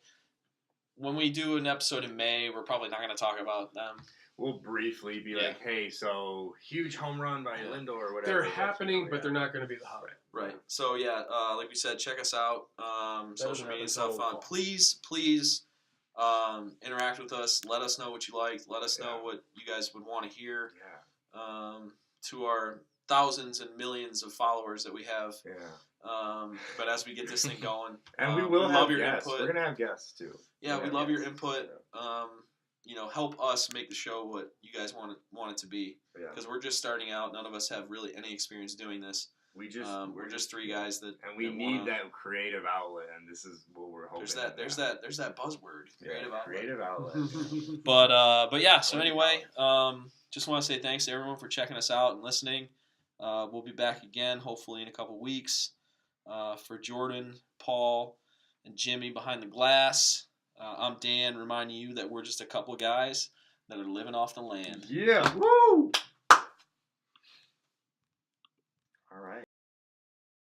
when we do an episode in May, we're probably not going to talk about them.
We'll briefly be
Yeah.
like, hey, so huge home run by
Yeah.
Lindor or whatever.
They're
That's,
happening, but
yeah.
they're not going to be the hot.
Right. So yeah, like we said, check us out. Social
doesn't
media
happen
stuff.
till fall.
Please, interact with us. Let us know what you like. Let us know
Yeah.
what you guys would want to hear.
Yeah.
To our thousands and millions of followers that we have.
Yeah.
But as we get this thing going,
And we
we
will
love
have
your
guests.
input.
We're gonna have guests too.
Yeah,
We're
we
gonna
love
have
your
guests.
input. Help us make the show what you guys want it to be.
Yeah.
Because we're just starting out. None of us have really any experience doing this.
We just
We're just three guys that
and we
that
need
wanna-
that creative outlet, and this is what we're hoping.
There's that buzzword, creative outlet.
Creative outlet.
But yeah. So
Creative
anyway, just want to say thanks to everyone for checking us out and listening. We'll be back again, hopefully in a couple weeks. For Jordan, Paul, and Jimmy behind the glass, I'm Dan, reminding you that we're just a couple guys that are living off the land.
Yeah. Woo. All right.